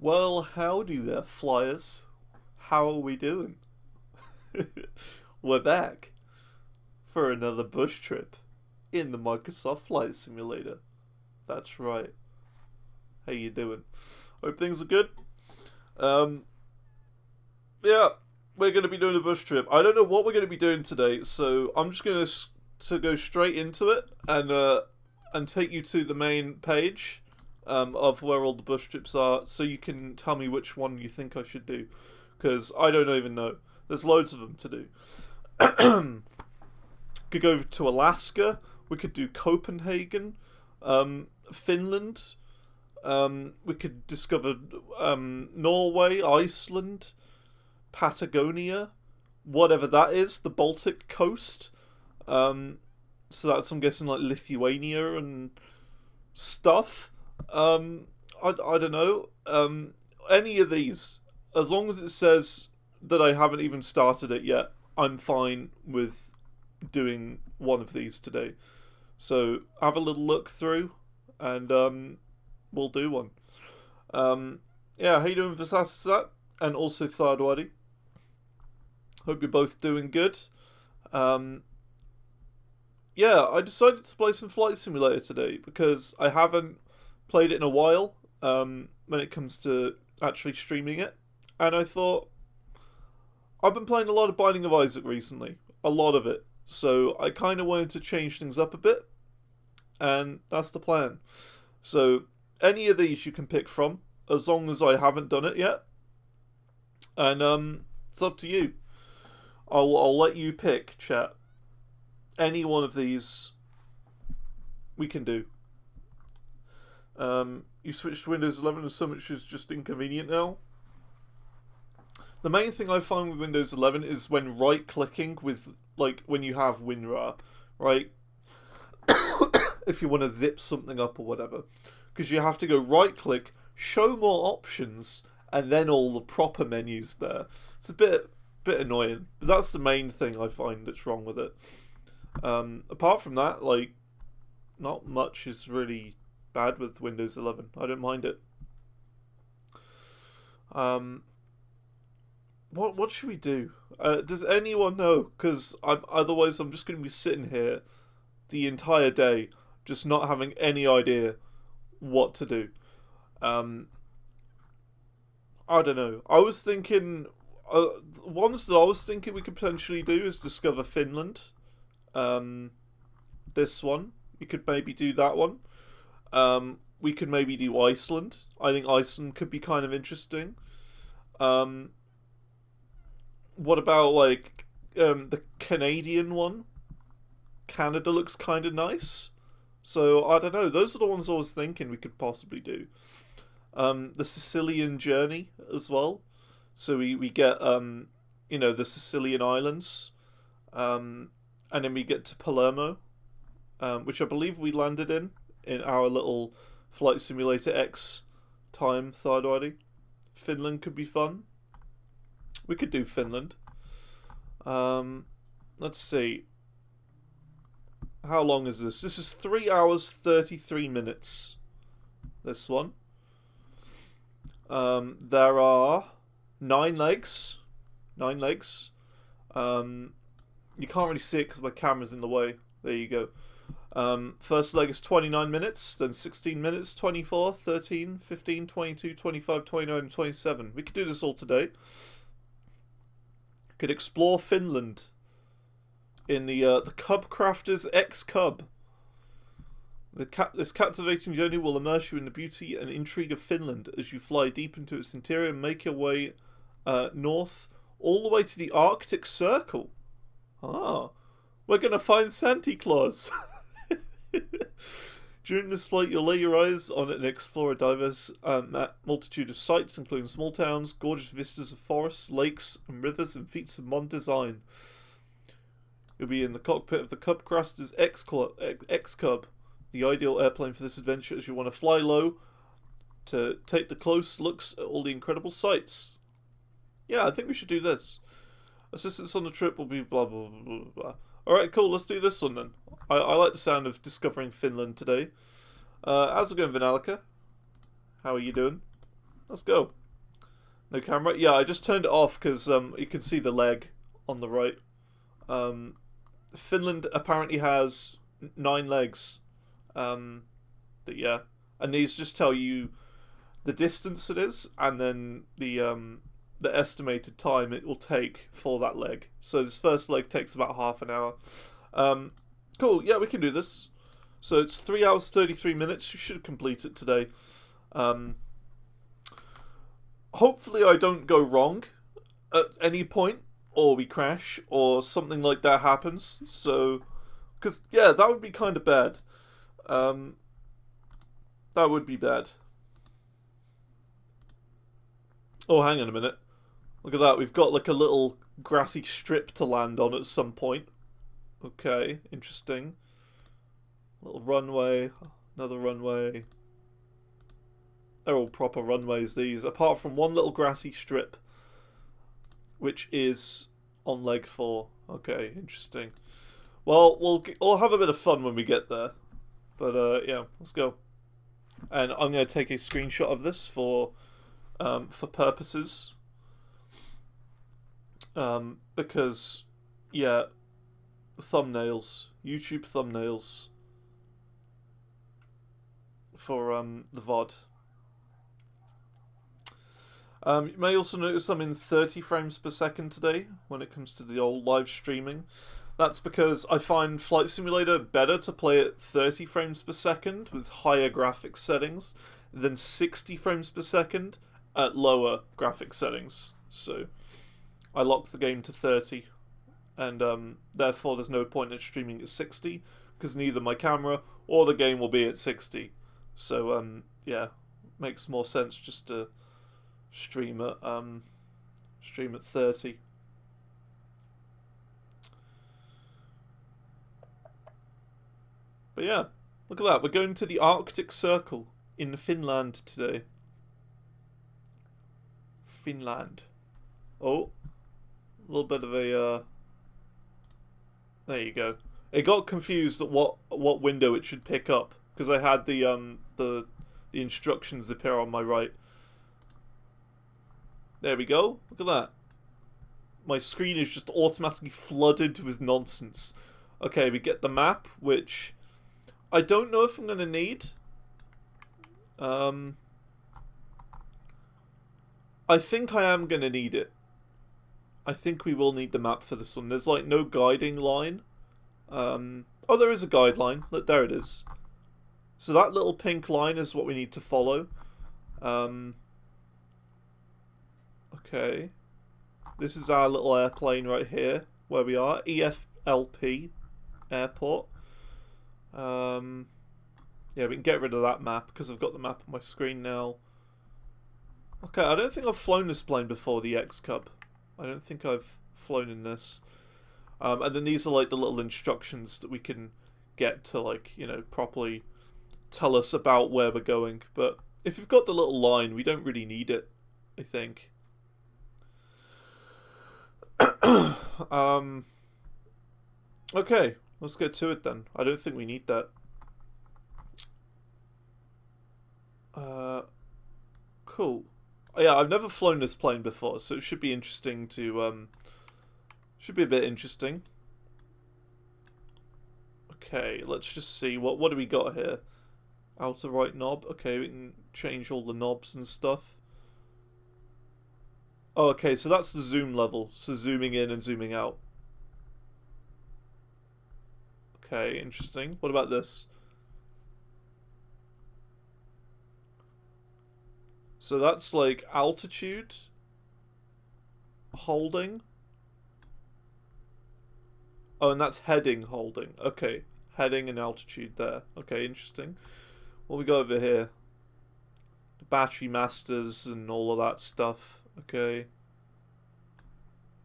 Well, howdy there, flyers. How are we doing? We're back for another bush trip in the Microsoft Flight Simulator. That's right. How you doing? Hope things are good. Yeah, we're going to be doing a bush trip. I don't know what we're going to be doing today, so I'm just going to go straight into it and take you to the main page of where all the bush trips are, so you can tell me which one you think I should do, because I don't even know. There's loads of them to do. Could go to Alaska. We could do Copenhagen, Finland. We could discover Norway, Iceland, Patagonia, whatever that is, the Baltic coast. So that's, I'm guessing, like Lithuania and stuff. I don't know. Any of these, as long as it says that I haven't even started it yet, I'm fine with doing one of these today. So have a little look through, and we'll do one. Yeah, how you doing, Vasasat? And also Thardwadi. Hope you're both doing good. Yeah, I decided to play some Flight Simulator today because I haven't played it in a while when it comes to actually streaming it. And I thought, I've been playing a lot of Binding of Isaac recently. A lot of it. So I kind of wanted to change things up a bit. And that's the plan. So any of these you can pick from, as long as I haven't done it yet. And it's up to you. I'll let you pick, chat. Any one of these we can do. You switched to Windows 11 and so much is just inconvenient now. The main thing I find with Windows 11 is when right-clicking with, like, when you have WinRAR, right? If you want to zip something up or whatever. Because you have to go right-click, show more options, and then all the proper menus there. It's a bit annoying. But that's the main thing I find that's wrong with it. Apart from that, like, not much is really bad with Windows 11. I don't mind it. What should we do? Does anyone know? Because otherwise I'm just going to be sitting here the entire day, just not having any idea what to do. I don't know. I was thinking, ones that I was thinking we could potentially do is discover Finland. This one. We could maybe do that one. We could maybe do Iceland. I think Iceland could be kind of interesting. What about, like, the Canadian one? Canada looks kind of nice. So, I don't know. Those are the ones I was thinking we could possibly do. The Sicilian journey as well. So we get, the Sicilian islands. And then we get to Palermo, which I believe we landed in our little Flight Simulator X time, Thardwadi. Finland could be fun. We could do Finland. Let's see. How long is this? This is 3 hours 33 minutes. This one. There are 9 legs. 9 legs. You can't really see it because my camera's in the way. There you go. First leg is 29 minutes, then 16 minutes, 24, 13, 15, 22, 25, 29, and 27. We could do this all today. Could explore Finland in the Cub Crafters X Cub. This captivating journey will immerse you in the beauty and intrigue of Finland as you fly deep into its interior and make your way north all the way to the Arctic Circle. Ah, we're going to find Santa Claus. During this flight, you'll lay your eyes on it and explore a diverse multitude of sights, including small towns, gorgeous vistas of forests, lakes, and rivers, and feats of modern design. You'll be in the cockpit of the Cub Crafters X-Cub, the ideal airplane for this adventure as you want to fly low to take the close looks at all the incredible sights. Yeah, I think we should do this. Assistance on the trip will be blah blah blah blah blah. Alright, cool, let's do this one then. I like the sound of discovering Finland today. How's it going, Vinalika? How are you doing? let's go. No camera? Yeah, I just turned it off because you can see the leg on the right. Finland apparently has 9 legs. But yeah. And these just tell you the distance it is and then the estimated time it will take for that leg. So this first leg takes about half an hour. Cool, yeah, we can do this. So it's 3 hours 33 minutes. You should complete it today. Hopefully I don't go wrong at any point, or we crash, or something like that happens. So, because, yeah, that would be kind of bad. That would be bad. Oh, hang on a minute. Look at that, we've got like a little grassy strip to land on at some point. Okay, interesting. Little runway, another runway. They're all proper runways, these, apart from one little grassy strip, which is on leg 4. Okay, interesting. Well, we'll have a bit of fun when we get there. But, yeah, let's go. And I'm going to take a screenshot of this for purposes. Because, yeah, thumbnails, YouTube thumbnails for the VOD. You may also notice I'm in 30 frames per second today when it comes to the old live streaming. That's because I find Flight Simulator better to play at 30 frames per second with higher graphics settings than 60 frames per second at lower graphics settings. So I locked the game to 30, and therefore there's no point in streaming at 60 because neither my camera or the game will be at 60. So yeah, makes more sense just to stream at 30. But yeah, look at that. We're going to the Arctic Circle in Finland today. Finland. Oh, a little bit of a there you go. It got confused at what window it should pick up because I had the instructions appear on my right. There we go. Look at that. My screen is just automatically flooded with nonsense. Okay, we get the map, which I don't know if I'm going to need. I think I am going to need it. I think we will need the map for this one. There's like no guiding line. Oh, there is a guideline. Look, there it is. So that little pink line is what we need to follow. Okay. This is our little airplane right here, where we are. EFLP Airport. Yeah, we can get rid of that map, because I've got the map on my screen now. Okay, I don't think I've flown this plane before, the X-Cub. I don't think I've flown in this. And then these are like the little instructions that we can get to, like, you know, properly tell us about where we're going. But if you've got the little line, we don't really need it, I think. Okay, let's get to it then. I don't think we need that. Cool. Yeah, I've never flown this plane before, so it should be interesting to, should be a bit interesting. Okay, let's just see, what do we got here? Outer right knob. Okay, we can change all the knobs and stuff. Oh, okay, so that's the zoom level. So zooming in and zooming out. Okay, interesting. What about this? So that's like altitude. Holding. Oh, and that's heading holding. Okay, heading and altitude there. Okay, interesting. What we got over here? The battery masters and all of that stuff. Okay.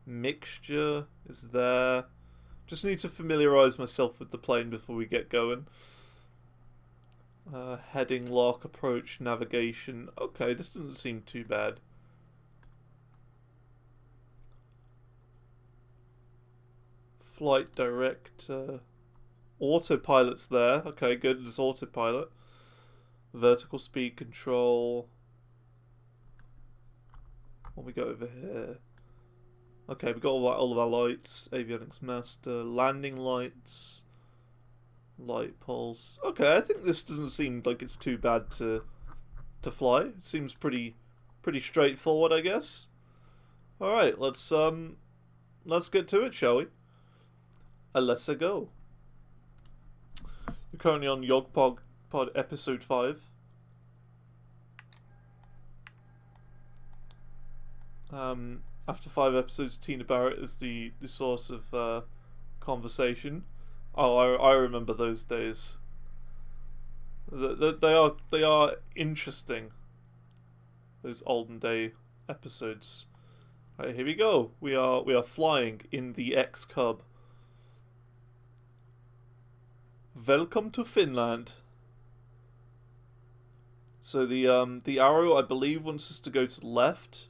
Mixture is there. Just need to familiarise myself with the plane before we get going. Heading, lock, approach, navigation. Okay, this doesn't seem too bad. Flight director. Autopilot's there. Okay, good. There's autopilot. Vertical speed control. What we got over here? Okay, we got all of our lights. Avionics master, landing lights, light poles. Okay, I think this doesn't seem like it's too bad to fly. It seems pretty straightforward, I guess. All right, let's get to it, shall we? Let's go. You're currently on Yogpod episode 5. After 5 episodes, Tina Barrett is the source of conversation. Oh, I remember those days. They are interesting. Those olden day episodes. Right, here we go. We are flying in the X Cub. Welcome to Finland. So the arrow, I believe, wants us to go to the left.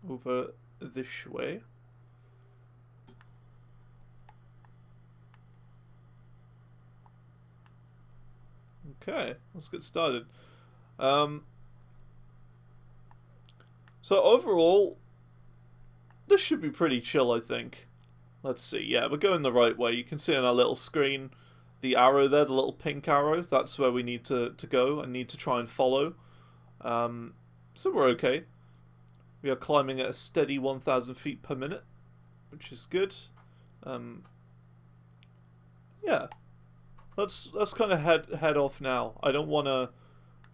Over this way. Okay, let's get started. So overall, this should be pretty chill, I think. Let's see. Yeah, we're going the right way. You can see on our little screen the arrow there, the little pink arrow. That's where we need to go and need to try and follow. So we're okay. We are climbing at a steady 1,000 feet per minute, which is good. Yeah. Let's kind of head off now. I don't want to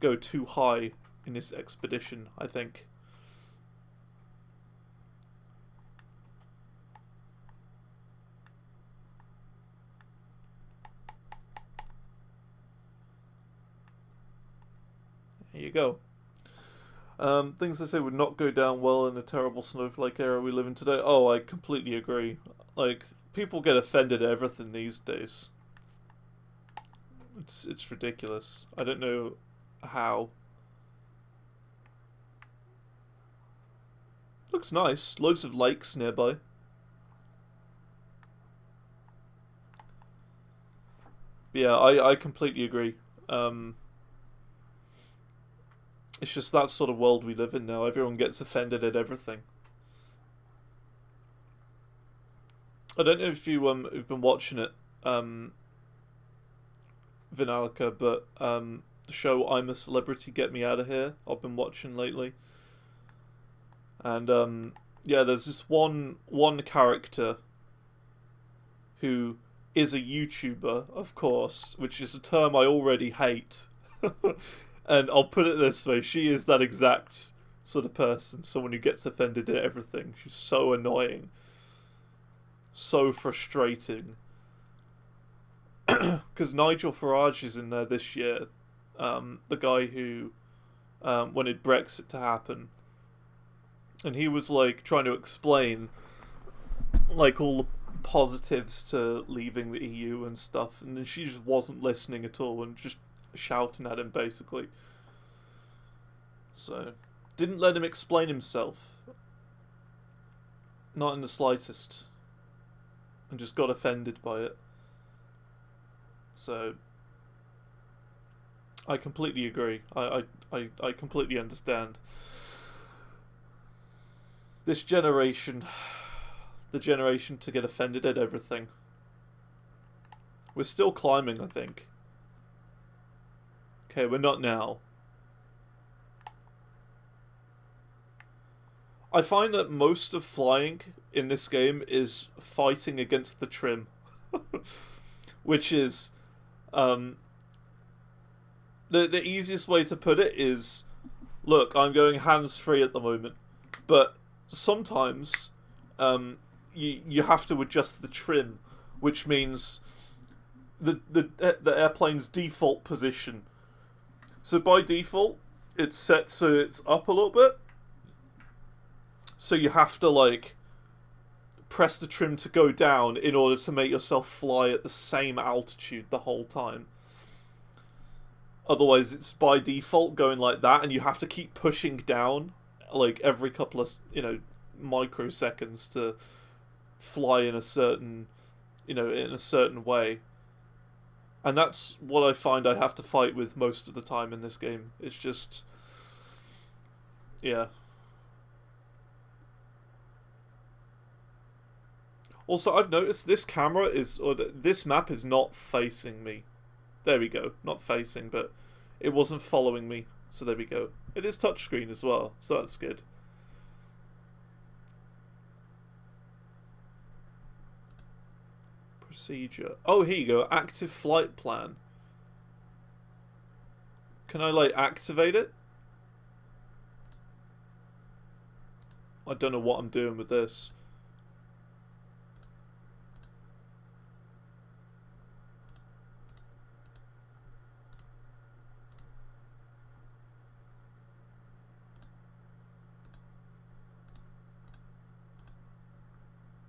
go too high in this expedition, I think. There you go. Things I say would not go down well in the terrible snowflake era we live in today. Oh, I completely agree. Like, people get offended at everything these days. It's ridiculous. I don't know how. Looks nice. Loads of lakes nearby. But yeah, I completely agree. It's just that sort of world we live in now. Everyone gets offended at everything. I don't know if you have been watching it, Vinalika, but the show I'm a Celebrity, Get Me Out of Here, I've been watching lately. And yeah, there's this one character who is a YouTuber, of course, which is a term I already hate. And I'll put it this way, she is that exact sort of person, someone who gets offended at everything. She's so annoying. So frustrating. Because Nigel Farage is in there this year. The guy who wanted Brexit to happen. And he was like trying to explain like all the positives to leaving the EU and stuff. And then she just wasn't listening at all and just shouting at him basically. So didn't let him explain himself, not in the slightest, and just got offended by it. So I completely agree. I completely understand. This generation, the generation to get offended at everything. We're still climbing, I think. Okay, we're not now. I find that most of flying in this game is fighting against the trim. Which is... the easiest way to put it is... Look, I'm going hands-free at the moment. But sometimes you have to adjust the trim. Which means the airplane's default position. So by default, it's set so it's up a little bit. So you have to, like, press the trim to go down in order to make yourself fly at the same altitude the whole time. Otherwise, it's by default going like that, and you have to keep pushing down, like, every couple of, microseconds to fly in a certain, in a certain way. And that's what I find I have to fight with most of the time in this game. It's just... yeah. Also, I've noticed this camera is... or this map is not facing me. There we go. Not facing, but it wasn't following me. So there we go. It is touchscreen as well, so that's good. Procedure. Oh, here you go. Active flight plan. Can I, like, activate it? I don't know what I'm doing with this.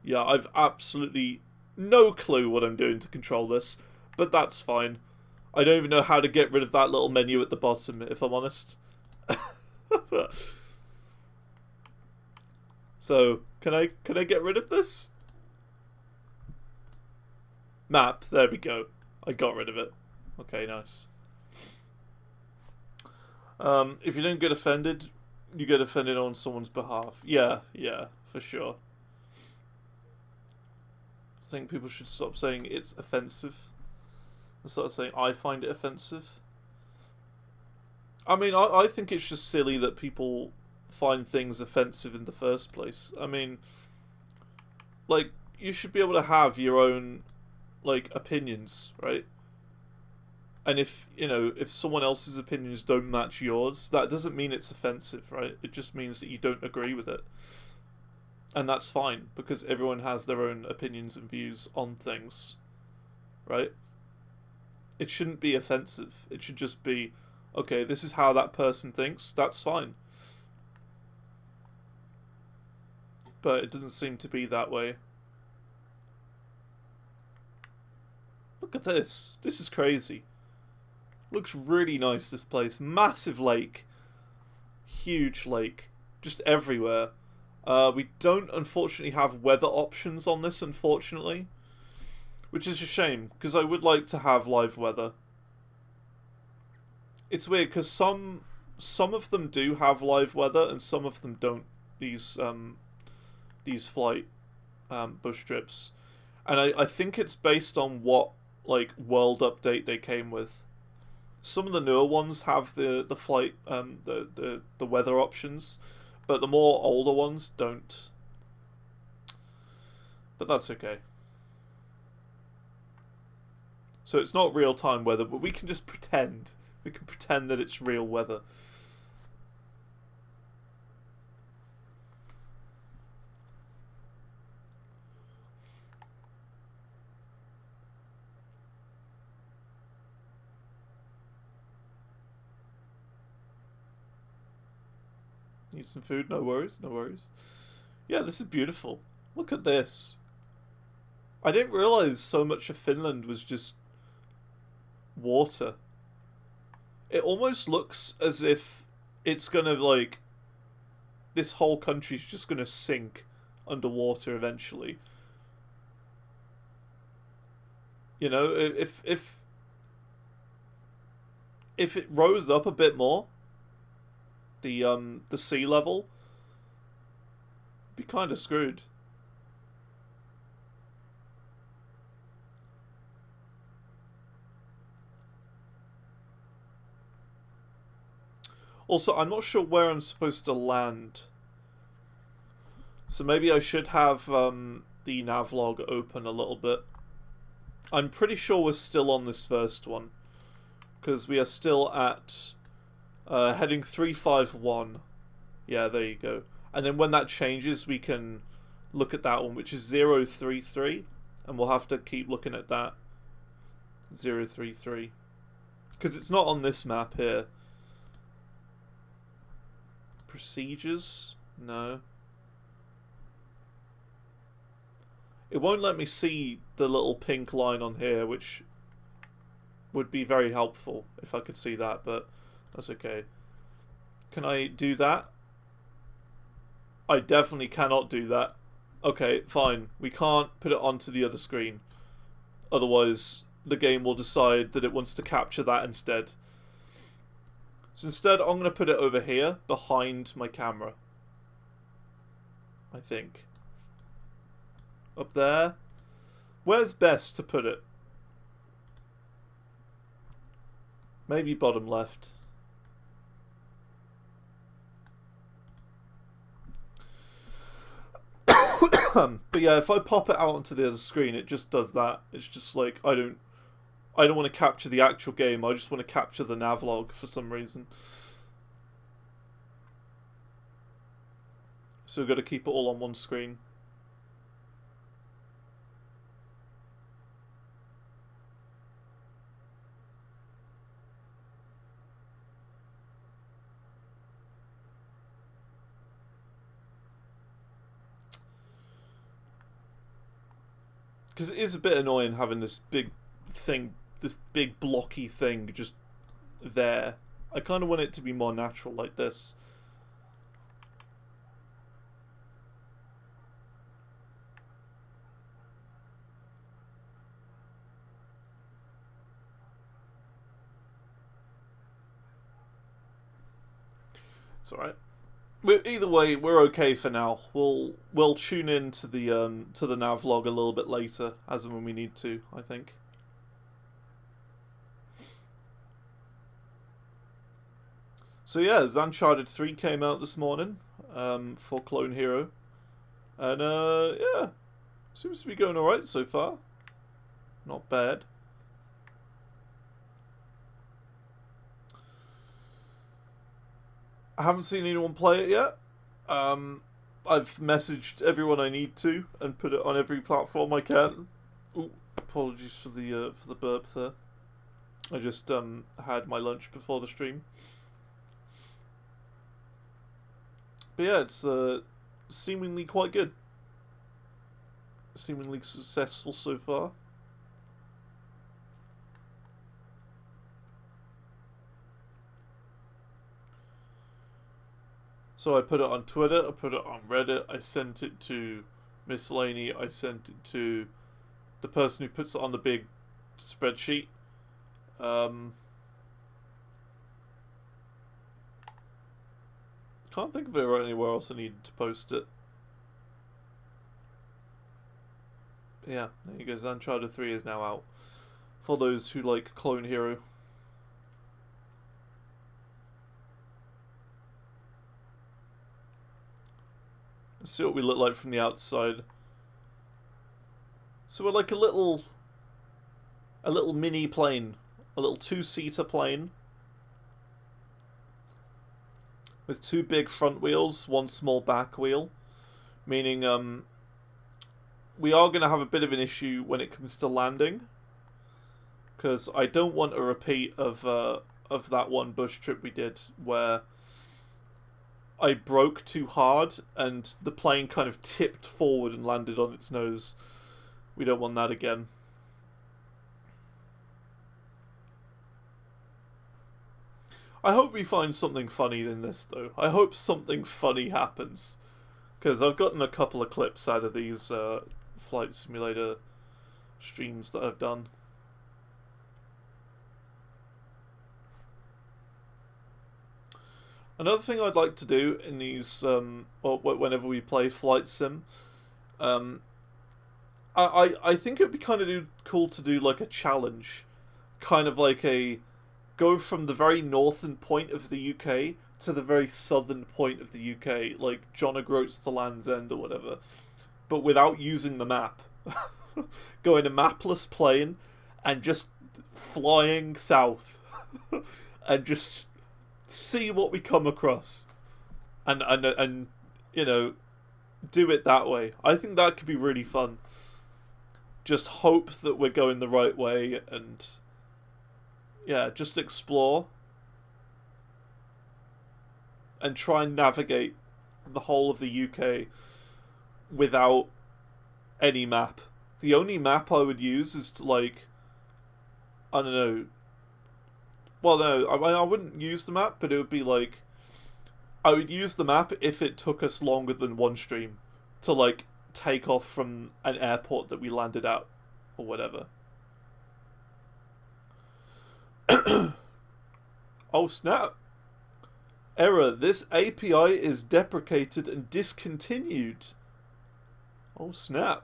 Yeah, I've absolutely no clue what I'm doing to control this, but that's fine. I don't even know how to get rid of that little menu at the bottom, if I'm honest. So, can I get rid of this? Map, there we go. I got rid of it. Okay, nice. If you don't get offended, you get offended on someone's behalf. Yeah, for sure. I think people should stop saying it's offensive and start saying I find it offensive. I mean, I think it's just silly that people find things offensive in the first place. I mean, like, you should be able to have your own, like, opinions, right? And if, you know, if someone else's opinions don't match yours, that doesn't mean it's offensive, right? It just means that you don't agree with it. And that's fine, because everyone has their own opinions and views on things, right? It shouldn't be offensive. It should just be, okay, this is how that person thinks, that's fine. But it doesn't seem to be that way. Look at this. This is crazy. Looks really nice, this place. Massive lake. Huge lake. Just everywhere. We don't, unfortunately, have weather options on this, unfortunately. Which is a shame, because I would like to have live weather. It's weird, because some of them do have live weather, and some of them don't. These flight bush trips. And I think it's based on what, like, world update they came with. Some of the newer ones have the flight, the weather options, but the more older ones don't. But that's okay. So it's not real-time weather, but we can just pretend. We can pretend that it's real weather. Need some food? No worries, no worries. Yeah, this is beautiful. Look at this. I didn't realise so much of Finland was just water. It almost looks as if it's gonna, like, this whole country's just gonna sink underwater eventually. You know, if it rose up a bit more, the sea level, be kind of screwed. Also, I'm not sure where I'm supposed to land. So maybe I should have the navlog open a little bit. I'm pretty sure we're still on this first one, because we are still at heading 351. Yeah, there you go. And then when that changes, we can look at that one, which is 033, and we'll have to keep looking at that. 033. Because it's not on this map here. Procedures? No. It won't let me see the little pink line on here, which would be very helpful if I could see that, but that's okay. Can I do that? I definitely cannot do that. Okay, fine. We can't put it onto the other screen. Otherwise, the game will decide that it wants to capture that instead. So instead, I'm going to put it over here, behind my camera. I think. Up there. Where's best to put it? Maybe bottom left. But yeah, if I pop it out onto the other screen, it just does that. It's just like, I don't want to capture the actual game, I just want to capture the navlog for some reason. So we've got to keep it all on one screen. Because it is a bit annoying having this big thing, this big blocky thing just there. I kind of want it to be more natural like this. It's alright. Either way, we're okay for now. We'll tune in to the navlog a little bit later, as and when we need to, I think. So yeah, Zantor 3 came out this morning for Clone Hero, and yeah, seems to be going alright so far. Not bad. I haven't seen anyone play it yet. I've messaged everyone I need to and put it on every platform I can. Ooh, apologies for the burp there. I just had my lunch before the stream. But yeah, it's seemingly quite good. Seemingly successful so far. So I put it on Twitter, I put it on Reddit, I sent it to Miss Laney, I sent it to the person who puts it on the big spreadsheet. Can't think of it right anywhere else I needed to post it. Yeah, there you go, Zantor 3 is now out. For those who like Clone Hero. Let's see what we look like from the outside. So we're like a little mini plane. A little two-seater plane. With two big front wheels, one small back wheel. Meaning, we are going to have a bit of an issue when it comes to landing. Because I don't want a repeat of that one bush trip we did, where I broke too hard and the plane kind of tipped forward and landed on its nose. We don't want that again. I hope we find something funny in this, though. I hope something funny happens. Because I've gotten a couple of clips out of these Flight Simulator streams that I've done. Another thing I'd like to do in these, or whenever we play Flight Sim, I think it would be kind of cool to do like a challenge. Kind of like a, go from the very northern point of the UK to the very southern point of the UK, like John O'Groats to Land's End or whatever, but without using the map. Go in a mapless plane and just flying south and just see what we come across and you know, do it that way. I think that could be really fun. Just hope that we're going the right way and yeah, just explore and try and navigate the whole of the UK without any map. The only map I would use is to, like, I don't know. Well, no, I wouldn't use the map, but it would be like, I would use the map if it took us longer than one stream to, like, take off from an airport that we landed at or whatever. Oh snap! Error, this API is deprecated and discontinued. Oh snap.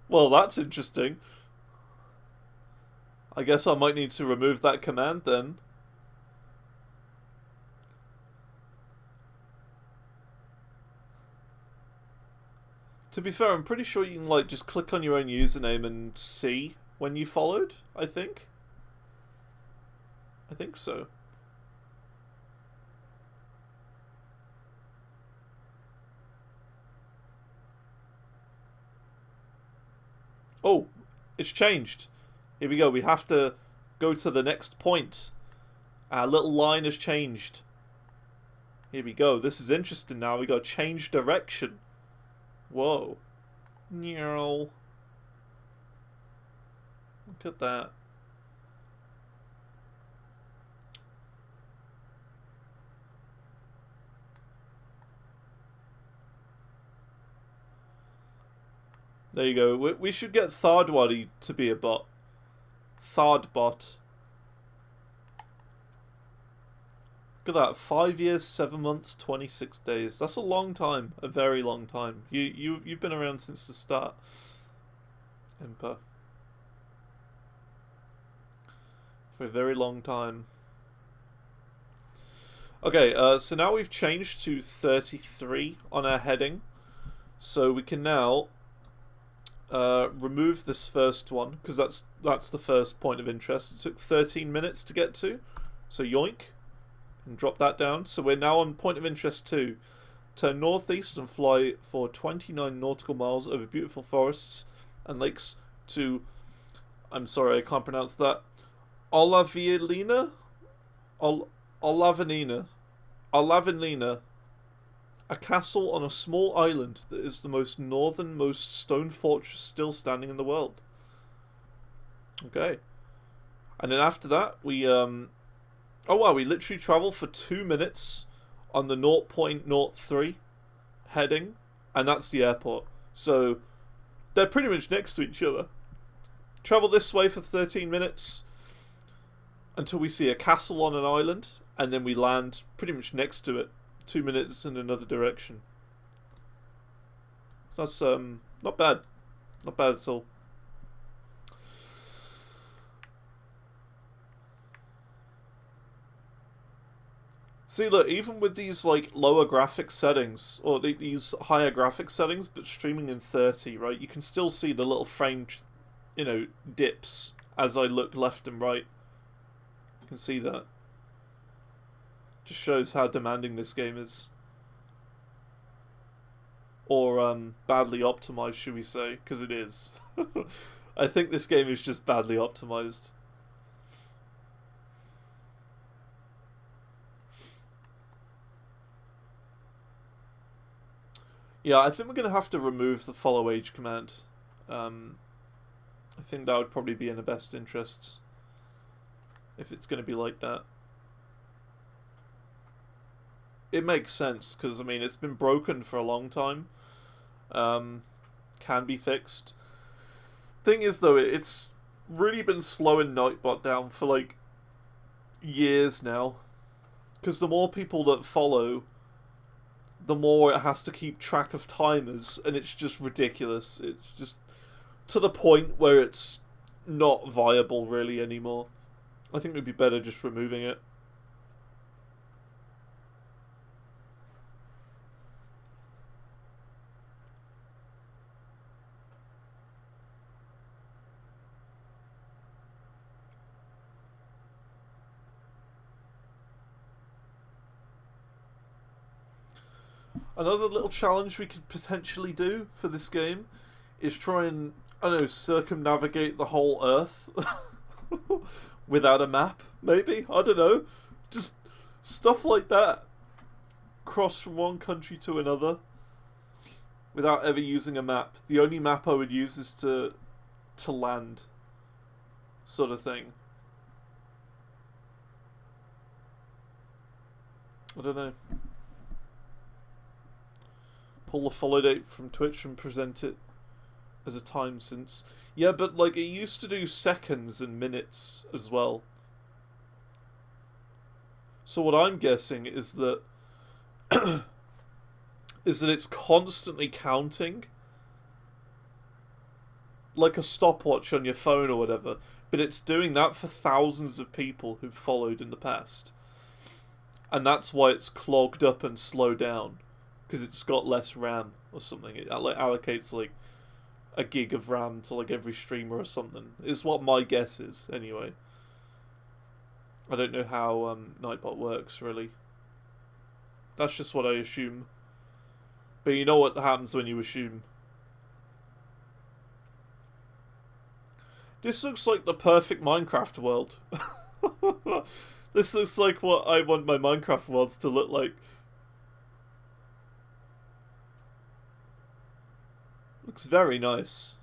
Well, that's interesting. I guess I might need to remove that command then. To be fair, I'm pretty sure you can like just click on your own username and see when you followed, I think. I think so. Oh, it's changed. Here we go. We have to go to the next point. Our little line has changed. Here we go. This is interesting now. We got change direction. Whoa. Meow. Look at that. There you go. We should get Thardwaddy to be a bot. Thardbot. Look at that. 5 years, 7 months, 26 days. That's a long time. A very long time. You've been around since the start. Emperor. For a very long time. Okay, so now we've changed to 33 on our heading. So we can now remove this first one, because that's the first point of interest. It took 13 minutes to get to. So yoink. And drop that down. So we're now on point of interest 2. Turn northeast and fly for 29 nautical miles over beautiful forests and lakes to... I'm sorry, I can't pronounce that. Olavinlina? Olavinlina. Olavinlina. A castle on a small island that is the most northernmost stone fortress still standing in the world. Okay. And then after that, we... Oh wow, we literally travel for 2 minutes on the 0.03 heading, and that's the airport. So they're pretty much next to each other. Travel this way for 13 minutes until we see a castle on an island, and then we land pretty much next to it. 2 minutes in another direction. So that's not bad. Not bad at all. See, look, even with these, like, lower graphics settings, or these higher graphics settings, but streaming in 30, right, you can still see the little frame, you know, dips as I look left and right. You can see that. Just shows how demanding this game is. Or, badly optimized, should we say, because it is. I think this game is just badly optimized. Yeah, I think we're going to have to remove the follow age command. I think that would probably be in the best interest if it's going to be like that. It makes sense, because, I mean, it's been broken for a long time. Can be fixed. Thing is, though, it's really been slowing Nightbot down for, like, years now. Because the more people that follow, the more it has to keep track of timers, and it's just ridiculous. It's just to the point where it's not viable really anymore. I think it would be better just removing it. Another little challenge we could potentially do for this game is try and, I don't know, circumnavigate the whole Earth without a map, maybe? I don't know. Just stuff like that. Cross from one country to another without ever using a map. The only map I would use is to land, sort of thing. I don't know. Pull the follow date from Twitch and present it as a time since. Yeah, but like it used to do seconds and minutes as well. So what I'm guessing is that it's constantly counting, like a stopwatch on your phone or whatever, but it's doing that for thousands of people who've followed in the past. And that's why it's clogged up and slowed down, because it's got less RAM or something. It allocates like a gig of RAM to like every streamer or something, is what my guess is, anyway. I don't know how Nightbot works, really. That's just what I assume. But you know what happens when you assume. This looks like the perfect Minecraft world. This looks like what I want my Minecraft worlds to look like. Looks very nice.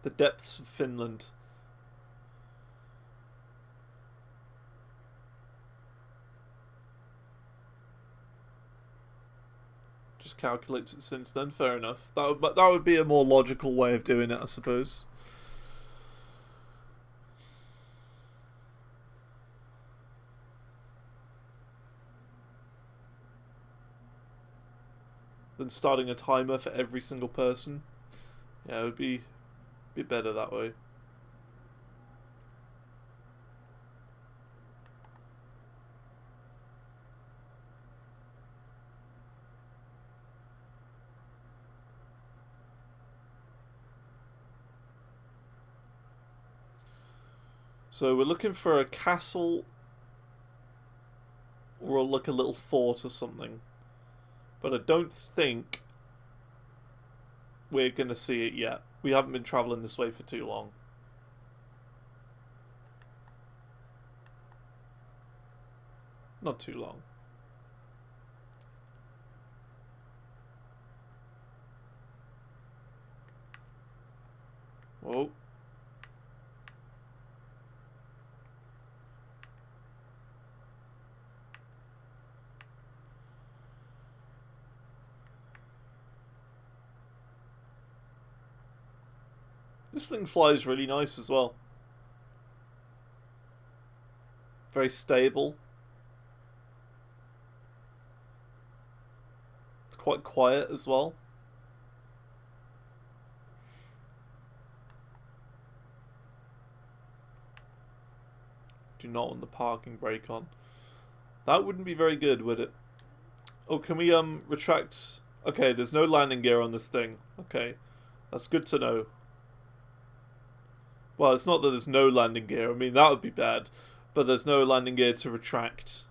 The depths of Finland. Just calculates it since then. Fair enough. That would be a more logical way of doing it, I suppose. Than starting a timer for every single person. Yeah, it would be better that way. So we're looking for a castle or like a little fort or something. But I don't think we're going to see it yet. We haven't been travelling this way for too long. Not too long. Whoa. This thing flies really nice as well. Very stable. It's quite quiet as well. Do not want the parking brake on. That wouldn't be very good, would it? Oh, can we retract? Okay, there's no landing gear on this thing. Okay, that's good to know. Well, it's not that there's no landing gear. I mean, that would be bad. But there's no landing gear to retract.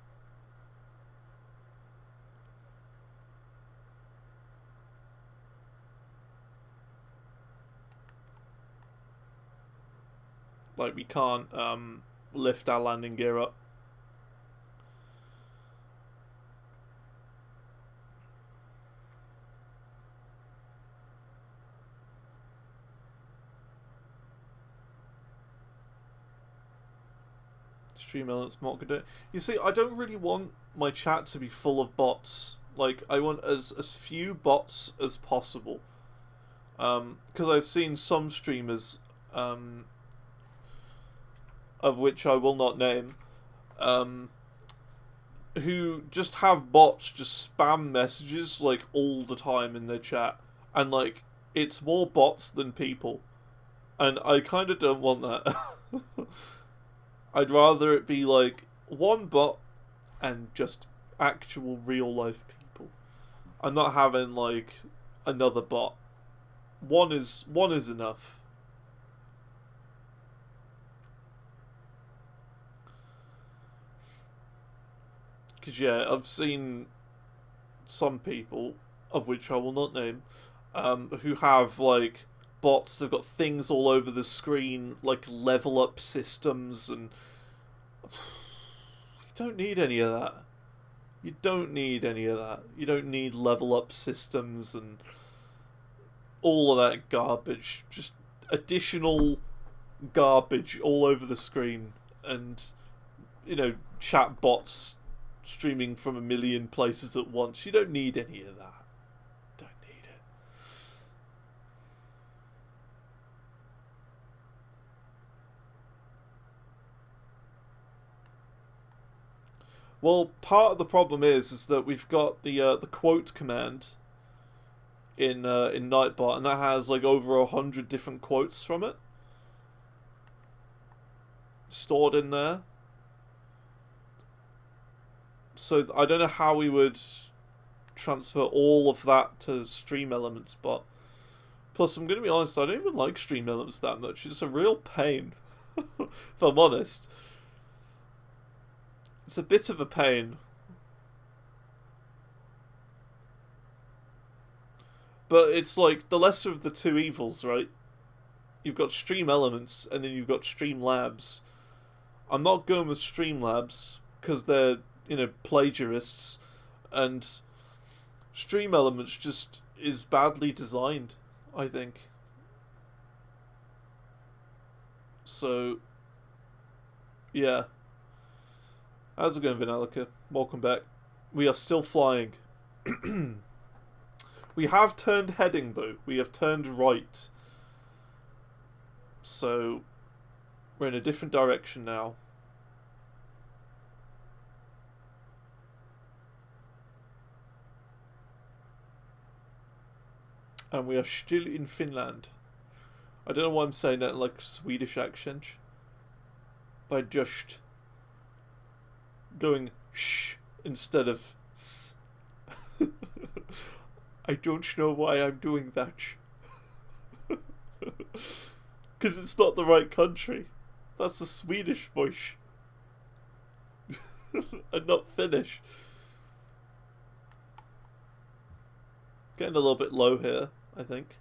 Like, we can't lift our landing gear up. Stream elements mod could do it. You see, I don't really want my chat to be full of bots. Like, I want as few bots as possible. Because I've seen some streamers, of which I will not name, who just have bots just spam messages, like, all the time in their chat. And, like, it's more bots than people. And I kind of don't want that. I'd rather it be like one bot and just actual real life people. I'm not having like another bot. One is enough. Because yeah, I've seen some people, of which I will not name, who have like bots. They've got things all over the screen, like level up systems, and you don't need any of that. You don't need any of that. You don't need level up systems and all of that garbage. Just additional garbage all over the screen, and you know, chat bots streaming from a million places at once. You don't need any of that. Don't need it. Well, part of the problem is that we've got the quote command in Nightbot, and that has like over 100 different quotes from it stored in there. So I don't know how we would transfer all of that to Stream Elements, but plus I'm going to be honest, I don't even like Stream Elements that much. It's a real pain, if I'm honest. It's a bit of a pain. But it's like the lesser of the two evils, right? You've got Stream Elements and then you've got Stream Labs. I'm not going with Stream Labs because they're, plagiarists, and Stream Elements just is badly designed, I think. So, yeah. How's it going, Vanelica? Welcome back. We are still flying. We have turned heading, though. We have turned right. So, we're in a different direction now. And we are still in Finland. I don't know why I'm saying that in like Swedish accent. By just going shh instead of s. I don't know why I'm doing that. Because it's not the right country. That's the Swedish voice. And not Finnish. Getting a little bit low here, I think.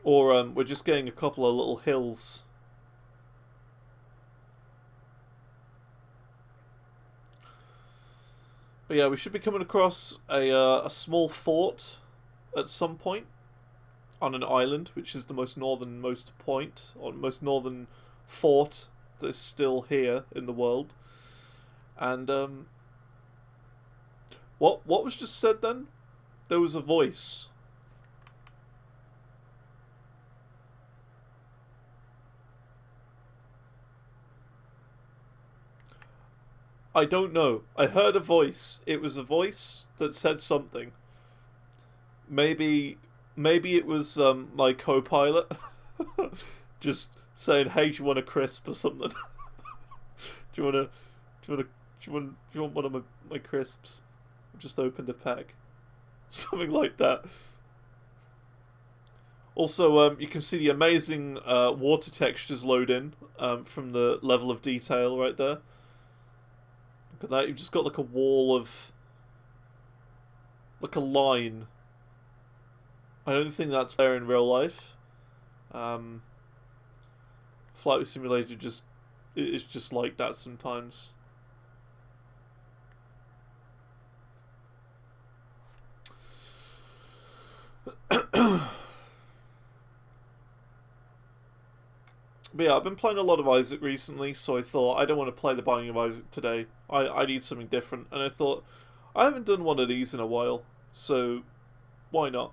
Or we're just getting a couple of little hills. But yeah, we should be coming across a small fort at some point on an island, which is the most northernmost point, or most northern fort that is still here in the world. And what was just said then? There was a voice. I don't know. I heard a voice. It was a voice that said something. Maybe it was my co-pilot just saying, "Hey, do you want a crisp or something? do you want one of my crisps? I just opened a pack." Something like that. Also, you can see the amazing water textures load in from the level of detail right there. Look at that, you've just got like a wall of... like a line. I don't think that's there in real life. Flight Simulator is just like that sometimes. But yeah, I've been playing a lot of Isaac recently, so I thought I don't want to play the Binding of Isaac today. I need something different, and I thought I haven't done one of these in a while, so why not?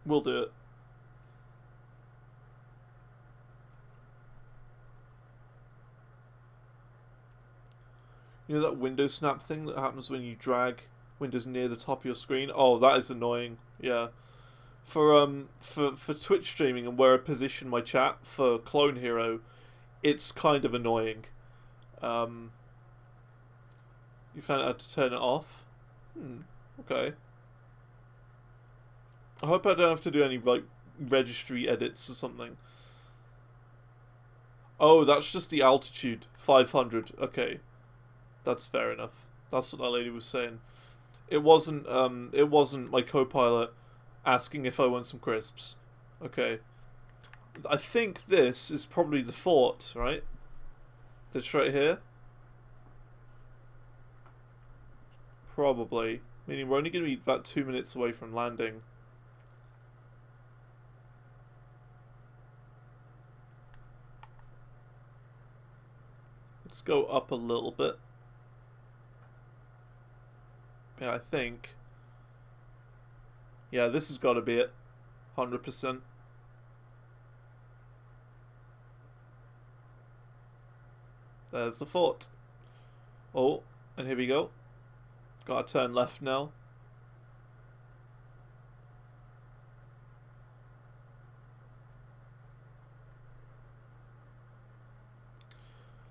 We'll do it. You know that window snap thing that happens when you drag windows near the top of your screen? Oh, that is annoying. Yeah. For Twitch streaming and where I position my chat for Clone Hero, it's kind of annoying. You found out how to turn it off? Okay. I hope I don't have to do any like registry edits or something. Oh, that's just the altitude. 500. Okay. That's fair enough. That's what that lady was saying. It wasn't my co-pilot asking if I want some crisps. Okay. I think this is probably the fort, right? This right here? Probably. Meaning we're only going to be about 2 minutes away from landing. Let's go up a little bit. Yeah, I think. Yeah, this has got to be it. 100%. There's the fort. Oh, and here we go. Gotta turn left now.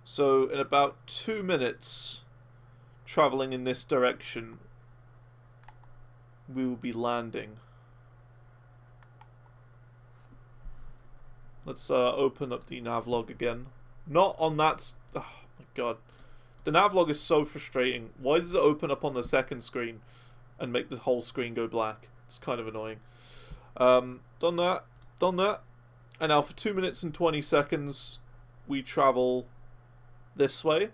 So, in about 2 minutes, travelling in this direction, we will be landing. Let's open up the navlog again. Not on that... oh my god. The navlog is so frustrating. Why does it open up on the second screen and make the whole screen go black? It's kind of annoying. Done that. Done that. And now for 2 minutes and 20 seconds, we travel this way.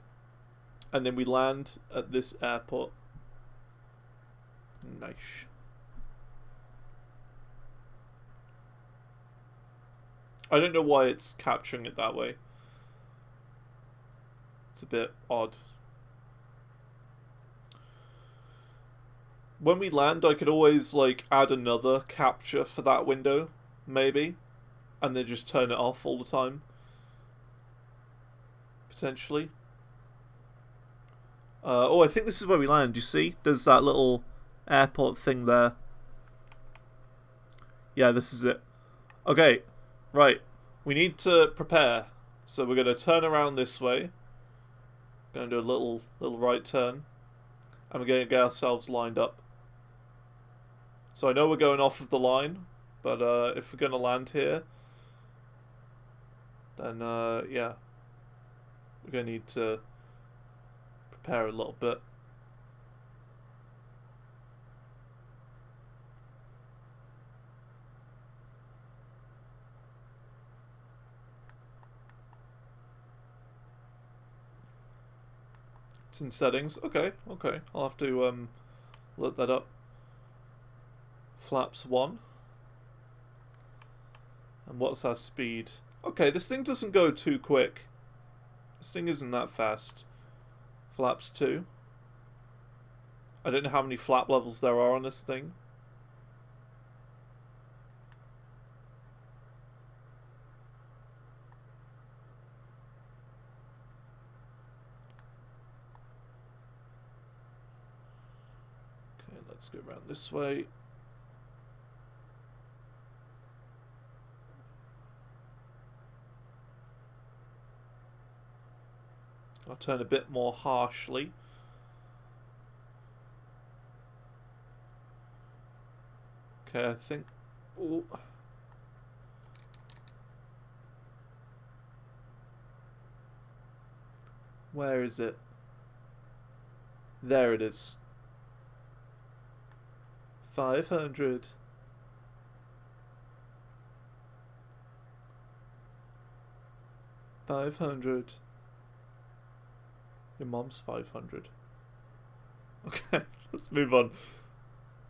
And then we land at this airport. Nice. I don't know why it's capturing it that way. It's a bit odd. When we land, I could always, like, add another capture for that window, maybe. And then just turn it off all the time. Potentially. Oh, I think this is where we land, you see? There's that little airport thing there. Yeah, this is it. Okay, right. We need to prepare. So we're going to turn around this way. Going to do a little right turn. And we're going to get ourselves lined up. So I know we're going off of the line. But if we're going to land here, then yeah. We're going to need to prepare a little bit. It's in settings. Okay, okay. I'll have to look that up. Flaps 1. And what's our speed? Okay, this thing doesn't go too quick. This thing isn't that fast. Flaps 2. I don't know how many flap levels there are on this thing. Okay, let's go around this way. I'll turn a bit more harshly. Okay, I think... ooh. Where is it? There it is. 500. 500. Your mom's 500. Okay, let's move on.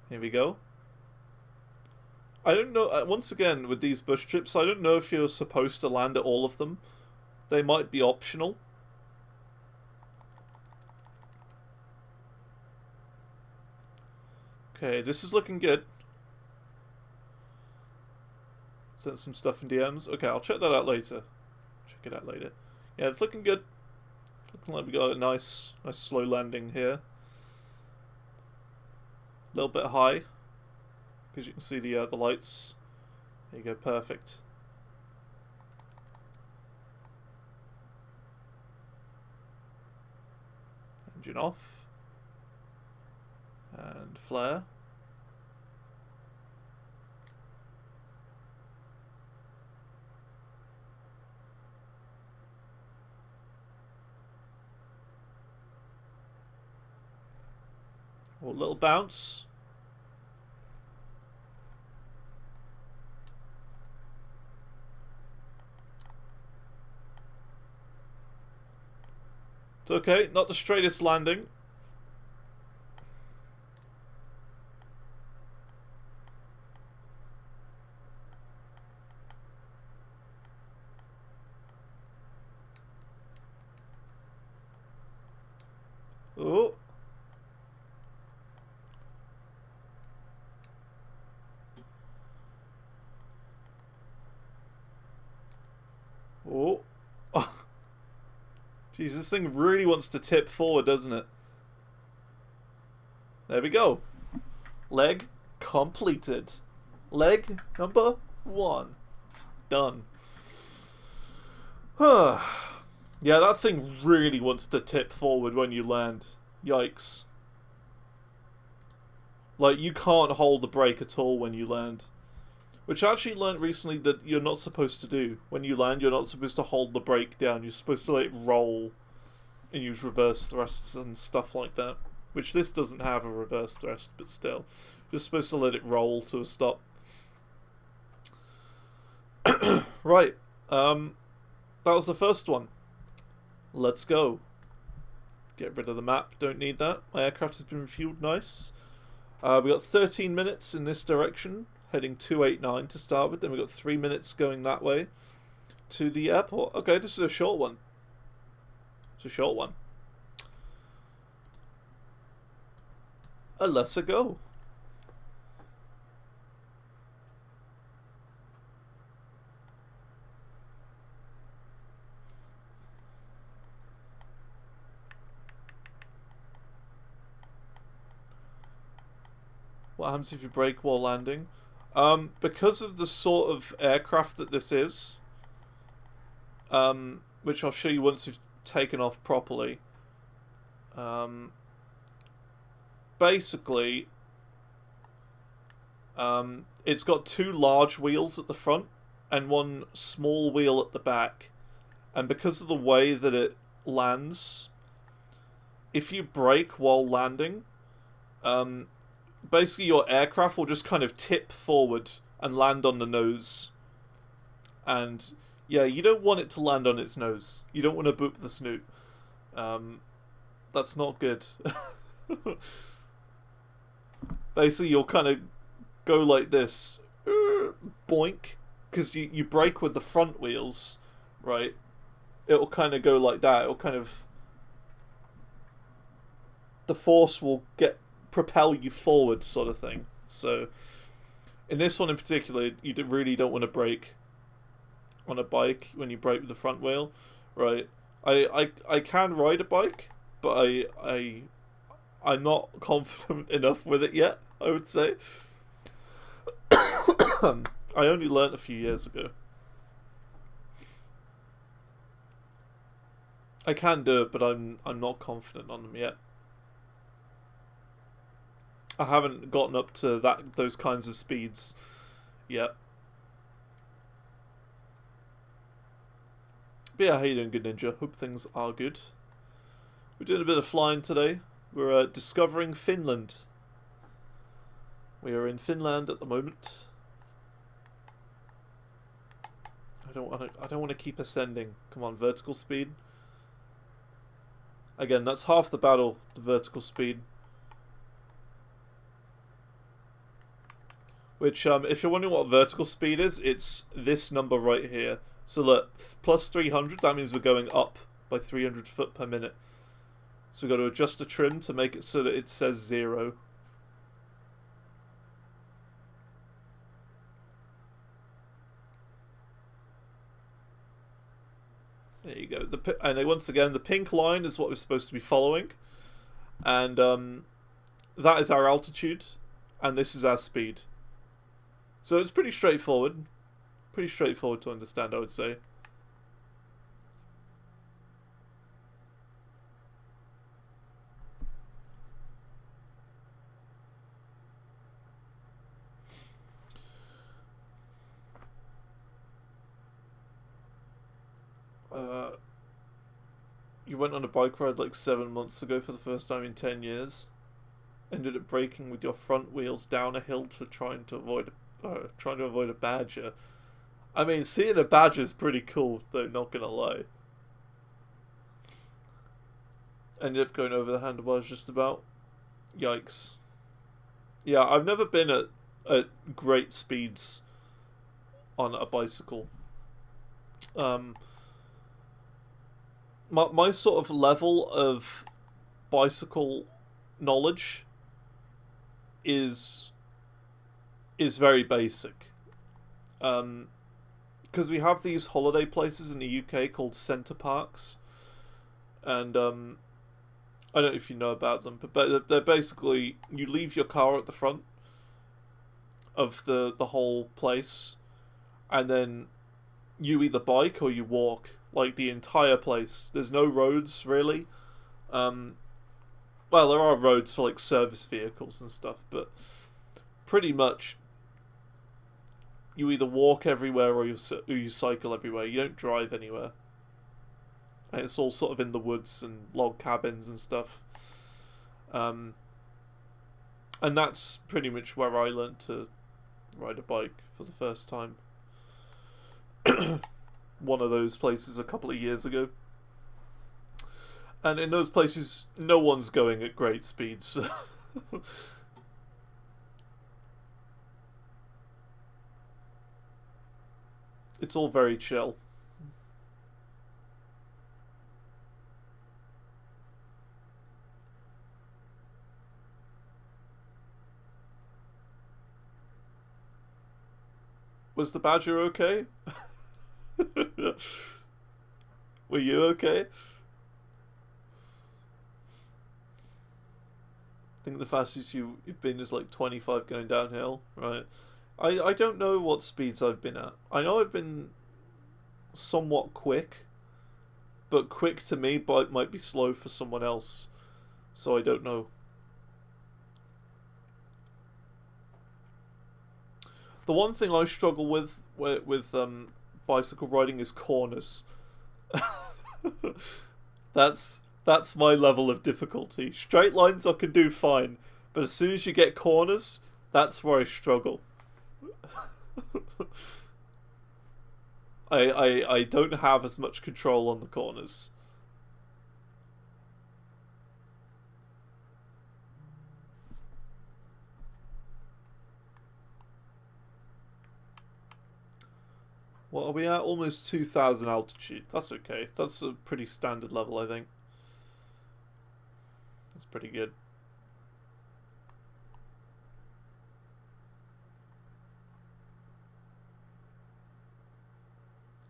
Here we go. I don't know, once again, with these bush trips, I don't know if you're supposed to land at all of them. They might be optional. Okay, this is looking good. Sent some stuff in DMs. Okay, I'll check that out later. Check it out later. Yeah, it's looking good. Looking like we got a nice slow landing here. A little bit high, because you can see the lights. There you go, perfect. Engine off. And flare. Or a little bounce. It's okay, not the straightest landing. Oh. Oh. Jeez, this thing really wants to tip forward, doesn't it? There we go. Leg completed. Leg number 1. Done. Yeah, that thing really wants to tip forward when you land. Yikes. Like, you can't hold the brake at all when you land. Which I actually learned recently that you're not supposed to do. When you land, you're not supposed to hold the brake down. You're supposed to let it roll and use reverse thrusts and stuff like that. Which this doesn't have a reverse thrust, but still. You're supposed to let it roll to a stop. Right. That was the first one. Let's go. Get rid of the map. Don't need that. My aircraft has been refueled. Nice. We got 13 minutes in this direction, heading 289 to start with. Then we got 3 minutes going that way to the airport. Okay, this is a short one. It's a short one. Let's go. What happens if you brake while landing? Because of the sort of aircraft that this is, which I'll show you once we've taken off properly. Basically, it's got 2 large wheels at the front and 1 small wheel at the back. And because of the way that it lands, if you brake while landing, basically your aircraft will just kind of tip forward and land on the nose. And yeah, you don't want it to land on its nose. You don't want to boop the snoot. That's not good. Basically, you'll kind of go like this. Boink. Because you brake with the front wheels, right? It'll kind of go like that. It'll kind of... The force will propel you forward, sort of thing. So, in this one in particular, you really don't want to brake on a bike when you brake with the front wheel, right? I can ride a bike, but I'm not confident enough with it yet, I would say. I only learnt a few years ago. I can do it, but I'm not confident on them yet. I haven't gotten up to those kinds of speeds yet. But yeah, how you doing, good ninja? Hope things are good. We're doing a bit of flying today. We're discovering Finland. We are in Finland at the moment. I don't want to keep ascending. Come on, vertical speed. Again, that's half the battle, the vertical speed. Which, if you're wondering what vertical speed is, it's this number right here. So look, plus 300, that means we're going up by 300 foot per minute. So we've got to adjust the trim to make it so that it says 0. There you go. And once again, the pink line is what we're supposed to be following. And that is our altitude, and this is our speed. So it's pretty straightforward. Pretty straightforward to understand, I would say. You went on a bike ride like 7 months ago for the first time in 10 years. Ended up braking with your front wheels down a hill to trying to avoid a badger. I mean, seeing a badger is pretty cool, though, not gonna lie. Ended up going over the handlebars just about. Yikes. Yeah, I've never been at great speeds on a bicycle. My sort of level of bicycle knowledge is very basic. Because we have these holiday places in the UK called centre parks, and I don't know if you know about them, but they're basically, you leave your car at the front of the whole place, and then you either bike or you walk like the entire place. There's no roads really. Well, there are roads for like service vehicles and stuff, but pretty much you either walk everywhere or you cycle everywhere. You don't drive anywhere. And it's all sort of in the woods and log cabins and stuff. And that's pretty much where I learnt to ride a bike for the first time. One of those places a couple of years ago. And in those places, no one's going at great speeds. It's all very chill. Was the badger okay? Were you okay? I think the fastest you've been is like 25 going downhill, right? I don't know what speeds I've been at. I know I've been somewhat quick, but quick to me might be slow for someone else, so I don't know. The one thing I struggle with bicycle riding is corners. That's my level of difficulty. Straight lines I can do fine, but as soon as you get corners, that's where I struggle. I don't have as much control on the corners. What are we at? Almost 2,000 altitude. That's okay. That's a pretty standard level, I think. That's pretty good.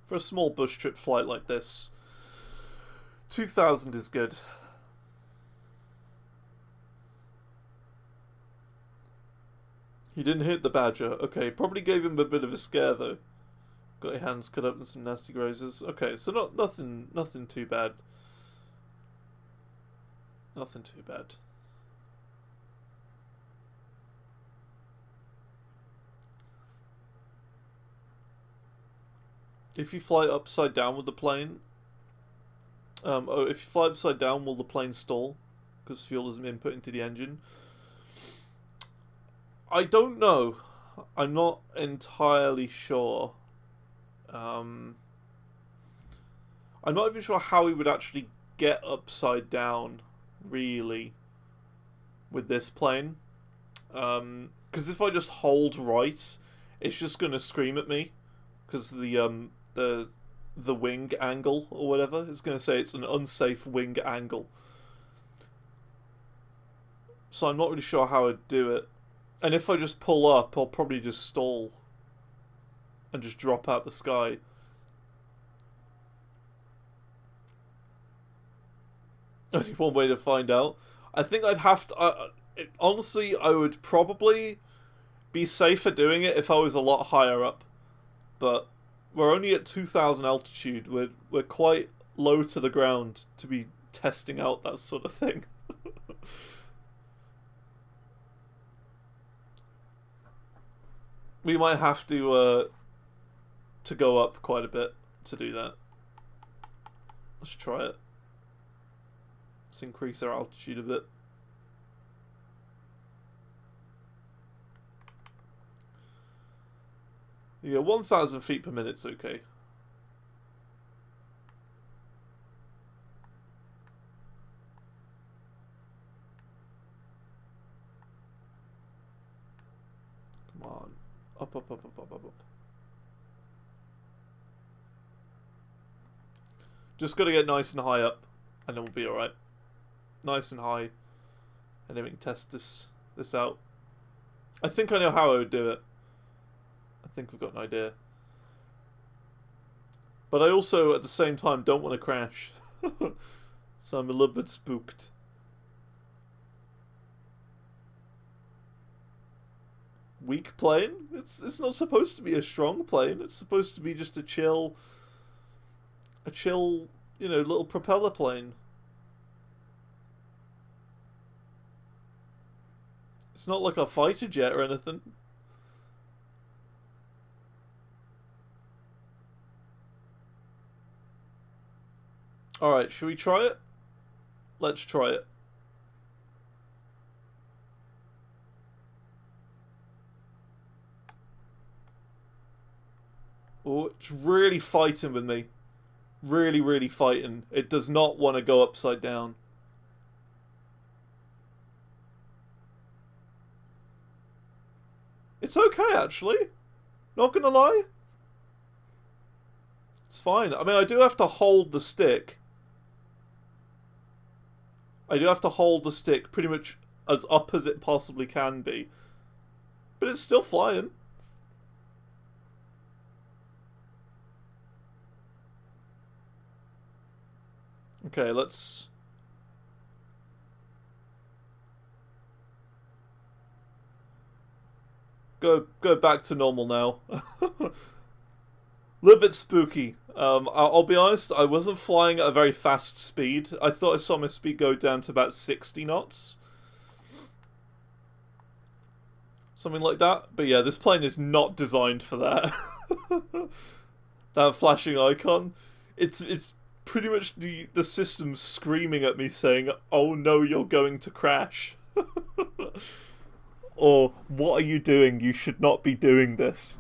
For a small bush trip flight like this, 2,000 is good. He didn't hit the badger. Okay, probably gave him a bit of a scare though. Got your hands cut up and some nasty grazes. Okay, so nothing too bad. Nothing too bad. If you fly upside down with the plane, if you fly upside down, will the plane stall? Because fuel isn't input into the engine. I don't know. I'm not entirely sure. I'm not even sure how we would actually get upside down, really, with this plane. Because if I just hold right, it's just going to scream at me. Because the wing angle or whatever is going to say it's an unsafe wing angle. So I'm not really sure how I'd do it. And if I just pull up, I'll probably just stall and just drop out the sky. Only one way to find out. I think I'd have to... honestly, I would probably be safer doing it if I was a lot higher up. But we're only at 2,000 altitude. We're quite low to the ground to be testing out that sort of thing. We might have to go up quite a bit to do that. Let's try it. Let's increase our altitude a bit. Yeah, 1,000 feet per minute's okay. Come on. Up, up, up, up, up, up, up. Just gotta get nice and high up, and then we'll be alright. Nice and high, and then we can test this out. I think I know how I would do it. I think we've got an idea. But I also, at the same time, don't want to crash. So I'm a little bit spooked. Weak plane? It's not supposed to be a strong plane. It's supposed to be just a chill, little propeller plane. It's not like a fighter jet or anything. Alright, should we try it? Let's try it. Oh, it's really fighting with me. Really, really fighting. It does not want to go upside down. It's okay, actually. Not gonna lie. It's fine. I mean, I do have to hold the stick. I do have to hold the stick pretty much as up as it possibly can be. But it's still flying. Okay, let's... Go back to normal now. A little bit spooky. I'll be honest, I wasn't flying at a very fast speed. I thought I saw my speed go down to about 60 knots. Something like that. But yeah, this plane is not designed for that. That flashing icon. It's pretty much the system screaming at me saying, "Oh no, you're going to crash." Or, "What are you doing? You should not be doing this."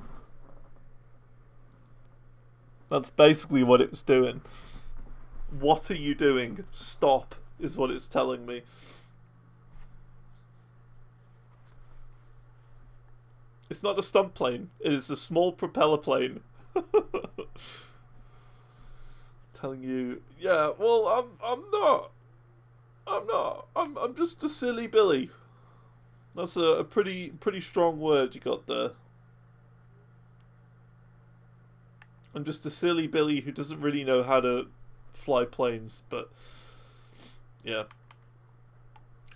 That's basically what it's doing. What are you doing? Stop, is what it's telling me. It's not a stunt plane. It is a small propeller plane. Telling you, yeah, well, I'm just a silly Billy. That's a pretty strong word you got there. I'm just a silly Billy who doesn't really know how to fly planes, but yeah.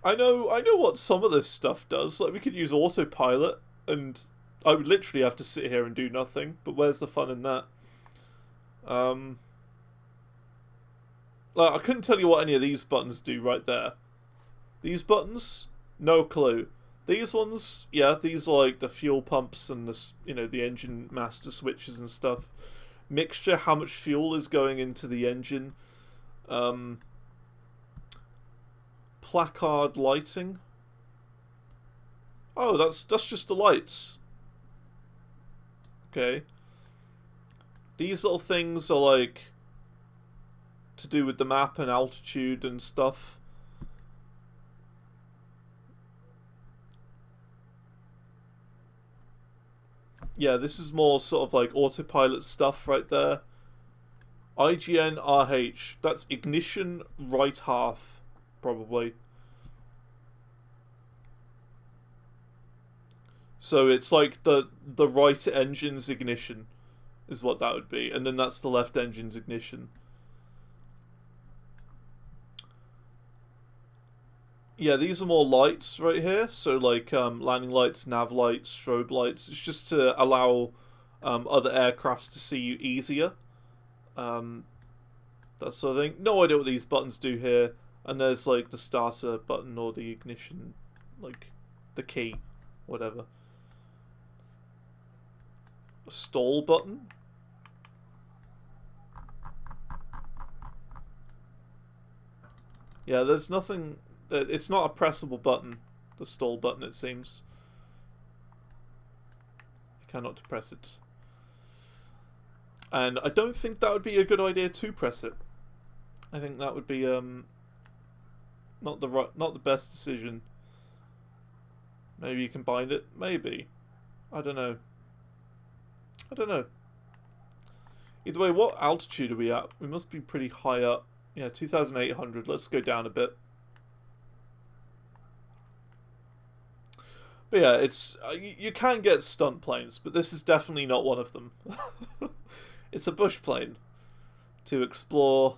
I know what some of this stuff does. Like, we could use autopilot, and I would literally have to sit here and do nothing, but where's the fun in that? Like, I couldn't tell you what any of these buttons do right there. These buttons? No clue. These ones, yeah, these are like the fuel pumps and the engine master switches and stuff. Mixture, how much fuel is going into the engine. Placard lighting. Oh, that's just the lights. Okay. These little things are like to do with the map and altitude and stuff. Yeah, this is more sort of like autopilot stuff right there. IGN RH. That's ignition right half, probably. So it's like the right engine's ignition is what that would be, and then that's the left engine's ignition. Yeah, these are more lights right here. So like landing lights, nav lights, strobe lights. It's just to allow other aircrafts to see you easier. That sort of thing. No idea what these buttons do here. And there's like the starter button or the ignition, like the key, whatever. A stall button. Yeah, there's nothing. It's not a pressable button, the stall button, it seems. You cannot press it. And I don't think that would be a good idea to press it. I think that would be not the best decision. Maybe you can bind it. Maybe. I don't know. Either way, what altitude are we at? We must be pretty high up. Yeah, 2,800. Let's go down a bit. But yeah, it's you can get stunt planes, but this is definitely not one of them. It's a bush plane to explore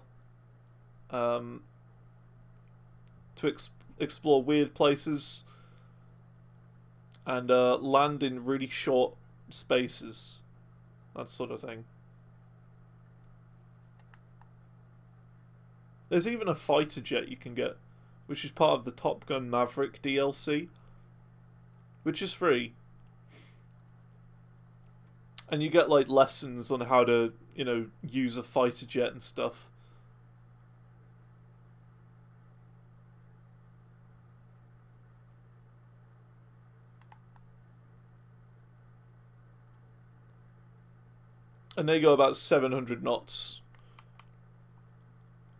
to explore weird places and land in really short spaces. That sort of thing. There's even a fighter jet you can get, which is part of the Top Gun Maverick DLC, which is free. And you get, like, lessons on how to, you know, use a fighter jet and stuff. And they go about 700 knots.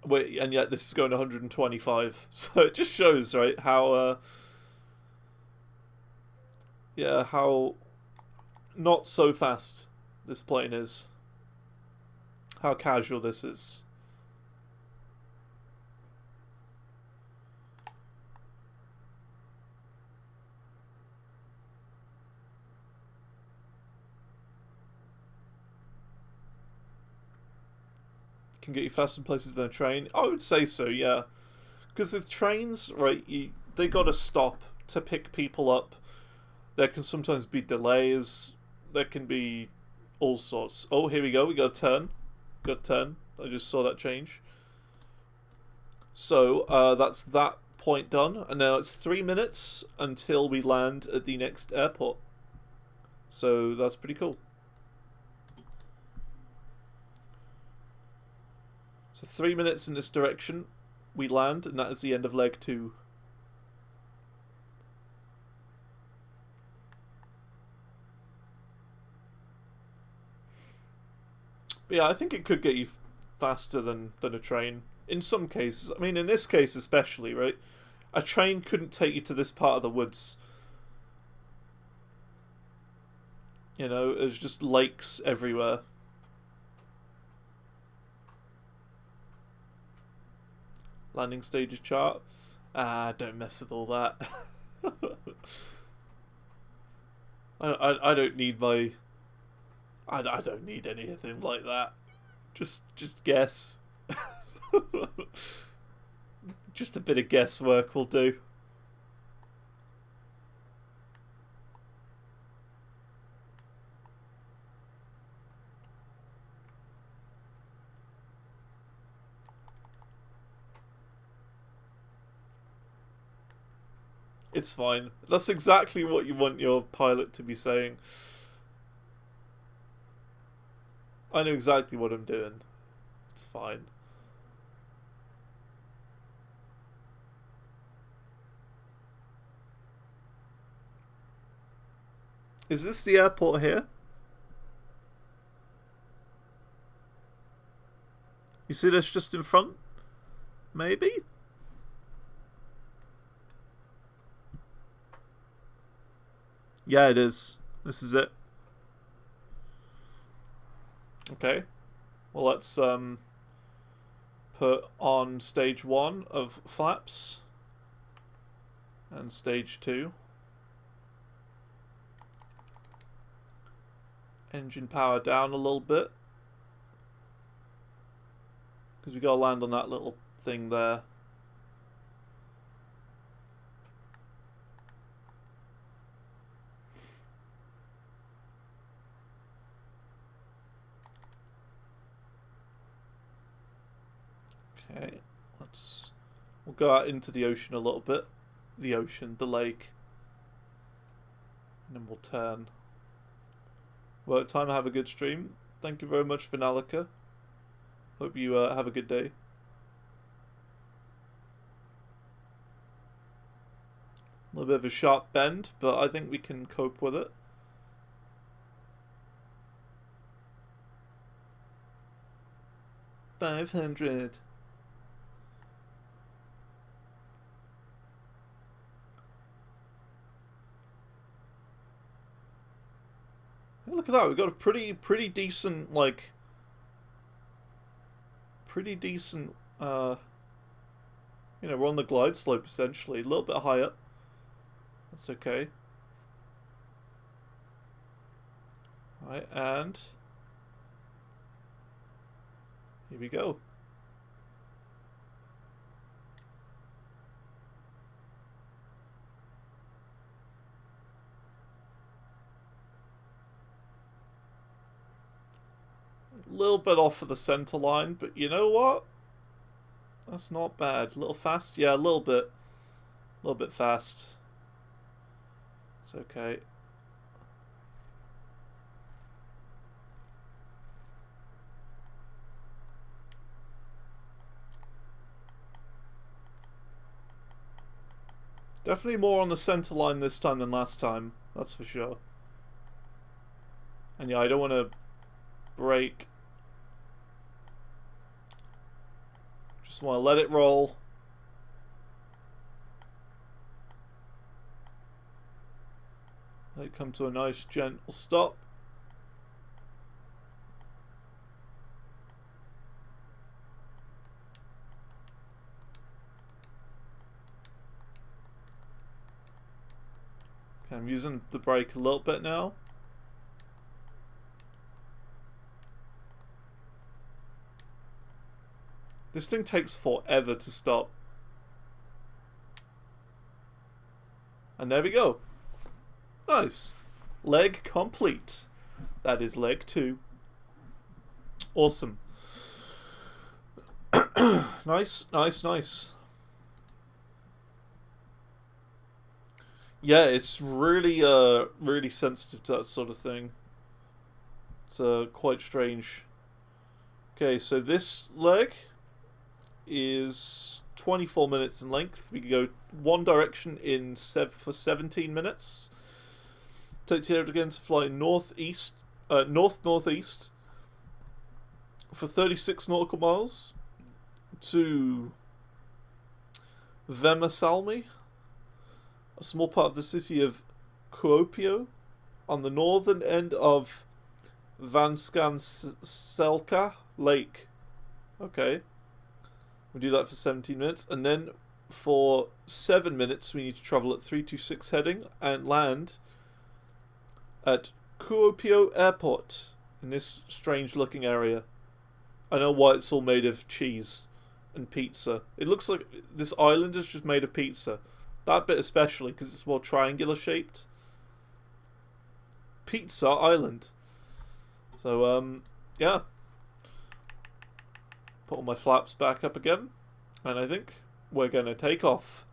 Wait, and yet this is going 125. So it just shows, right, how, yeah, how not so fast this plane is. How casual this is. Can get you faster in places than a train. I would say so, yeah. Because with trains, right, they gotta stop to pick people up. There can sometimes be delays. There can be all sorts. Oh, here we go. We got a turn. Got a turn. I just saw that change. So, that's that point done. And now it's 3 minutes until we land at the next airport. So, that's pretty cool. So 3 minutes in this direction, we land, and that is the end of leg 2. But yeah, I think it could get you faster than a train. In some cases. I mean, in this case especially, right? A train couldn't take you to this part of the woods. You know, there's just lakes everywhere. Landing stages chart. Ah, don't mess with all that. I don't need my... I don't need anything like that. Just guess. Just a bit of guesswork will do. It's fine. That's exactly what you want your pilot to be saying. I know exactly what I'm doing. It's fine. Is this the airport here? You see this just in front? Maybe? Yeah, it is. This is it. Okay. Well, let's put on stage 1 of flaps and stage 2. Engine power down a little bit, because we gotta land on that little thing there. Okay, we'll go out into the ocean a little bit. The ocean, the lake. And then we'll turn. Work time, have a good stream. Thank you very much, Finalica. Hope you have a good day. A little bit of a sharp bend, but I think we can cope with it. $500. Hey, look at that. We've got a pretty decent, like, you know, we're on the glide slope essentially, a little bit higher. That's okay. Right, and here we go. little bit off of the center line, but you know what? That's not bad. A little fast? Yeah, a little bit. A little bit fast. It's okay. Definitely more on the center line this time than last time. That's for sure. And yeah, I don't want to brake. Just want to let it roll. Let it come to a nice gentle stop. Okay, I'm using the brake a little bit now. This thing takes forever to stop. And there we go. Nice. Leg complete. That is leg 2. Awesome. Nice, nice, nice. Yeah, it's really, really sensitive to that sort of thing. It's, quite strange. Okay, so this leg is 24 minutes in length. We can go one direction in for 17 minutes. Take the again to fly northeast, northeast for 36 nautical miles to Vemasalmi, a small part of the city of Kuopio, on the northern end of Vanskanselka Lake. Okay. We do that for 17 minutes, and then for 7 minutes we need to travel at 326 heading and land at Kuopio Airport in this strange looking area. I know why it's all made of cheese and pizza. It looks like this island is just made of pizza. That bit especially, because it's more triangular shaped. Pizza Island. So, yeah. Put all my flaps back up again. And I think we're going to take off.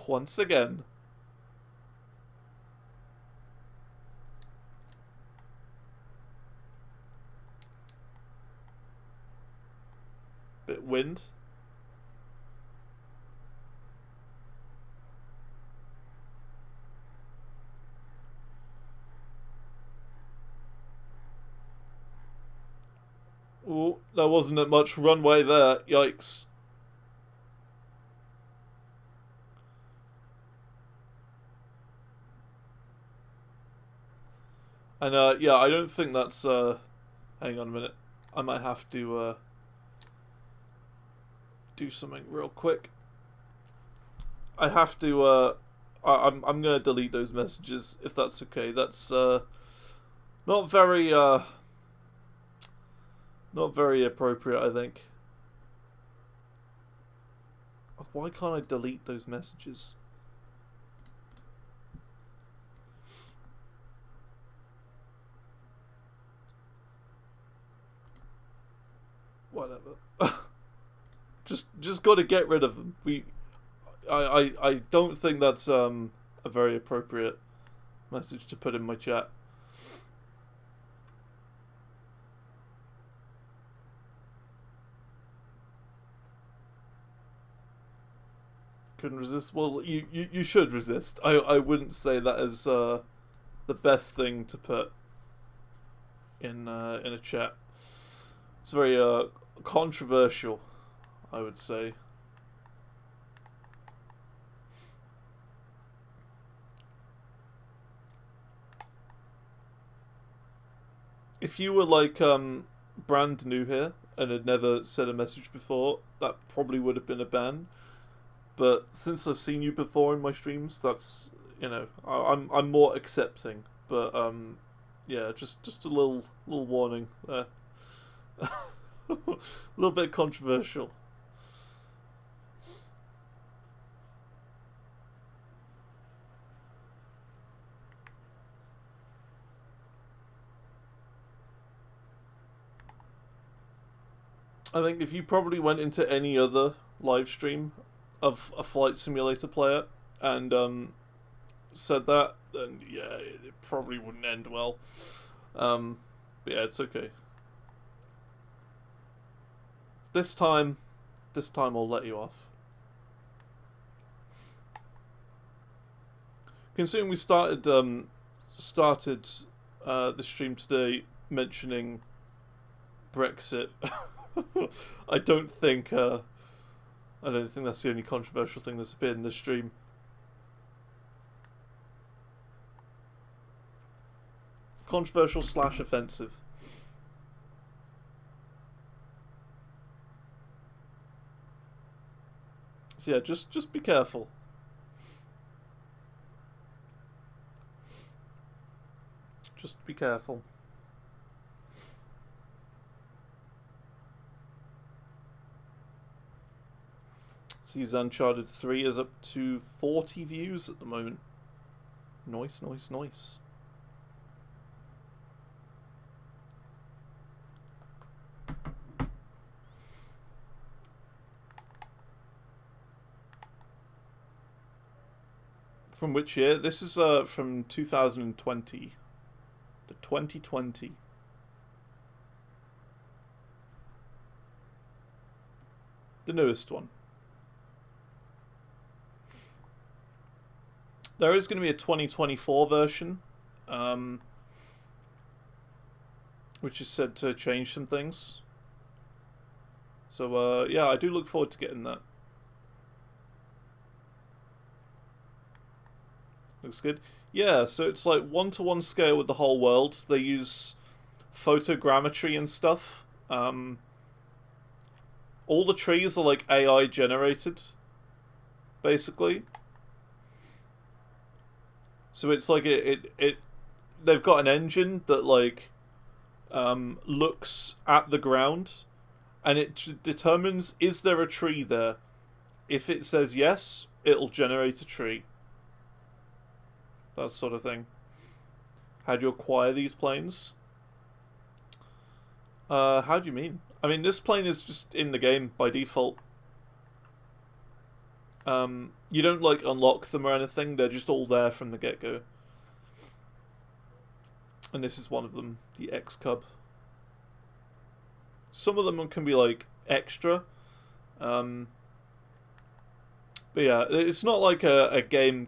Once again. Bit wind. Ooh, there wasn't much runway there. Yikes. And, yeah, I don't think that's, hang on a minute. I might have to, do something real quick. I have to, I'm gonna delete those messages, if that's okay. That's, not very, not very appropriate, I think. Why can't I delete those messages? Whatever. just got to get rid of them. I don't think that's a very appropriate message to put in my chat. Couldn't resist. Well, you should resist. I wouldn't say that as the best thing to put in a chat. It's very controversial, I would say. If you were like brand new here and had never said a message before, that probably would have been a ban. But since I've seen you before in my streams, that's, you know, I'm more accepting. But yeah, just a little warning there. A little bit controversial. I think if you probably went into any other live stream of a flight simulator player and said that, then yeah, it probably wouldn't end well. But yeah, it's okay. This time I'll let you off. Considering we started the stream today mentioning Brexit, I don't think that's the only controversial thing that's appeared in the stream. Controversial / offensive. So yeah, just be careful. Just be careful. See, Uncharted 3 is up to 40 views at the moment. Nice, nice, nice. From which year? This is from 2020. The 2020. The newest one. There is going to be a 2024 version, which is said to change some things. So, yeah, I do look forward to getting that. Looks good. Yeah, so it's like 1-to-1 scale with the whole world. They use photogrammetry and stuff. All the trees are like AI generated, basically. So it's like they've got an engine that like looks at the ground and it determines, is there a tree there? If it says yes, it'll generate a tree. That sort of thing. How do you acquire these planes? How do you mean? I mean, this plane is just in the game by default. You don't, like, unlock them or anything. They're just all there from the get-go. And this is one of them, the X-Cub. Some of them can be, like, extra. But yeah, it's not like a game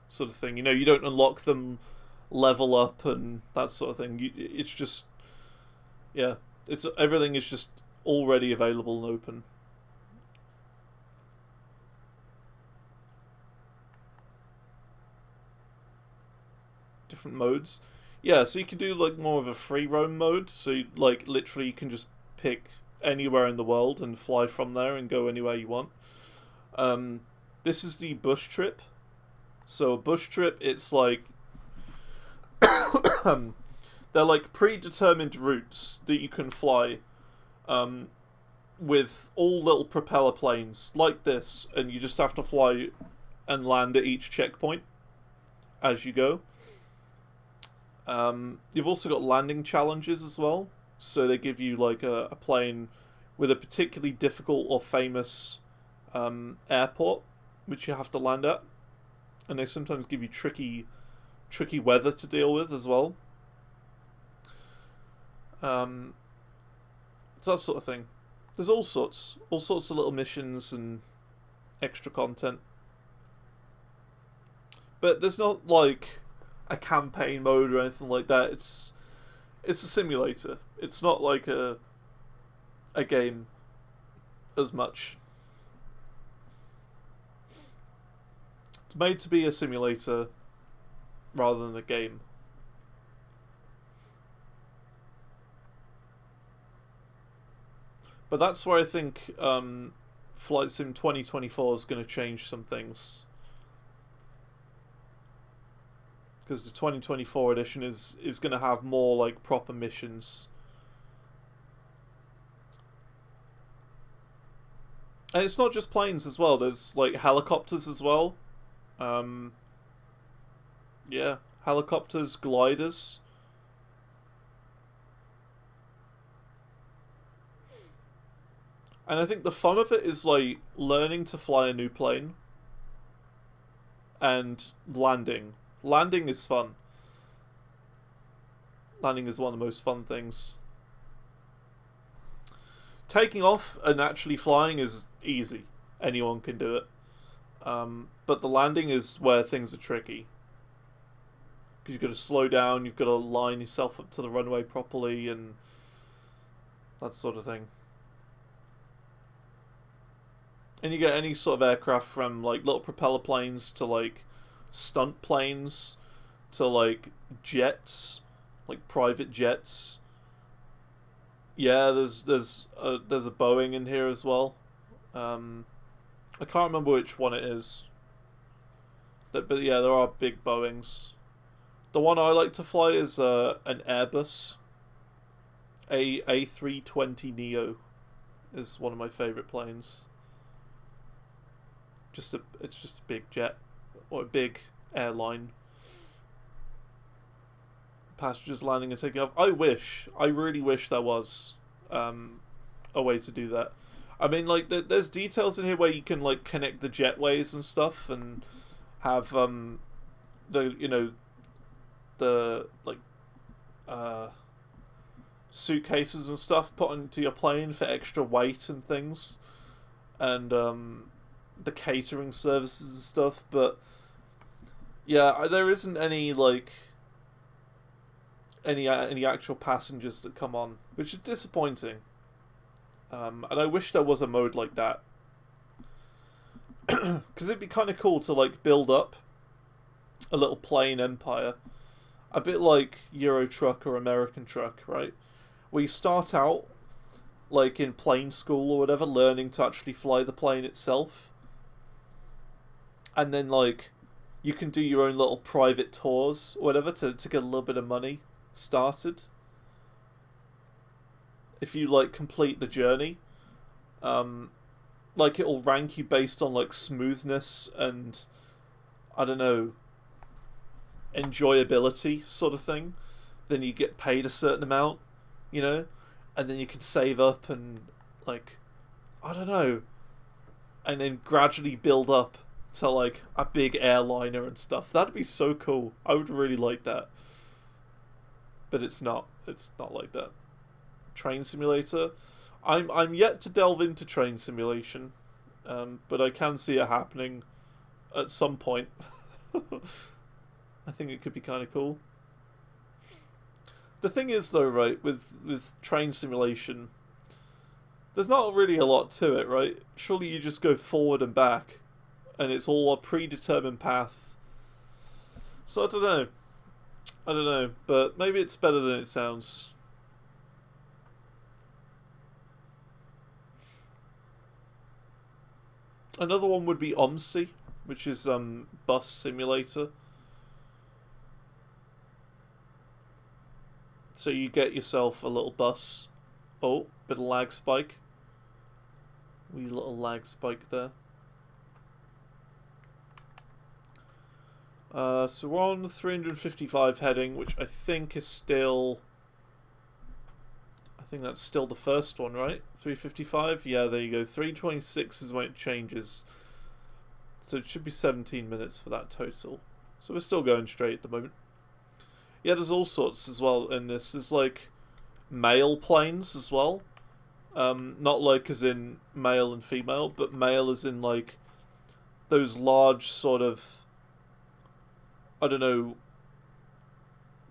sort of thing. You know, you don't unlock them, level up, and that sort of thing. It's just... yeah, everything is just already available and open. Different modes. Yeah, so you can do like more of a free roam mode. So like literally you can just pick anywhere in the world and fly from there and go anywhere you want. This is the bush trip. So a bush trip, it's like they're like predetermined routes that you can fly with all little propeller planes like this, and you just have to fly and land at each checkpoint as you go. You've also got landing challenges as well, so they give you like a plane with a particularly difficult or famous airport which you have to land at, and they sometimes give you tricky weather to deal with as well. So that sort of thing. There's all sorts of little missions and extra content, but there's not like a campaign mode or anything like that. It's a simulator. It's not like a game as much. It's made to be a simulator rather than a game. But that's where I think Flight Sim 2024 is going to change some things. Because the 2024 edition is going to have more like proper missions. And it's not just planes as well. There's like helicopters as well. Yeah, helicopters, gliders. And I think the fun of it is like learning to fly a new plane and landing. Landing is fun. Landing is one of the most fun things. Taking off and actually flying is easy. Anyone can do it. But the landing is where things are tricky. Because you've got to slow down, you've got to line yourself up to the runway properly, and that sort of thing. And you get any sort of aircraft from like little propeller planes to like stunt planes to like jets, like private jets. Yeah, there's a Boeing in here as well. I can't remember which one it is. But yeah, there are big Boeings. The one I like to fly is an Airbus. A320 Neo is one of my favourite planes. It's just a big jet, or a big airline. Passengers landing and taking off. I really wish there was a way to do that. I mean, like, there's details in here where you can like connect the jetways and stuff, and have the like suitcases and stuff put onto your plane for extra weight and things, and the catering services and stuff. But yeah, there isn't any like any actual passengers that come on, which is disappointing. And I wish there was a mode like that, because it'd be kind of cool to like build up a little plane empire, a bit like Euro Truck or American Truck, right? Where you start out like in plane school or whatever, learning to actually fly the plane itself, and then like you can do your own little private tours or whatever to get a little bit of money started. If you like complete the journey, like it'll rank you based on like smoothness and I don't know, enjoyability sort of thing. Then you get paid a certain amount, you know, and then you can save up and like I don't know, and then gradually build up to like a big airliner and stuff. That'd be so cool. I would really like that. But it's not. It's not like that. Train simulator. I'm yet to delve into train simulation, but I can see it happening at some point. I think it could be kind of cool. The thing is, though, right, with train simulation, there's not really a lot to it, right? Surely you just go forward and back, and it's all a predetermined path. So I don't know, but maybe it's better than it sounds. Another one would be OMSI, which is bus simulator. So you get yourself a little bus. Oh, bit of lag spike. Wee little lag spike there. So we're on 355 heading, which I think is still... I think that's still the first one, right? 355? Yeah, there you go. 326 is when it changes. So it should be 17 minutes for that total. So we're still going straight at the moment. Yeah, there's all sorts as well in this. There's like male planes as well. Not like as in male and female, but male as in like those large sort of... I don't know,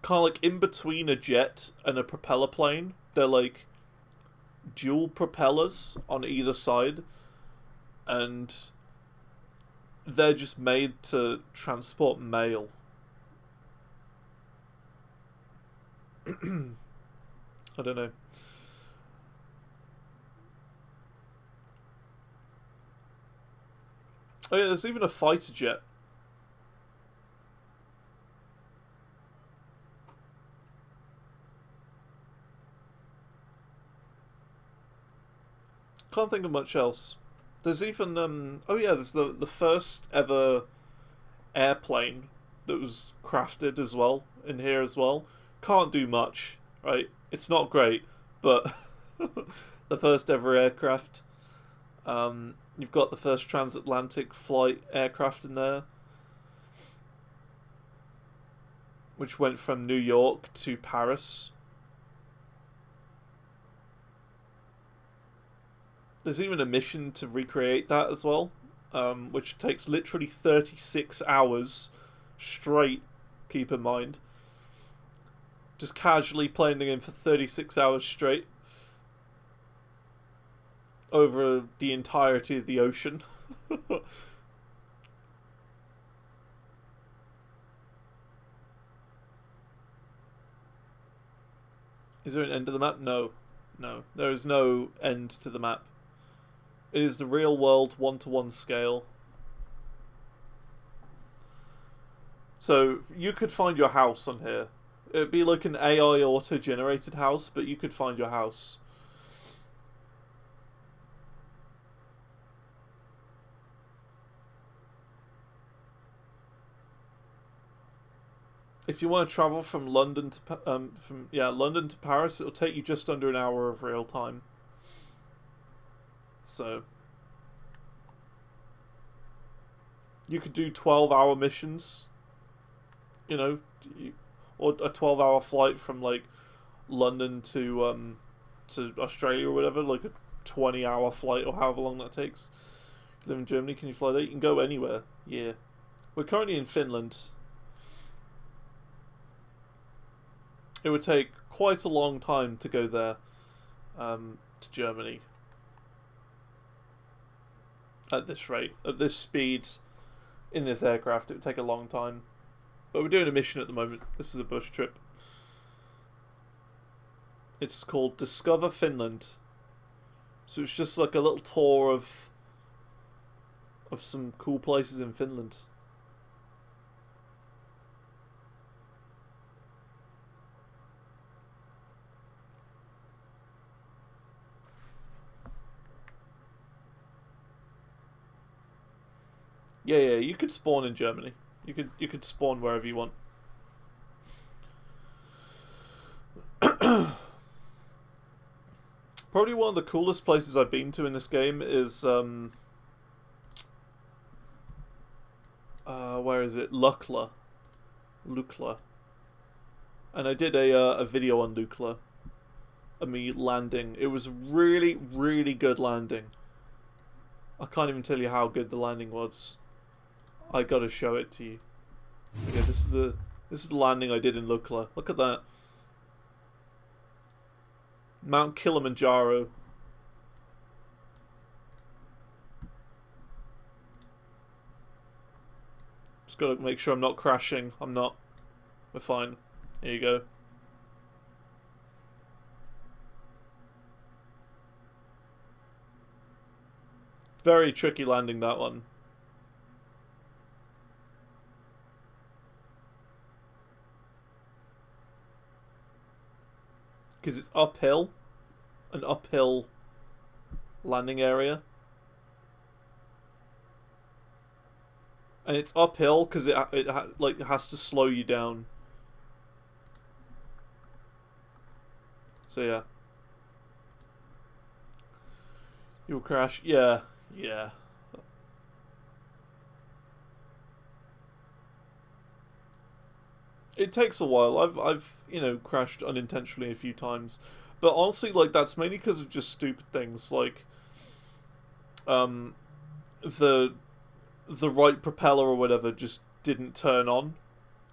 kind of like in between a jet and a propeller plane. They're like dual propellers on either side, and they're just made to transport mail. I don't know. Oh yeah, there's even a fighter jet. Can't think of much else. There's even oh yeah, there's the first ever airplane that was crafted as well in here as well. Can't do much, right? It's not great, but the first ever aircraft. You've got the first transatlantic flight aircraft in there, which went from New York to Paris. There's even a mission to recreate that as well, which takes literally 36 hours straight, keep in mind. Just casually playing the game for 36 hours straight over the entirety of the ocean. Is there an end to the map? No. No. There is no end to the map. It is the real world 1-to-1 scale. So you could find your house on here. It would be like an AI auto-generated house, but you could find your house. If you want to travel from London to London to Paris, it'll take you just under an hour of real time. So you could do 12-hour missions, you know, or a 12-hour flight from like London to Australia or whatever, like a 20-hour flight or however long that takes. You live in Germany, can you fly there? You can go anywhere. Yeah, we're currently in Finland. It would take quite a long time to go there, to Germany. At this rate, at this speed, in this aircraft, it would take a long time. But we're doing a mission at the moment. This is a bush trip. It's called Discover Finland. So it's just like a little tour of some cool places in Finland. Yeah, you could spawn in Germany. You could spawn wherever you want. Probably one of the coolest places I've been to in this game is where is it? Lukla. And I did a video on Lukla. Of me landing. It was really, really good landing. I can't even tell you how good the landing was. I gotta show it to you. Okay, this is the landing I did in Lukla. Look at that. Mount Kilimanjaro. Just gotta make sure I'm not crashing. I'm not. We're fine. Here you go. Very tricky landing, that one. Because it's uphill. An uphill landing area. And it's uphill because it has to slow you down. So yeah. You'll crash. Yeah. It takes a while. I've crashed unintentionally a few times, but honestly, like that's mainly because of just stupid things like the right propeller or whatever just didn't turn on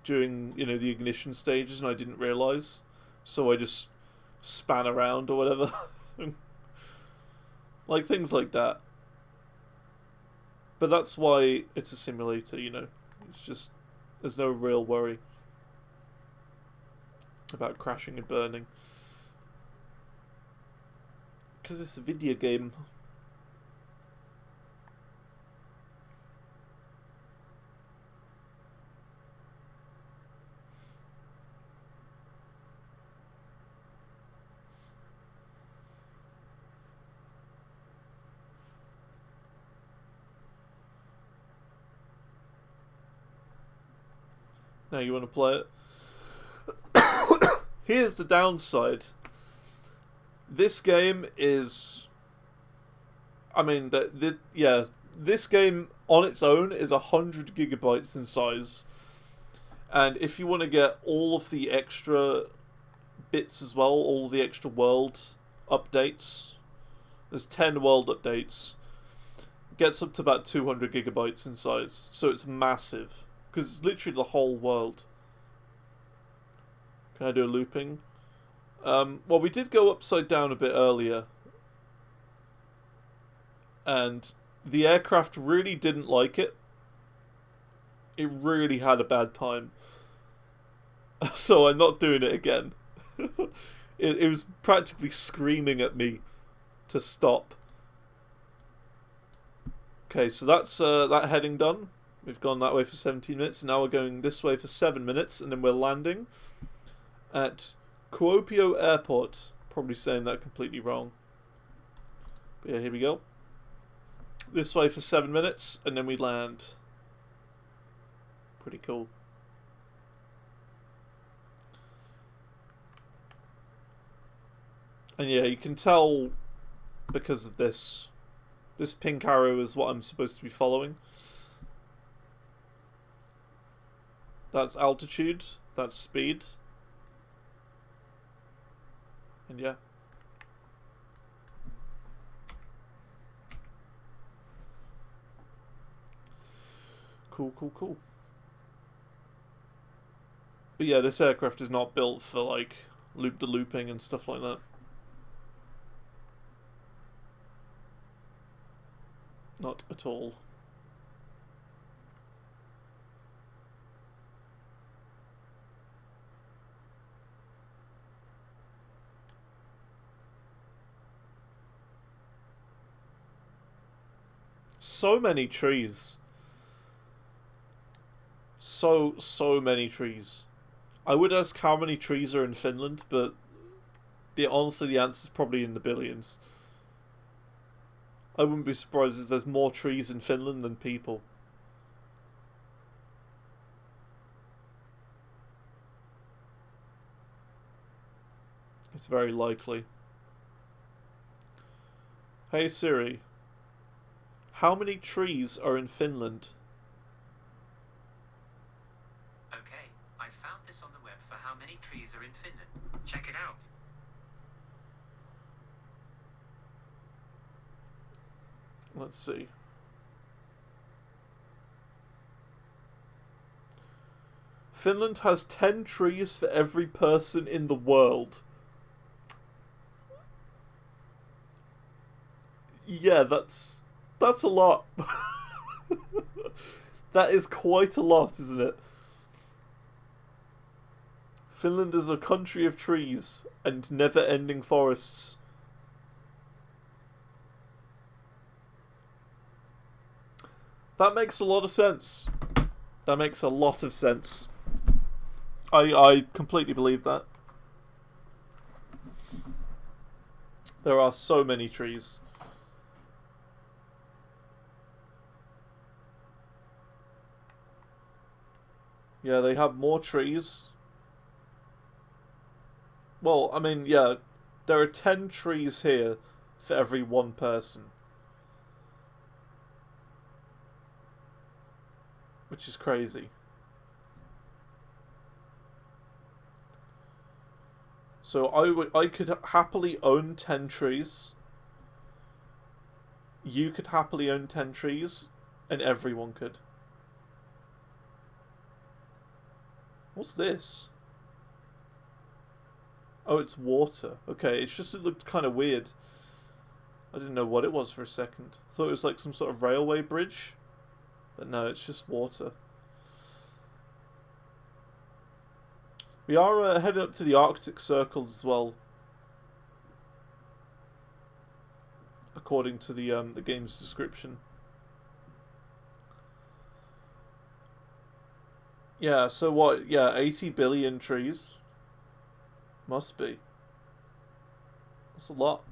during the ignition stages, and I didn't realize, so I just span around or whatever. Like things like that. But that's why it's a simulator, It's just there's no real worry about crashing and burning. Because it's a video game. Now you want to play it? Here's the downside. This game is I mean, yeah, this game on its own is 100 gigabytes in size, and if you want to get all of the extra bits as well, all the extra world updates, there's 10 world updates, gets up to about 200 gigabytes in size, so it's massive, because it's literally the whole world. Can I do a looping? Well, we did go upside down a bit earlier, and the aircraft really didn't like it. It really had a bad time. So I'm not doing it again. It was practically screaming at me to stop. Okay, so that's that heading done. We've gone that way for 17 minutes, and now we're going this way for 7 minutes, and then we're landing at Kuopio Airport. Probably saying that completely wrong. But yeah, here we go. This way for 7 minutes, and then we land. Pretty cool. And yeah, you can tell because of this. This pink arrow is what I'm supposed to be following. That's altitude, that's speed. And yeah. Cool, cool, cool. But yeah, this aircraft is not built for like loop-de-looping and stuff like that. Not at all. So many trees. So many trees. I would ask how many trees are in Finland, but honestly the answer is probably in the billions. I wouldn't be surprised if there's more trees in Finland than people. It's very likely. Hey Siri, how many trees are in Finland? Okay, I found this on the web for how many trees are in Finland. Check it out. Let's see. Finland has 10 trees for every person in the world. Yeah, that's a lot. That is quite a lot, isn't it? Finland is a country of trees and never-ending forests. That makes a lot of sense. That makes a lot of sense. I completely believe that. There are so many trees. Yeah, they have more trees. Well, I mean, yeah, there are 10 trees here for every one person. Which is crazy. So I could happily own 10 trees. You could happily own 10 trees, and everyone could. What's this? Oh, it's water. Okay, it's just it looked kind of weird. I didn't know what it was for a second. I thought it was like some sort of railway bridge. But no, it's just water. We are heading up to the Arctic Circle as well. According to the game's description. Yeah, so what? Yeah, 80 billion trees. Must be. That's a lot.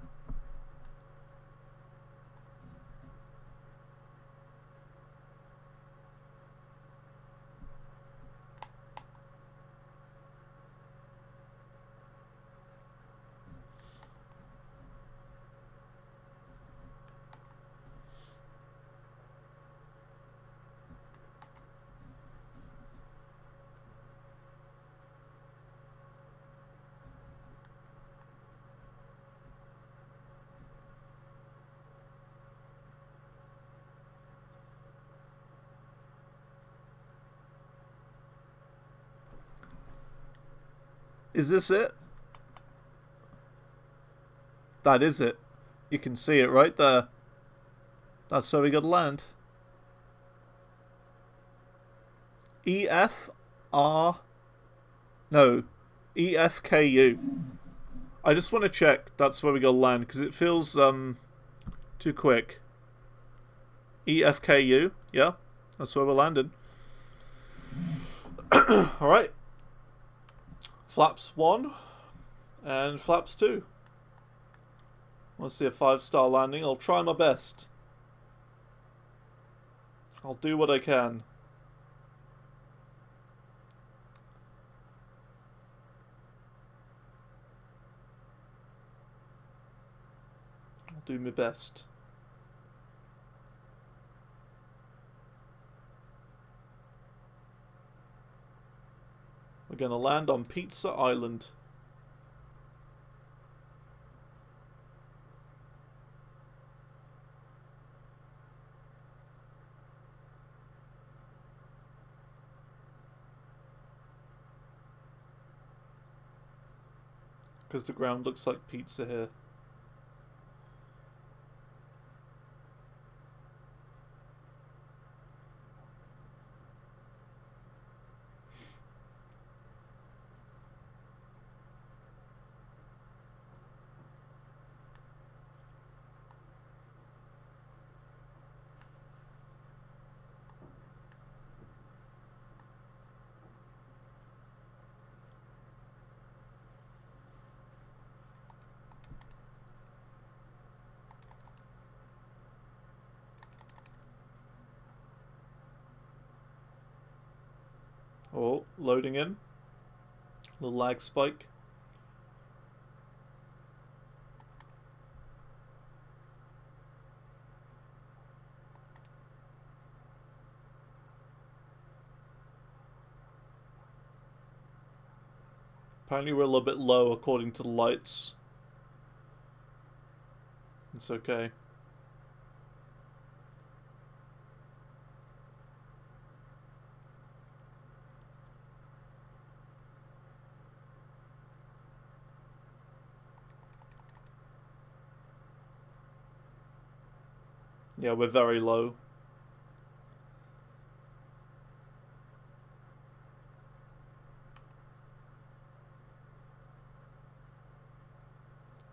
Is this it? That is it. You can see it right there. That's where we got to land. EFR... No. EFKU. I just want to check that's where we got to land, because it feels, too quick. EFKU. Yeah. That's where we're landing. Alright. Flaps 1. And flaps 2. I want to see a 5-star landing. I'll try my best. I'll do what I can. I'll do my best. We're going to land on Pizza Island. Because the ground looks like pizza here. Oh, loading in. Little lag spike. Apparently we're a little bit low according to the lights. It's okay. Yeah, we're very low.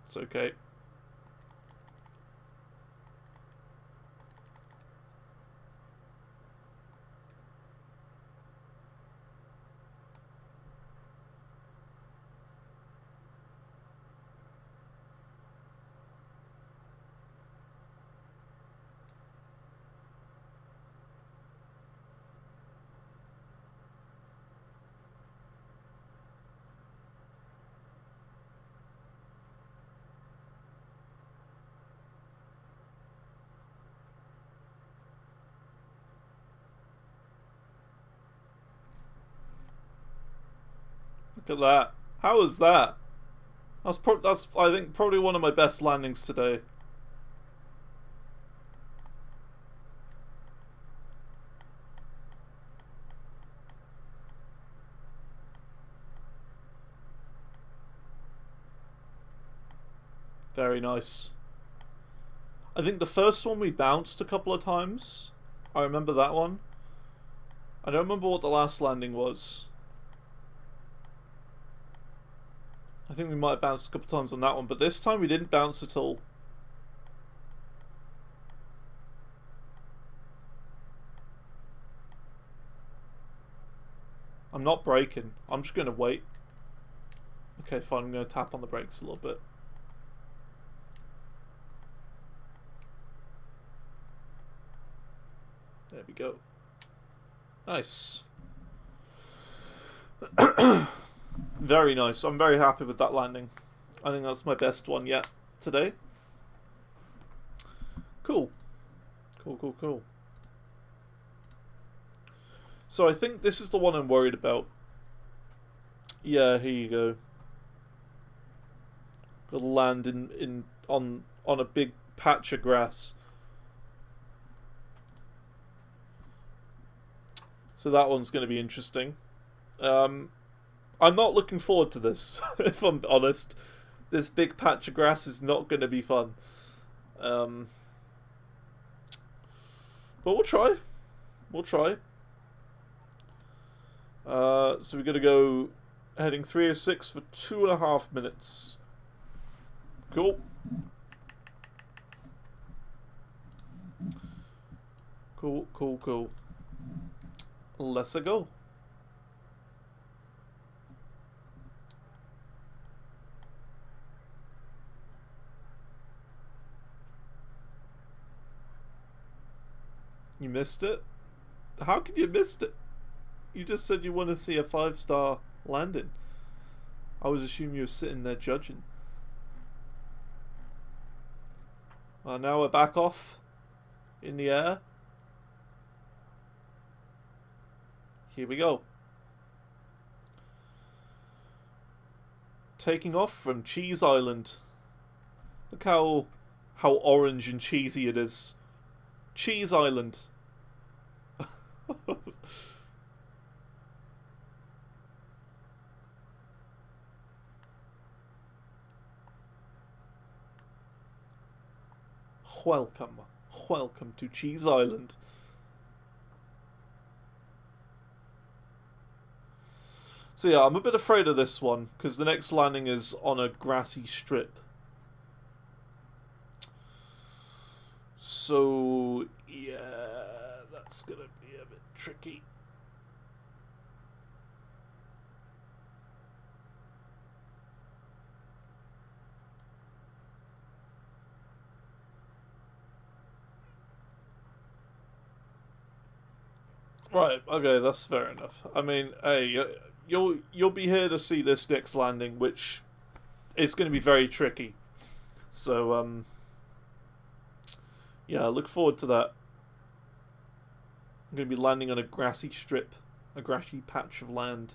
It's okay. Look at that. How is that? That's I think probably one of my best landings today. Very nice. I think the first one we bounced a couple of times. I remember that one. I don't remember what the last landing was. I think we might have bounced a couple of times on that one, but this time we didn't bounce at all. I'm not braking. I'm just going to wait. Okay, fine. I'm going to tap on the brakes a little bit. There we go. Nice. Very nice. I'm very happy with that landing. I think that's my best one yet today. Cool. Cool. So I think this is the one I'm worried about. Yeah, here you go. Got to land on a big patch of grass. So that one's going to be interesting. I'm not looking forward to this, if I'm honest. This big patch of grass is not going to be fun. But we'll try. We'll try. So we're going to go heading 306 for 2.5 minutes. Cool. Cool. Let's go. You missed it? How could you missed it? You just said you want to see a 5-star landing. I was assuming you were sitting there judging. Now we're back off in the air. Here we go. Taking off from Cheese Island. Look how orange and cheesy it is. Cheese Island. Welcome to Cheese Island. So yeah, I'm a bit afraid of this one, because the next landing is on a grassy strip. So, yeah, that's gonna be a bit tricky. Right, okay, that's fair enough. I mean, hey, you'll be here to see this next landing, which is going to be very tricky. So, yeah, look forward to that. I'm going to be landing on a grassy strip, a grassy patch of land.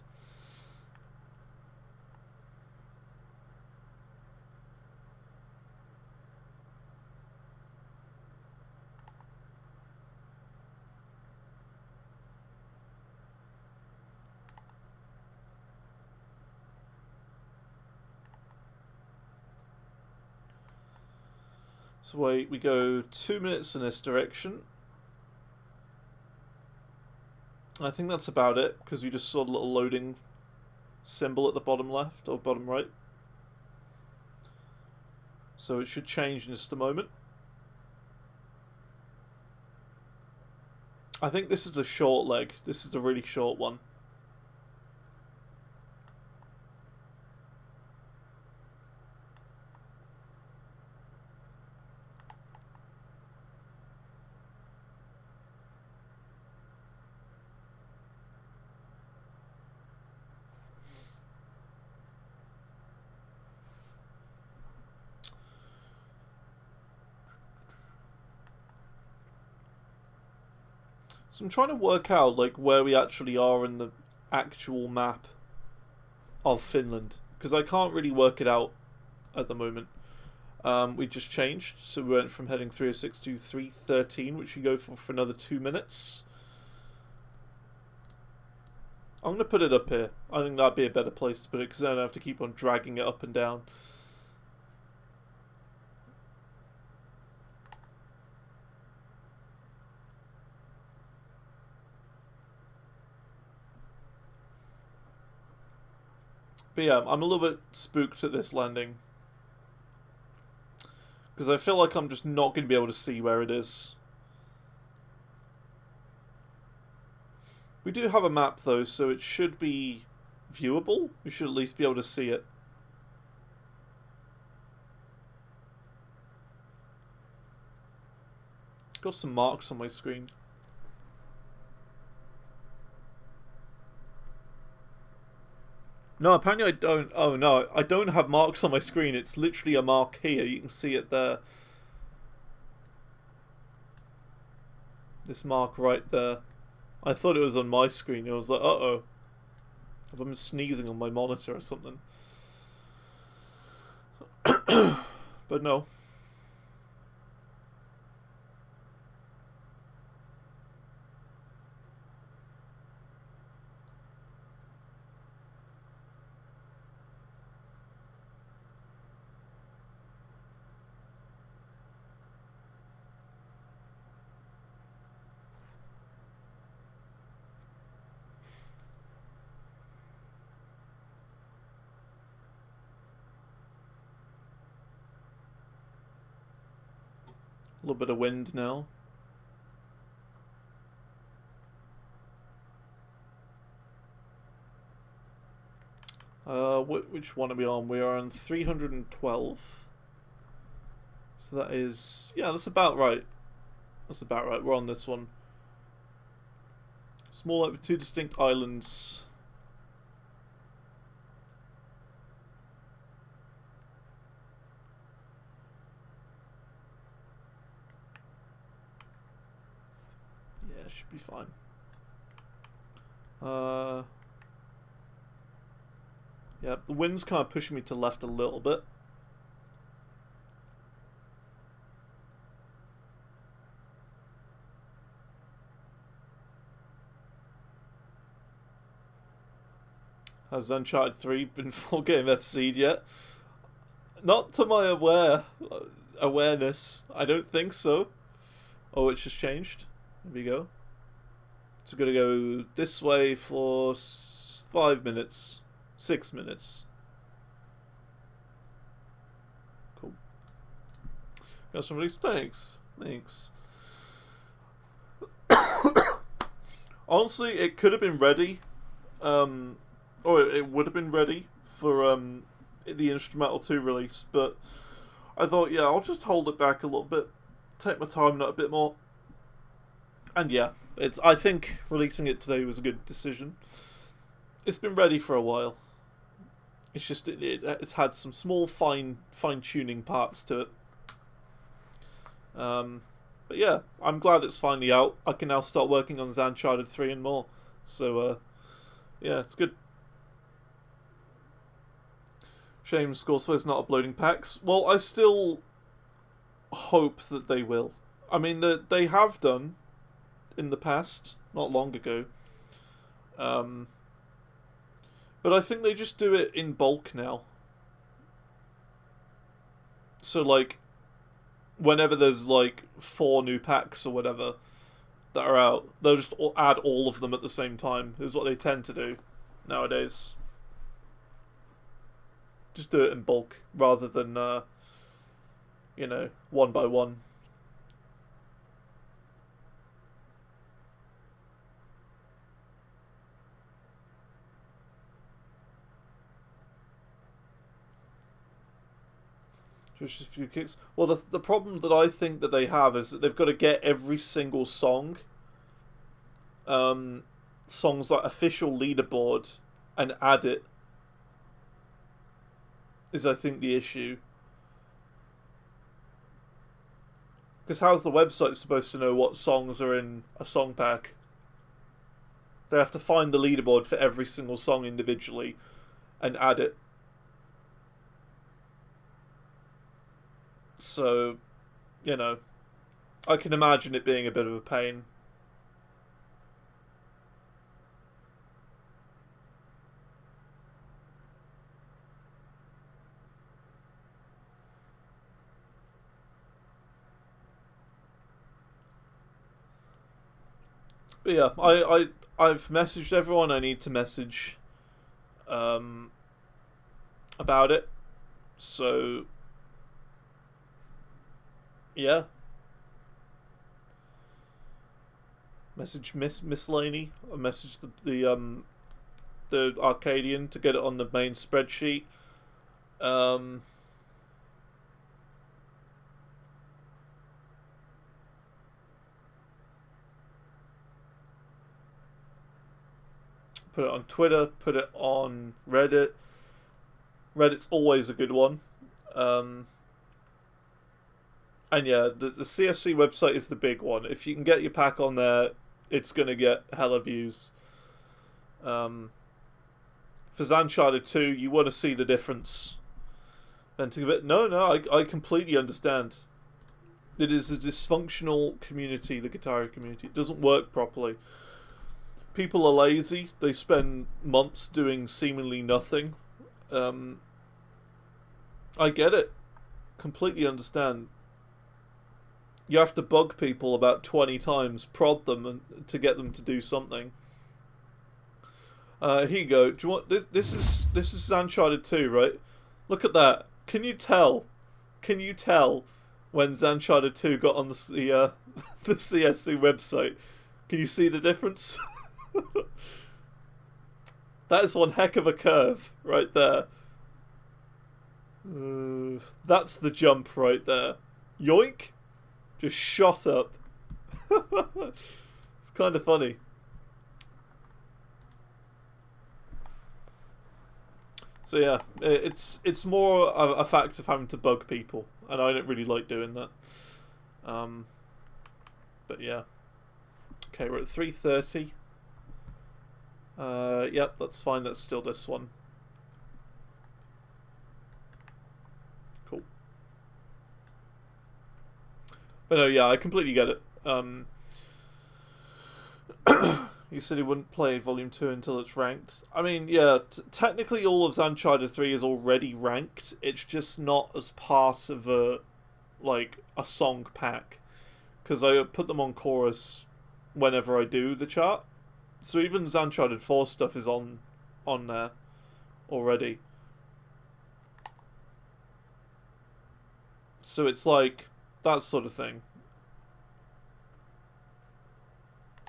So wait, we go 2 minutes in this direction. I think that's about it, because we just saw the little loading symbol at the bottom left, or bottom right. So it should change in just a moment. I think this is the short leg. This is the really short one. So I'm trying to work out like where we actually are in the actual map of Finland, because I can't really work it out at the moment. We just changed, so we went from heading 306 to 313, which we go for another 2 minutes. I'm going to put it up here. I think that'd be a better place to put it, because then I don't have to keep on dragging it up and down. But yeah, I'm a little bit spooked at this landing, because I feel like I'm just not going to be able to see where it is. We do have a map though, so it should be viewable. We should at least be able to see it. Got some marks on my screen. No, apparently I don't. Oh no, I don't have marks on my screen. It's literally a mark here. You can see it there. This mark right there. I thought it was on my screen. I was like, uh-oh. If I'm sneezing on my monitor or something. But no. little bit of wind now. Which one are we on? We are on 312. So that is... yeah, that's about right. That's about right. We're on this one. Small like with 2 distinct islands. Yeah, it should be fine. Yeah, the wind's kind of pushing me to left a little bit. Has Uncharted 3 been full game FC'd yet? Not to my awareness. I don't think so. Oh, it's just changed. There we go. So we're going to go this way for 5 minutes. 6 minutes. Cool. Got some release. Thanks. Honestly, it could have been ready. Or it would have been ready for the Instrumental 2 release, but I thought, yeah, I'll just hold it back a little bit, take my time on it a bit more, and yeah, I think releasing it today was a good decision. It's been ready for a while. It's just it's had some small fine tuning parts to it. But yeah, I'm glad it's finally out. I can now start working on Zantor 3 and more. So yeah, it's good. Shame Scorespare's not uploading packs. Well, I still hope that they will. I mean, they have done in the past, not long ago. But I think they just do it in bulk now. So, like, whenever there's, like, 4 new packs or whatever that are out, they'll just add all of them at the same time, is what they tend to do nowadays. Just do it in bulk, rather than, you know, one by one. Just a few kicks. Well, the problem that I think that they have is that they've got to get every single song, songs like official leaderboard, and add it. Is I think the issue. Because how's the website supposed to know what songs are in a song pack? They have to find the leaderboard for every single song individually, and add it. So, you know, I can imagine it being a bit of a pain. But yeah, I've messaged everyone I need to message about it. So yeah. Message Miss Laney. I messaged the Arcadian to get it on the main spreadsheet. Put it on Twitter, put it on Reddit. Reddit's always a good one. And yeah, the CSC website is the big one. If you can get your pack on there, it's going to get hella views. For Uncharted 2, you want to see the difference. And to give it... No, I completely understand. It is a dysfunctional community, the guitar community. It doesn't work properly. People are lazy. They spend months doing seemingly nothing. I get it. Completely understand. You have to bug people about 20 times, prod them to get them to do something. Here you go. Do you want this is Uncharted 2, right? Look at that. Can you tell? Can you tell when Zanchada 2 got on the the CSC website. Can you see the difference? That is one heck of a curve right there. That's the jump right there. Yoink! Just shot up. It's kind of funny. So yeah, it's more a fact of having to bug people, and I don't really like doing that. But yeah. Okay, we're at 3:30. Yep, that's fine. That's still this one. Cool. But no, yeah, I completely get it. You said he wouldn't play Volume 2 until it's ranked. I mean, yeah, technically all of Uncharted 3 is already ranked. It's just not as part of a song pack. Because I put them on chorus whenever I do the chart. So even Uncharted 4 stuff is on there already. So it's like that sort of thing.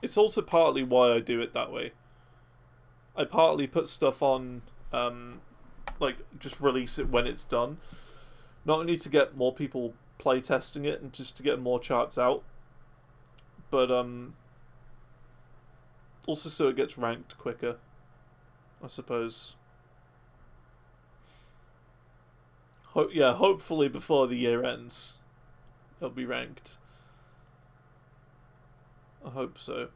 It's also partly why I do it that way. I partly put stuff on, just release it when it's done. Not only to get more people playtesting it and just to get more charts out, but also so it gets ranked quicker, I suppose. Hopefully before the year ends, it'll be ranked. I hope so.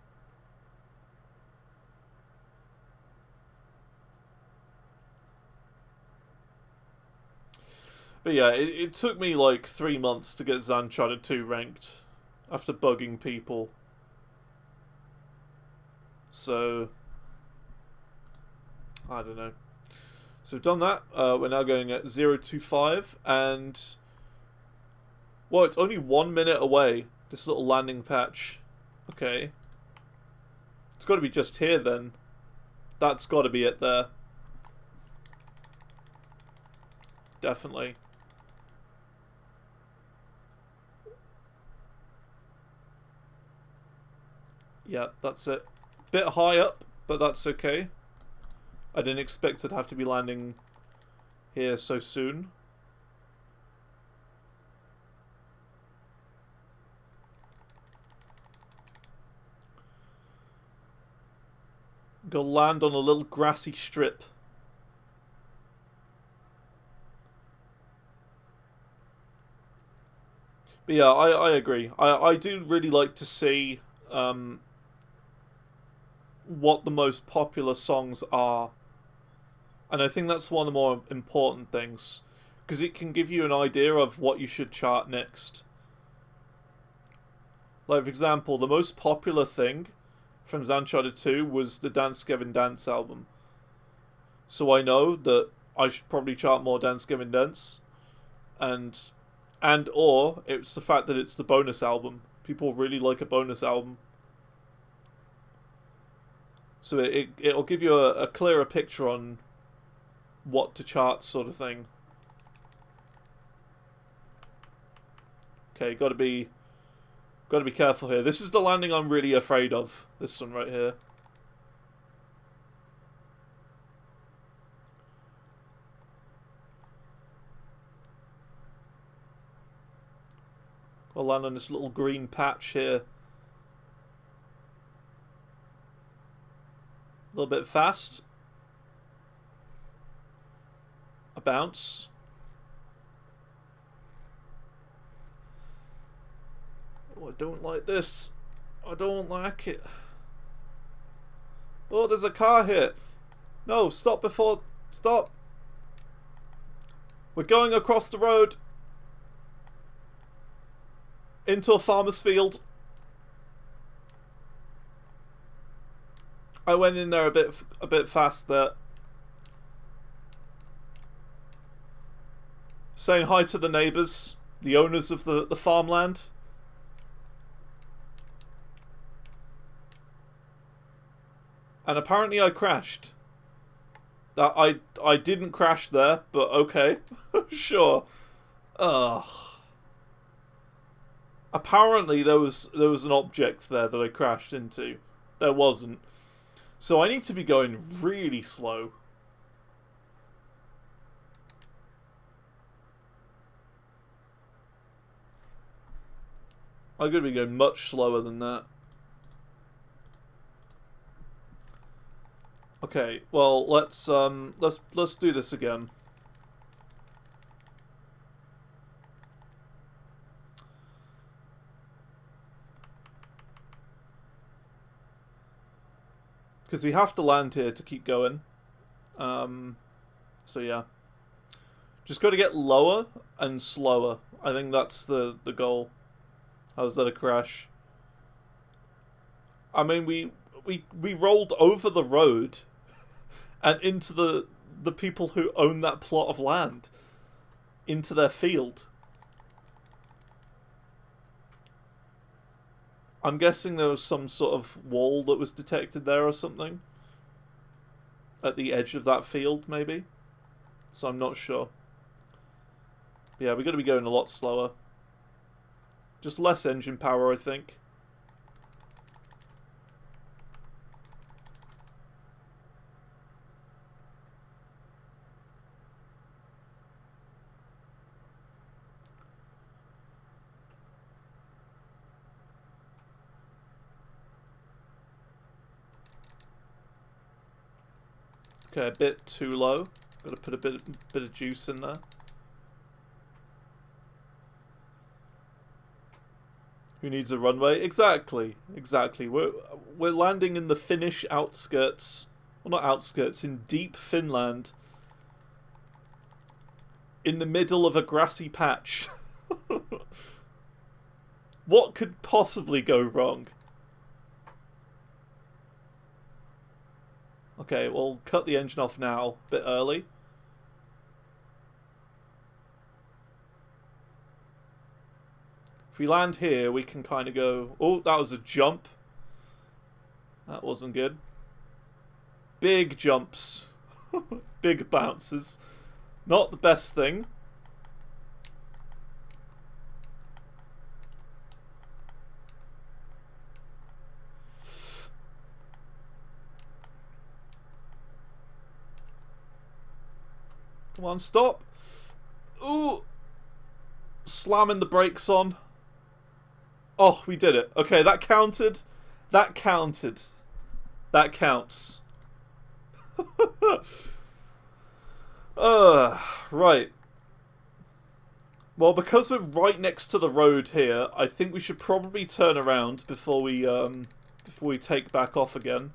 But yeah, it took me like 3 months to get Zanchada 2 ranked after bugging people. So, I don't know. So we've done that. We're now going at 025, and well, it's only 1 minute away. This little landing patch. Okay. It's got to be just here then. That's got to be it there. Definitely. Yeah, that's it. Bit high up, but that's okay. I didn't expect it to have to be landing here so soon. Go land on a little grassy strip. But yeah, I agree. I do really like to see what the most popular songs are. And I think that's one of the more important things. Because it can give you an idea of what you should chart next. Like, for example, the most popular thing from Uncharted 2 was the Dance Gavin Dance album. So I know that I should probably chart more Dance Gavin Dance. Or it's the fact that it's the bonus album. People really like a bonus album. So it'll give you a clearer picture on what to chart, sort of thing. Okay, gotta be careful here. This is the landing I'm really afraid of. This one right here. I'll land on this little green patch here. A little bit fast. A bounce. Oh, I don't like this. I don't like it. Oh, there's a car here. No, stop before... Stop. We're going across the road. Into a farmer's field. I went in there a bit fast there. Saying hi to the neighbours, the owners of the farmland. And apparently I crashed. I didn't crash there, but okay. Sure. Ugh. Apparently there was an object there that I crashed into. There wasn't. So I need to be going really slow. I'm gonna be going much slower than that. Okay, well let's do this again. Because we have to land here to keep going. So yeah. Just got to get lower and slower. I think that's the goal. How's that a crash? I mean, we rolled over the road and into the people who own that plot of land. Into their field. I'm guessing there was some sort of wall that was detected there or something. At the edge of that field, maybe. So I'm not sure. But yeah, we're going to be going a lot slower. Just less engine power, I think. Okay, a bit too low. Got to put a bit of juice in there. Who needs a runway? Exactly. We're landing in the Finnish outskirts. Well, not outskirts, in deep Finland. In the middle of a grassy patch. What could possibly go wrong? Okay, we'll cut the engine off now. A bit early. If we land here, we can kind of go... Oh, that was a jump. That wasn't good. Big jumps. Big bounces. Not the best thing. Come on, stop. Ooh. Slamming the brakes on. Oh, we did it. Okay, that counted. That counted. That counts. Right. Well, because we're right next to the road here, I think we should probably turn around before we take back off again.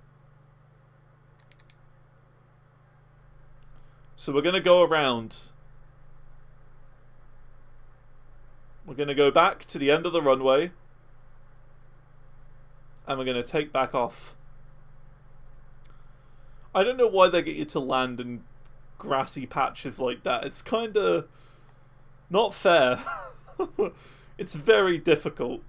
So we're gonna go around. We're gonna go back to the end of the runway. And we're going to take back off. I don't know why they get you to land in grassy patches like that. It's kind of not fair. It's very difficult.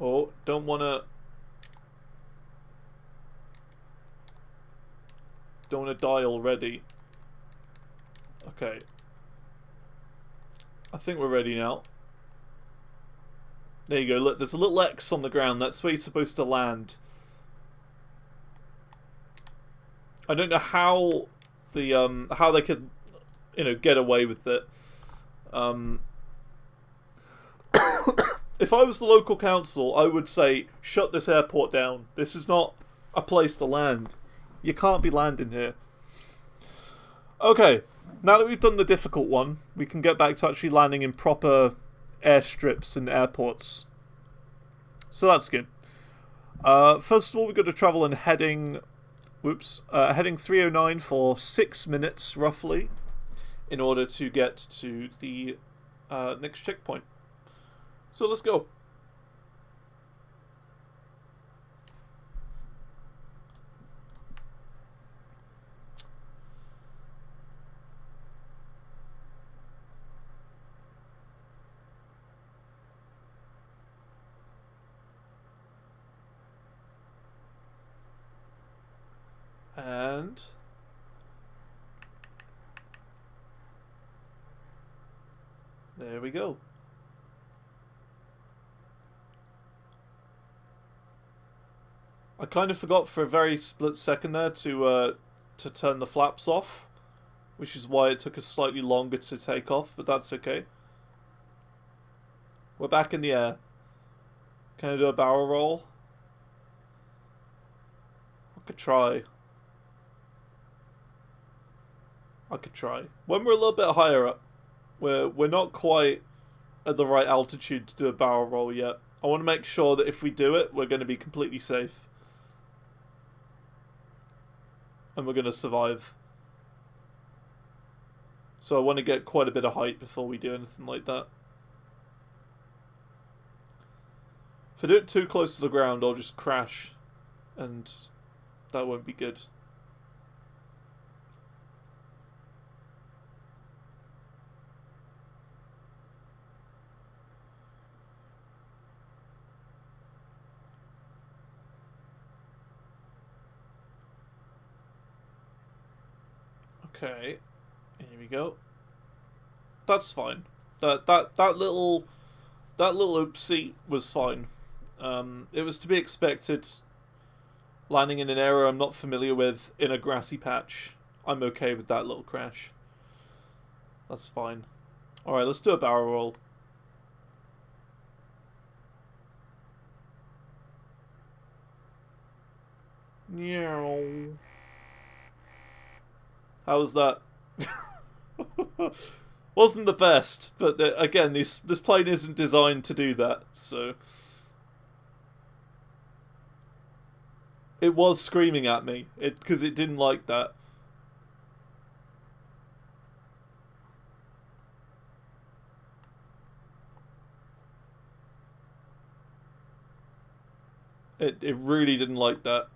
Oh, don't want to die already. Okay. I think we're ready now. There you go. Look, there's a little X on the ground. That's where you're supposed to land. I don't know how how they could, get away with it. If I was the local council, I would say, shut this airport down. This is not a place to land. You can't be landing here. Okay, now that we've done the difficult one, we can get back to actually landing in proper airstrips and airports. So that's good. First of all, we've got to travel in heading 309 for 6 minutes, roughly, in order to get to the next checkpoint. So let's go. And there we go. I kind of forgot for a very split second there to turn the flaps off, which is why it took us slightly longer to take off, but that's okay. We're back in the air. Can I do a barrel roll? I could try. When we're a little bit higher up, we're not quite at the right altitude to do a barrel roll yet. I want to make sure that if we do it, we're going to be completely safe. And we're going to survive. So I want to get quite a bit of height before we do anything like that. If I do it too close to the ground, I'll just crash. And that won't be good. Okay, here we go. That's fine. That little oopsie was fine. It was to be expected. Landing in an area I'm not familiar with in a grassy patch, I'm okay with that little crash. That's fine. All right, let's do a barrel roll. Meow. How was that? Wasn't the best, but again, this plane isn't designed to do that, so it was screaming at me because it didn't like that. It really didn't like that.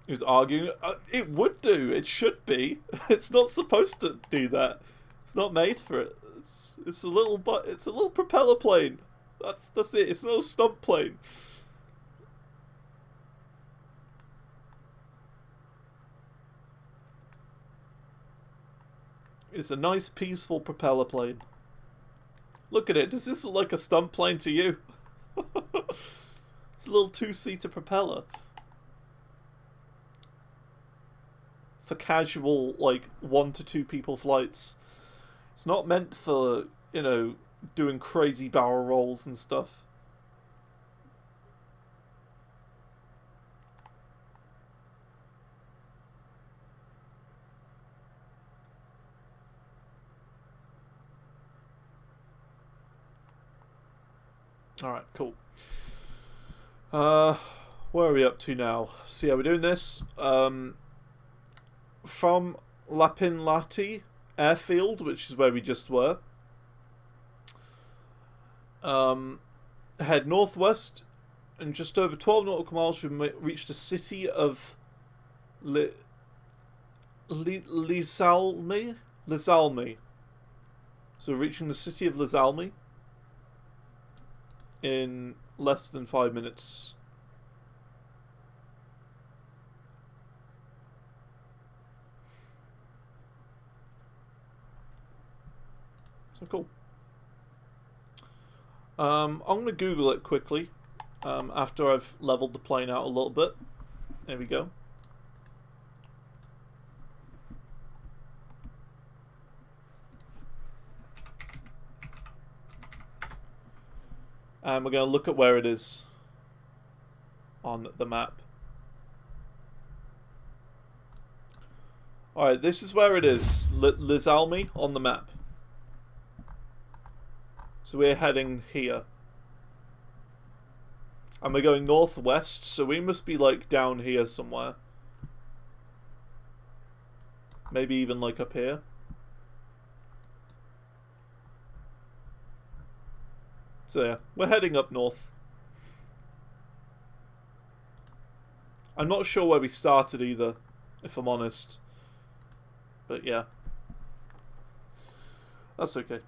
He was arguing. It would do. It should be. It's not supposed to do that. It's not made for it. It's a little it's a little propeller plane. That's it. It's not a stump plane. It's a nice, peaceful propeller plane. Look at it. Does this look like a stump plane to you? It's a little two-seater propeller. For casual, like, 1 to 2 people flights. It's not meant for, you know, doing crazy barrel rolls and stuff. Alright, cool. Where are we up to now? See how we're doing this. From Lapinlahti airfield, which is where we just were. Head northwest, and just over 12 nautical miles, we reached the city of Lizalmi. So we're reaching the city of Lizalmi in less than 5 minutes. So cool. I'm going to Google it quickly after I've leveled the plane out a little bit. There we go. And we're going to look at where it is on the map. Alright, this is where it is. Lizalmi on the map. So we're heading here. And we're going northwest, so we must be like down here somewhere. Maybe even like up here. So yeah, we're heading up north. I'm not sure where we started either, if I'm honest. But yeah. That's okay.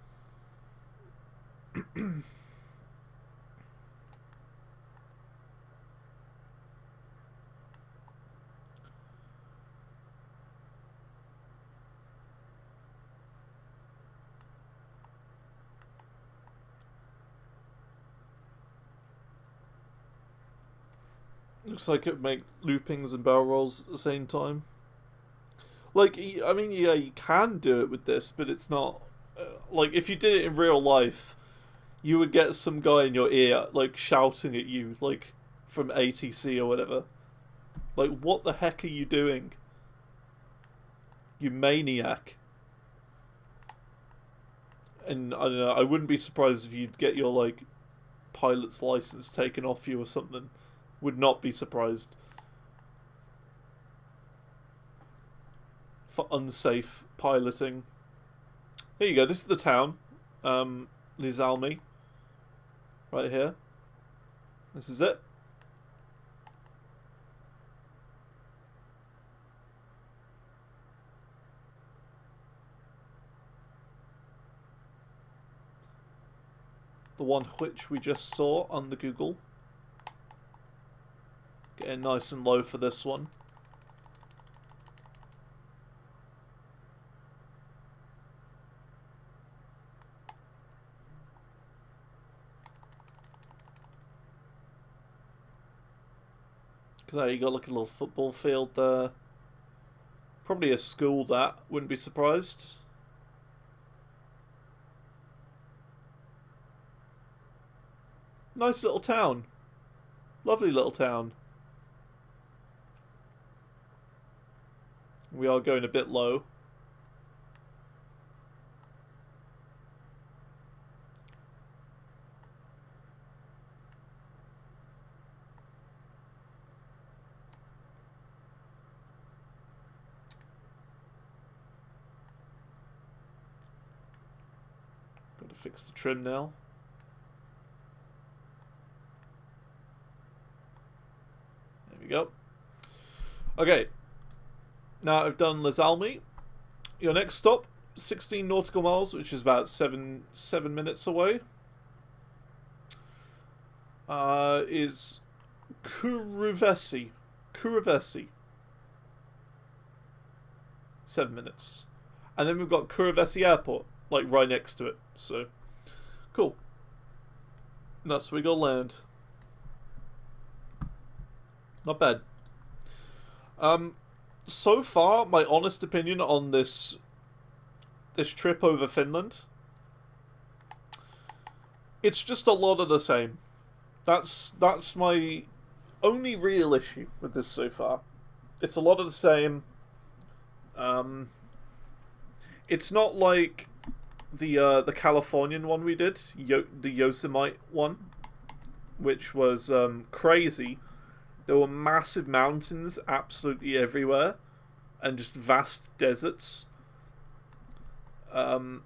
Looks like it would make loopings and barrel rolls at the same time. Like, I mean, yeah, you can do it with this, but it's not... like, if you did it in real life, you would get some guy in your ear, like, shouting at you, like, from ATC or whatever. Like, what the heck are you doing? You maniac. And, I don't know, I wouldn't be surprised if you'd get your, like, pilot's license taken off you or something. Would not be surprised. For unsafe piloting. Here you go, this is the town. Les Almes. Right here. This is it. The one which we just saw on the Google. Getting nice and low for this one. There you got like a little football field there. Probably a school, that. Wouldn't be surprised. Nice little town. Lovely little town. We are going a bit low. Got to fix the trim now. There we go. Okay. Now I've done Les Almes. Your next stop, 16 nautical miles, which is about 7 minutes away, is Kuruvesi. 7 minutes. And then we've got Kuruvesi Airport, like right next to it. So, cool. And that's where we go land. Not bad. So far, my honest opinion on this trip over Finland, it's just a lot of the same. That's my only real issue with this so far. It's a lot of the same. It's not like the Californian one we did, the Yosemite one, which was crazy. There were massive mountains absolutely everywhere, and just vast deserts. And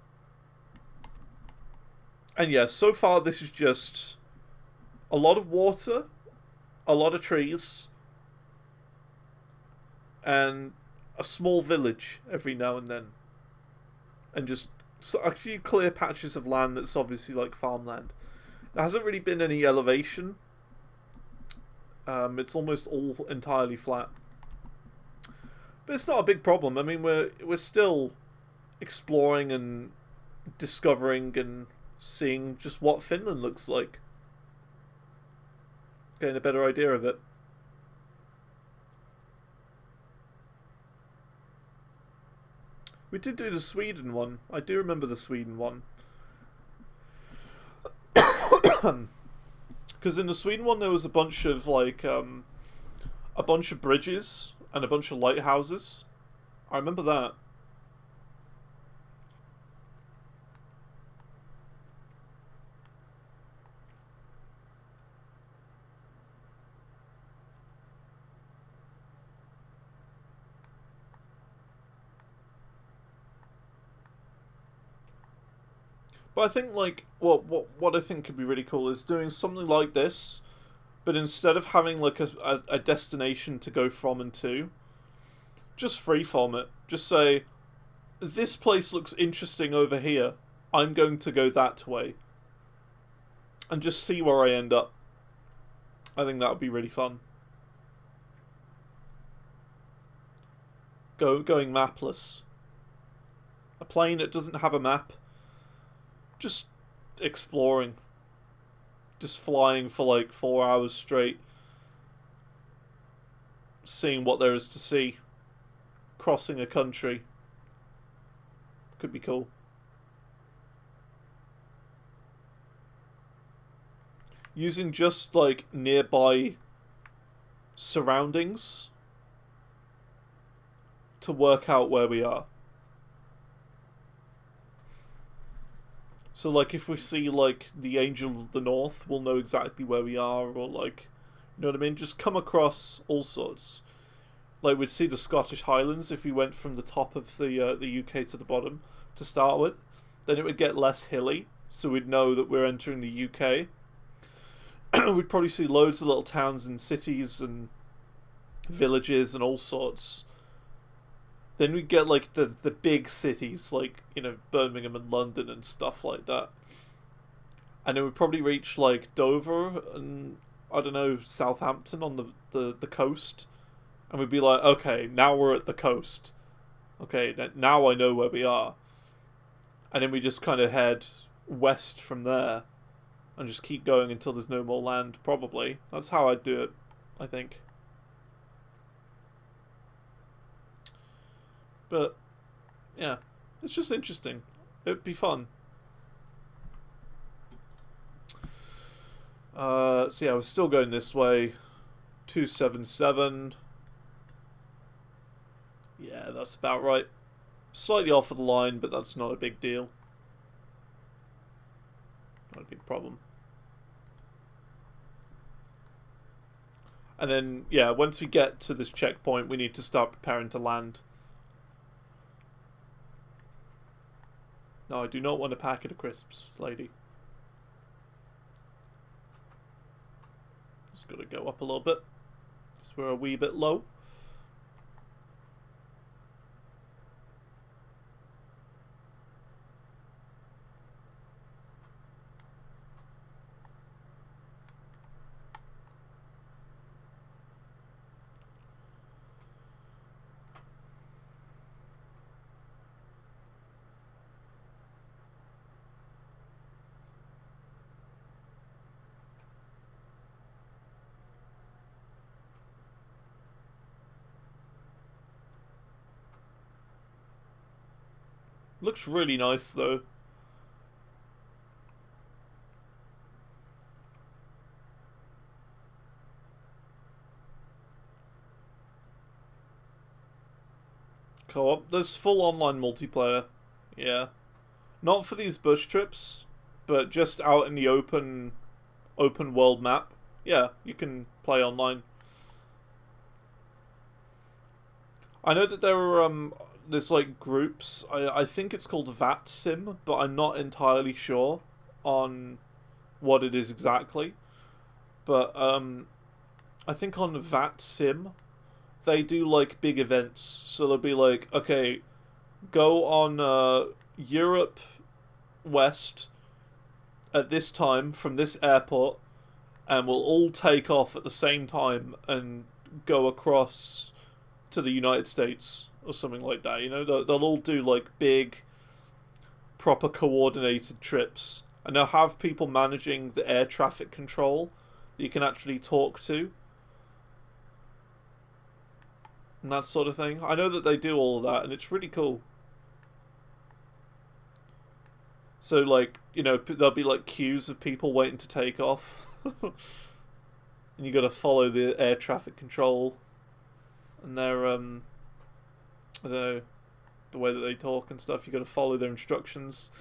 yeah, so far this is just a lot of water, a lot of trees, and a small village every now and then. And just a few clear patches of land that's obviously like farmland. There hasn't really been any elevation. It's almost all entirely flat. But it's not a big problem. I mean, we're still exploring and discovering and seeing just what Finland looks like. Getting a better idea of it. We did do the Sweden one. I do remember the Sweden one. Because in the Sweden one there was a bunch of like a bunch of bridges and a bunch of lighthouses. I remember that. But I think like what I think could be really cool is doing something like this, but instead of having like a destination to go from and to, just freeform it. Just say, this place looks interesting over here. I'm going to go that way. And just see where I end up. I think that would be really fun. Going mapless. A plane that doesn't have a map. Just exploring. Just flying for like 4 hours straight. seeing what there is to see. Crossing a country. Could be cool. Using just, like, nearby surroundings to work out where we are. So, like, if we see, like, the Angel of the North, we'll know exactly where we are, or, like, you know what I mean? Just come across all sorts. Like, we'd see the Scottish Highlands if we went from the top of the UK to the bottom to start with. Then it would get less hilly, so we'd know that we're entering the UK. We'd probably see loads of little towns and cities and villages and all sorts. Then we'd get, like, the big cities, like, you know, Birmingham and London and stuff like that. And then we'd probably reach, like, Dover and, I don't know, Southampton on the coast. And we'd be like, okay, now we're at the coast. Okay, now I know where we are. And then we just kind of head west from there. And just keep going until there's no more land, probably. That's how I'd do it, I think. But, yeah, it's just interesting. It'd be fun. So yeah, we're still going this way. 277. Yeah, that's about right. Slightly off of the line, but that's not a big deal. Not a big problem. And then, yeah, once we get to this checkpoint, we need to start preparing to land. No, I do not want a packet of crisps, lady. Just gotta go up a little bit. Because we're a wee bit low. Looks really nice, though. Co-op. There's full online multiplayer. Yeah. Not for these bush trips, but just out in the open world map. Yeah, you can play online. I know that there are there's like groups. I think it's called VAT Sim, but I'm not entirely sure on what it is exactly. But I think on VAT Sim they do like big events. So they'll be like, okay, go on Europe West at this time from this airport, and we'll all take off at the same time and go across to the United States or something like that. You know, they'll all do like big, proper coordinated trips, and they'll have people managing the air traffic control that you can actually talk to, and that sort of thing. I know that they do all of that, and it's really cool. So, like, you know, there'll be like queues of people waiting to take off, and you got to follow the air traffic control. And their, I don't know, the way that they talk and stuff, you got to follow their instructions.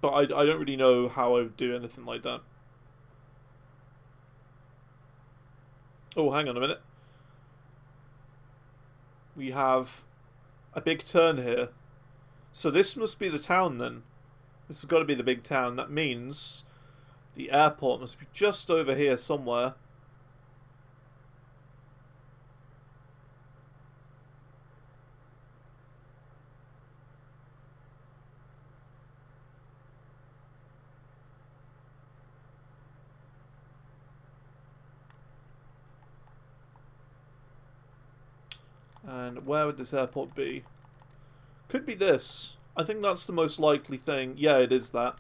But I don't really know how I would do anything like that. Oh, hang on a minute. We have a big turn here. So this must be the town then. This has got to be the big town. That means the airport must be just over here somewhere. And where would this airport be? Could be this. I think that's the most likely thing. Yeah, it is that.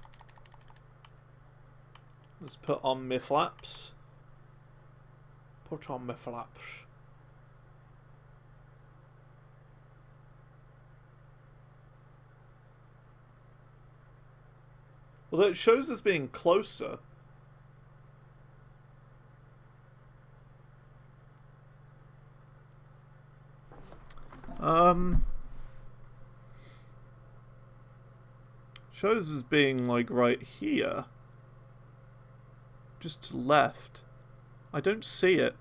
Let's put on my flaps. Put on my flaps. Although it shows us being closer. Shows us being like right here. Just to the left. I don't see it.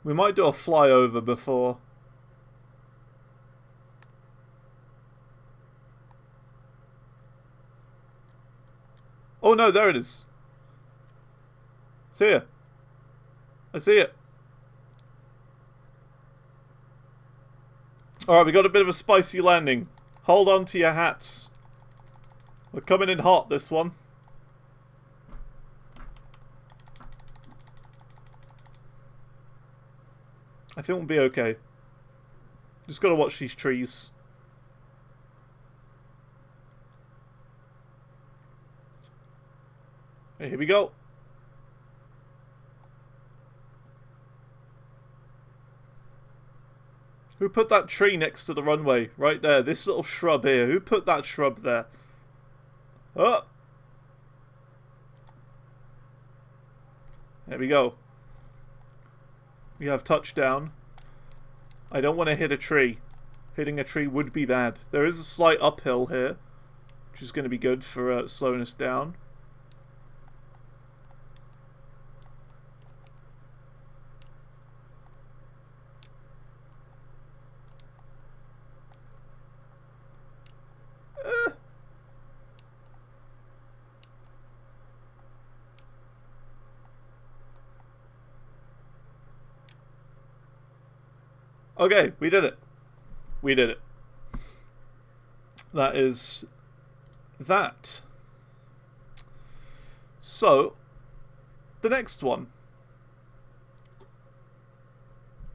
We might do a flyover before. Oh no, there it is. See ya. I see it. Alright, we got a bit of a spicy landing. Hold on to your hats. We're coming in hot, this one. I think we'll be okay. Just gotta watch these trees. Okay, here we go. Who put that tree next to the runway? Right there. This little shrub here. Who put that shrub there? Oh! There we go. We have touchdown. I don't want to hit a tree. Hitting a tree would be bad. There is a slight uphill here, which is going to be good for slowing us down. Okay, we did it. We did it. That is that. So, the next one.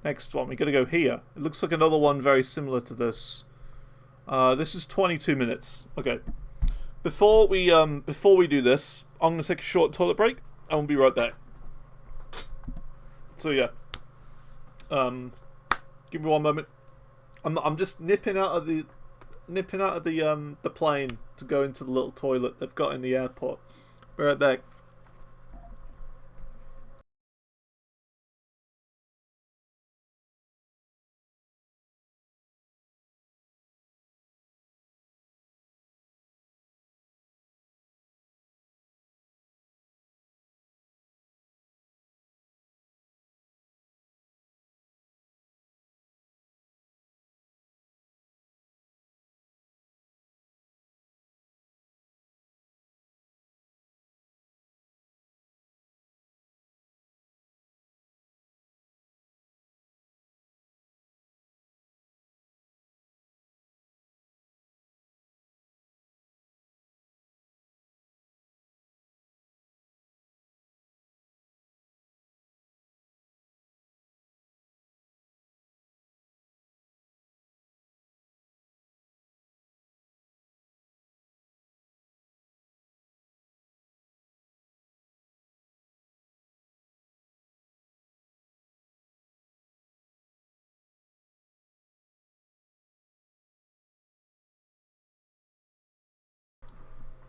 Next one, we gotta go here. It looks like another one very similar to this. This is 22 minutes. Okay. Before we do this, I'm gonna take a short toilet break, and we'll be right back. So yeah. Give me one moment. I'm just nipping out of the plane to go into the little toilet they've got in the airport. Be right back.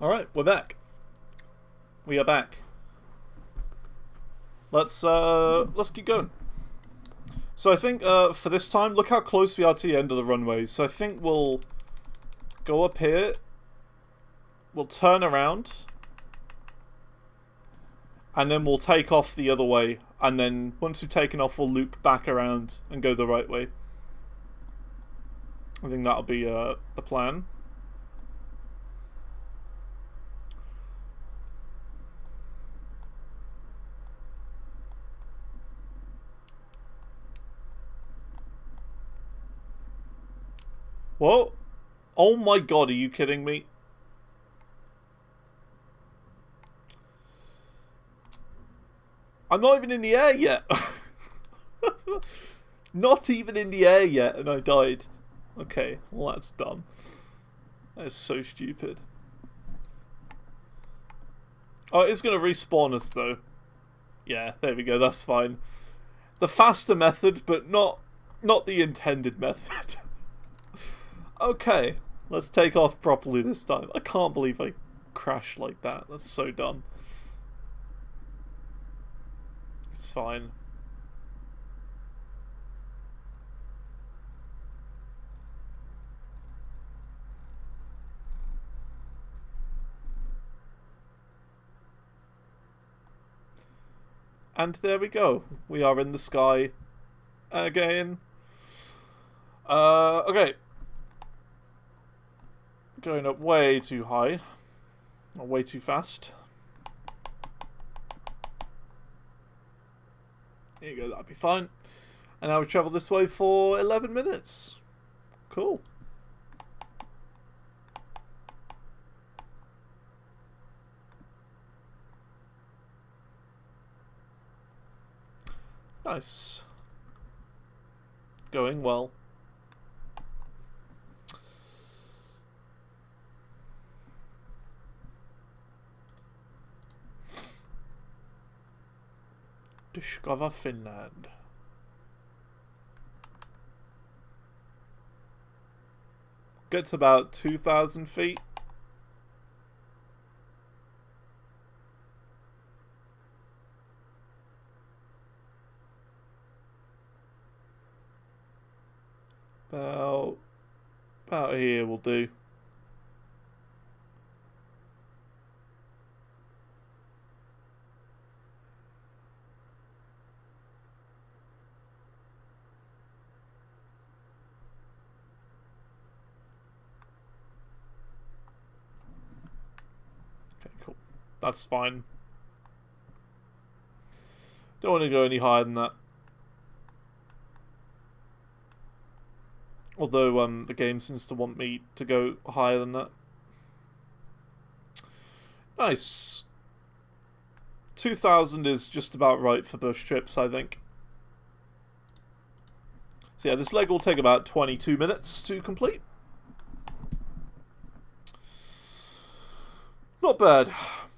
Alright, we're back. We are back. Let's keep going. So I think for this time, look how close we are to the end of the runway. So I think we'll go up here. We'll turn around. And then we'll take off the other way. And then once we've taken off, we'll loop back around and go the right way. I think that'll be the plan. Whoa! Oh my god, are you kidding me? I'm not even in the air yet. Not even in the air yet, and I died. Okay, well that's dumb. That is so stupid. Oh, it's going to respawn us though. Yeah, there we go, that's fine. The faster method, but not the intended method. Okay, let's take off properly this time. I can't believe I crashed like that. That's so dumb. It's fine. And there we go. We are in the sky again. Okay. Going up way too high. Or way too fast. There you go, that'll be fine. And now we travel this way for 11 minutes. Cool. Nice. Going well. Discover Finland. Gets about 2,000 feet. About here will do. Okay, cool. That's fine. Don't want to go any higher than that. Although the game seems to want me to go higher than that. Nice. 2,000 is just about right for bush trips, I think. So yeah, this leg will take about 22 minutes to complete. Not bad.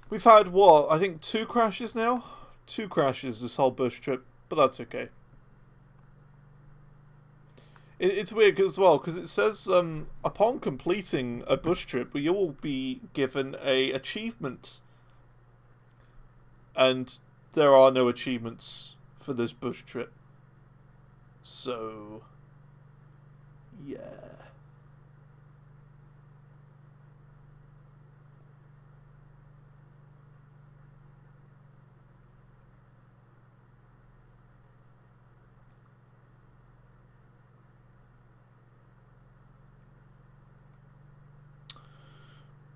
We've had, what, I think 2 crashes now? 2 crashes this whole bush trip, but that's okay. It's weird as well, because it says, upon completing a bush trip, you will be given a achievement. And there are no achievements for this bush trip. So, yeah.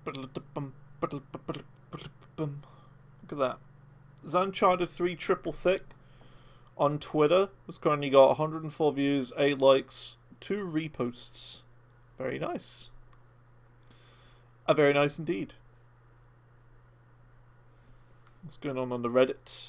Look at that. Zantor 3 triple thick on Twitter has currently got 104 views, 8 likes, 2 reposts. Very nice. Very nice indeed. What's going on the Reddit?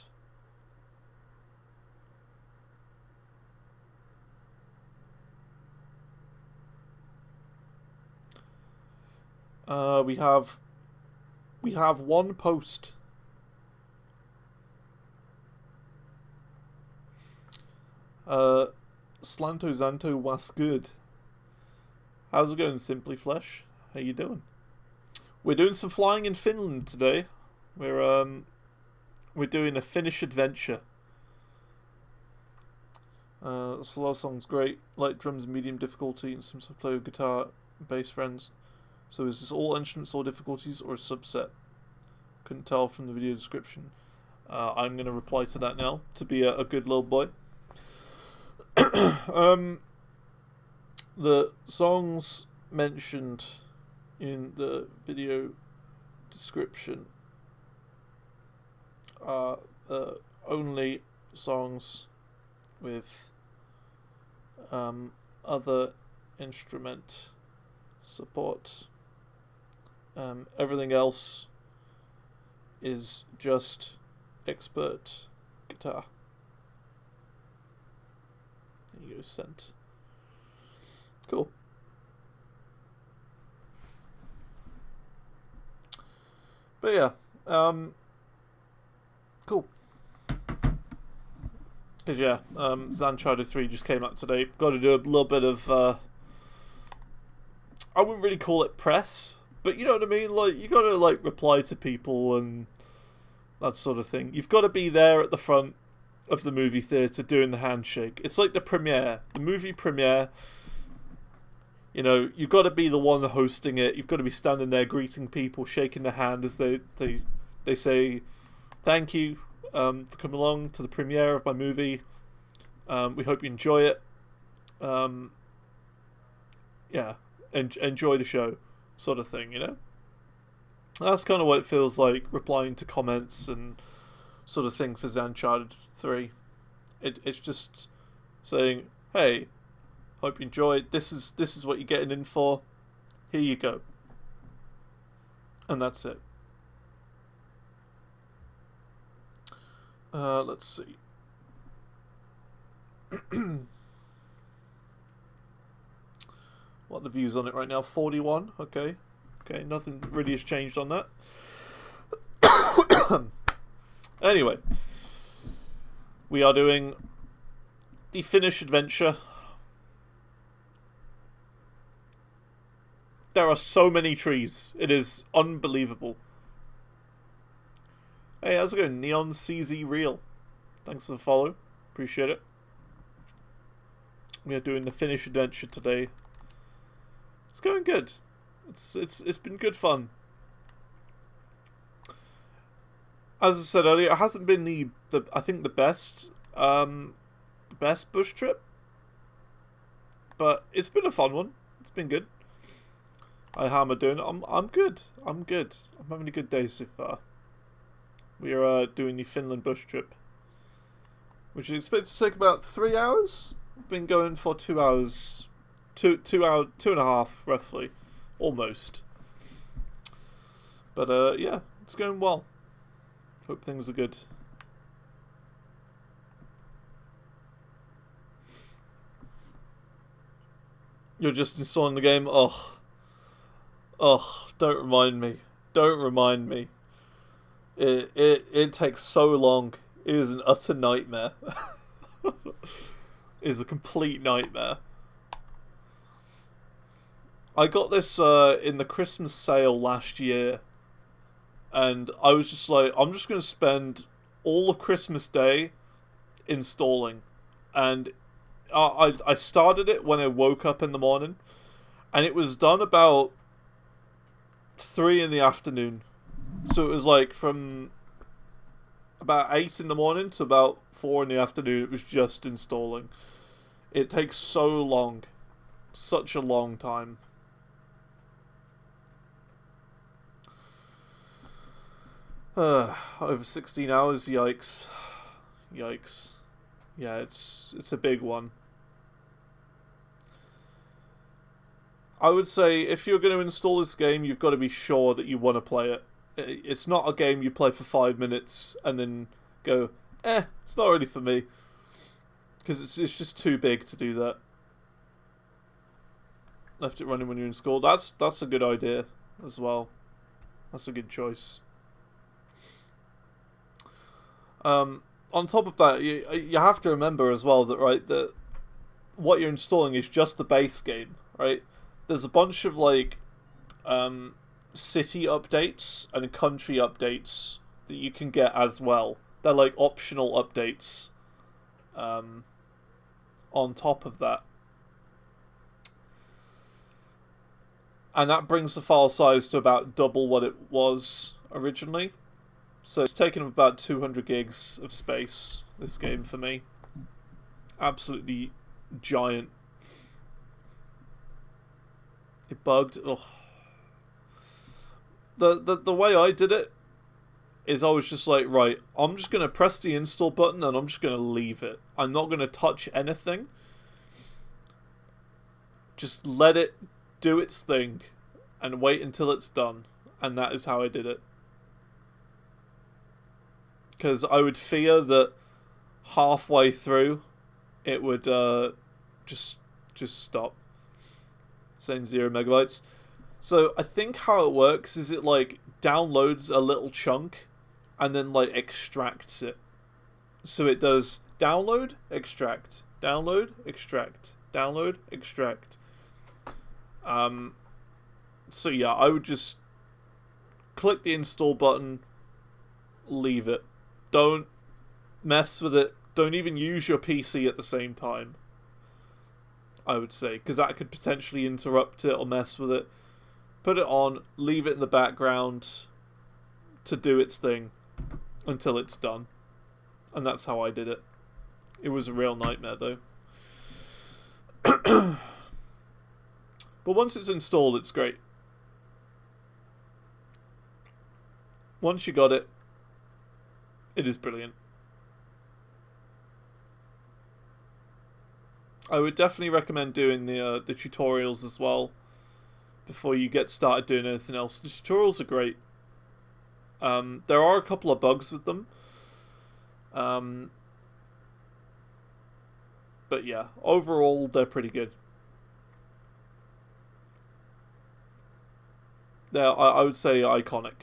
We have 1 post. Slanto Zanto was good. How's it going, Simply Flesh? How you doing? We're doing some flying in Finland today. We're doing a Finnish adventure. Slow song's great. Light drums, medium difficulty, and some play with guitar, bass friends. So is this all instruments, all difficulties, or a subset? Couldn't tell from the video description. I'm going to reply to that now to be a good little boy. The songs mentioned in the video description are the only songs with other instrument support. Everything else is just expert guitar. There you go, sent. Cool. But yeah, cool. Cause yeah, Zantor 3 just came out today. Got to do a little bit of, I wouldn't really call it press, but you know what I mean? Like, you got to, like, reply to people and that sort of thing. You've got to be there at the front of the movie theatre doing the handshake. It's like the premiere, the movie premiere. You know, you've got to be the one hosting it. You've got to be standing there greeting people, shaking their hand as they say, thank you for coming along to the premiere of my movie. We hope you enjoy it. Yeah, enjoy the show, sort of thing, you know? That's kind of what it feels like, replying to comments and sort of thing for Zantor 3. It's just saying, hey, hope you enjoy it. This is what you're getting in for. Here you go. And that's it. Let's see. What are the views on it right now? 41. Okay. Okay, nothing really has changed on that. Anyway, we are doing the Finnish adventure. There are so many trees. It is unbelievable. Hey, how's it going? Neon CZ Real. Thanks for the follow. Appreciate it. We are doing the Finnish adventure today. It's going good. It's been good fun. As I said earlier, it hasn't been the I think the best bush trip, but it's been a fun one. It's been good. How am I doing? I'm good. I'm good. I'm having a good day so far. We are doing the Finland bush trip, which is expected to take about 3 hours. We've been going for 2 hours, 2.5 roughly, almost. But yeah, it's going well. Hope things are good. You're just installing the game? Ugh. Ugh, don't remind me. Don't remind me. It takes so long. It is an utter nightmare. It is a complete nightmare. I got this in the Christmas sale last year, and I was just like, I'm just going to spend all of Christmas Day installing. And I started it when I woke up in the morning, and it was done about 3 in the afternoon. So it was like from about 8 in the morning to about 4 in the afternoon. It was just installing. It takes so long. Such a long time. Over 16 hours, yikes. Yikes. Yeah, it's a big one. I would say if you're going to install this game, you've got to be sure that you want to play it. It's not a game you play for 5 minutes and then go, it's not really for me. Because it's just too big to do that. Left it running when you're in school. That's a good idea as well. That's a good choice. On top of that, you have to remember as well that, right, that what you're installing is just the base game, right? There's a bunch of, like, city updates and country updates that you can get as well. They're, like, optional updates on top of that. And that brings the file size to about double what it was originally. So it's taken up about 200 gigs of space, this game, for me. Absolutely giant. It bugged. Ugh. The way I did it is I was just like, right, I'm just going to press the install button and I'm just going to leave it. I'm not going to touch anything. Just let it do its thing and wait until it's done. And that is how I did it. Because I would fear that halfway through, it would just stop saying 0 MB. So I think how it works is it like downloads a little chunk and then like extracts it. So it does download, extract, download, extract, download, extract. So yeah, I would just click the install button, leave it. Don't mess with it. Don't even use your PC at the same time, I would say, because that could potentially interrupt it or mess with it. Put it on, leave it in the background to do its thing until it's done. And that's how I did it. It was a real nightmare, though. But once it's installed, it's great. Once you got it, it is brilliant. I would definitely recommend doing the tutorials as well before you get started doing anything else. The tutorials are great. There are a couple of bugs with them. But yeah, overall, they're pretty good. They're, I would say, iconic.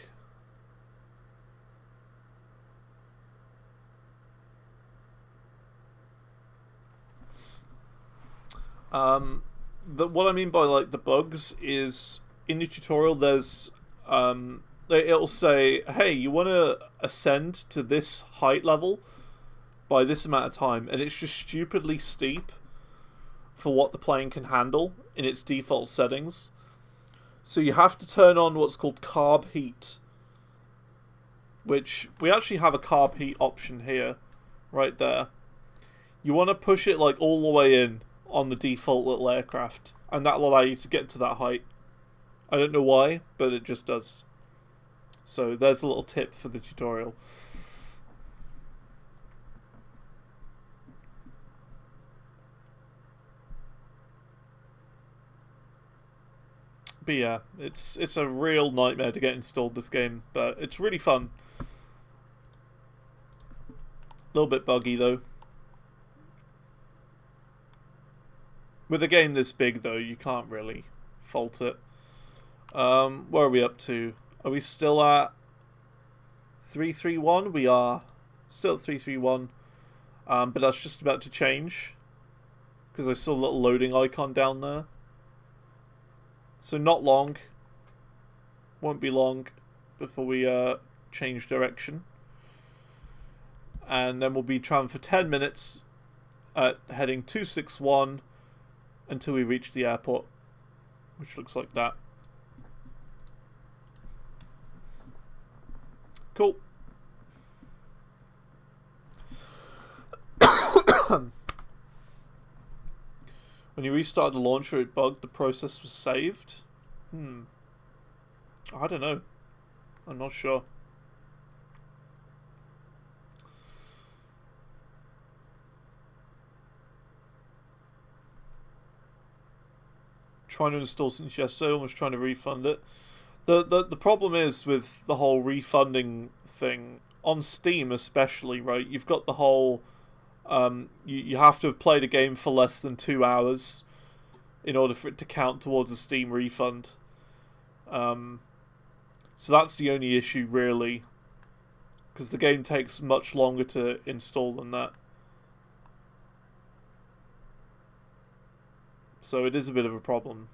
What I mean by like the bugs is in the tutorial there's it'll say, hey, you want to ascend to this height level by this amount of time, and it's just stupidly steep for what the plane can handle in its default settings. So you have to turn on what's called carb heat, which we actually have a carb heat option here, right there. You want to push it like all the way in on the default little aircraft, and that'll allow you to get to that height. I don't know why, but it just does. So there's a little tip for the tutorial. But yeah, it's a real nightmare to get installed, this game, but it's really fun. A little bit buggy though. With a game this big though, you can't really fault it. Where are we up to? Are we still at 331? We are still at 331. But that's just about to change, because I saw a little loading icon down there. So not long. Won't be long before we change direction. And then we'll be traveling for 10 minutes at heading 261 until we reach the airport, which looks like that. Cool. When you restarted the launcher, it bugged, the process was saved? I don't know. I'm not sure. Trying to install since yesterday, almost trying to refund it. The problem is with the whole refunding thing, on Steam especially, right? You've got the whole... you have to have played a game for less than 2 hours in order for it to count towards a Steam refund. So that's the only issue, really. Because the game takes much longer to install than that. So it is a bit of a problem.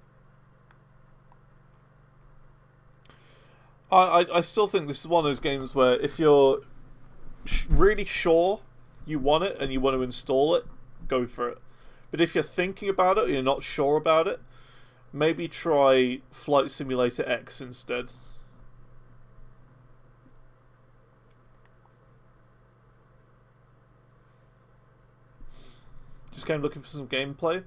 I still think this is one of those games where if you're really sure you want it and you want to install it, go for it. But if you're thinking about it and you're not sure about it, maybe try Flight Simulator X instead. Just came looking for some gameplay.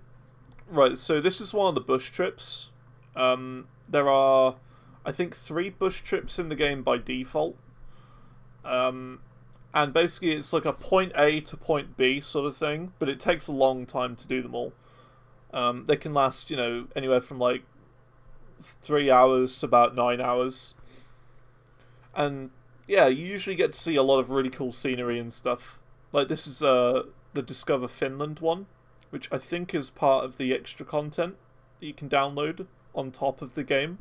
Right, so this is one of the bush trips. There are, I think, 3 bush trips in the game by default. And basically it's like a point A to point B sort of thing, but it takes a long time to do them all. They can last, anywhere from like 3 hours to about 9 hours. And yeah, you usually get to see a lot of really cool scenery and stuff. Like this is the Discover Finland one, which I think is part of the extra content that you can download on top of the game.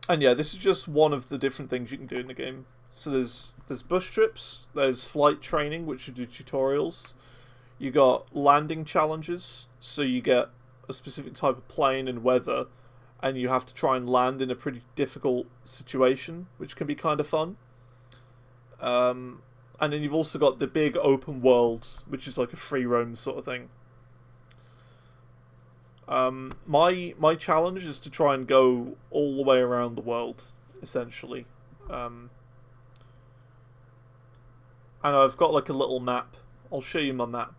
And yeah, this is just one of the different things you can do in the game. So there's bus trips, there's flight training, which you do tutorials. You got landing challenges, so you get a specific type of plane and weather, and you have to try and land in a pretty difficult situation, which can be kind of fun. And then you've also got the big open world, which is like a free roam sort of thing. My challenge is to try and go all the way around the world, essentially. And I've got like a little map. I'll show you my map.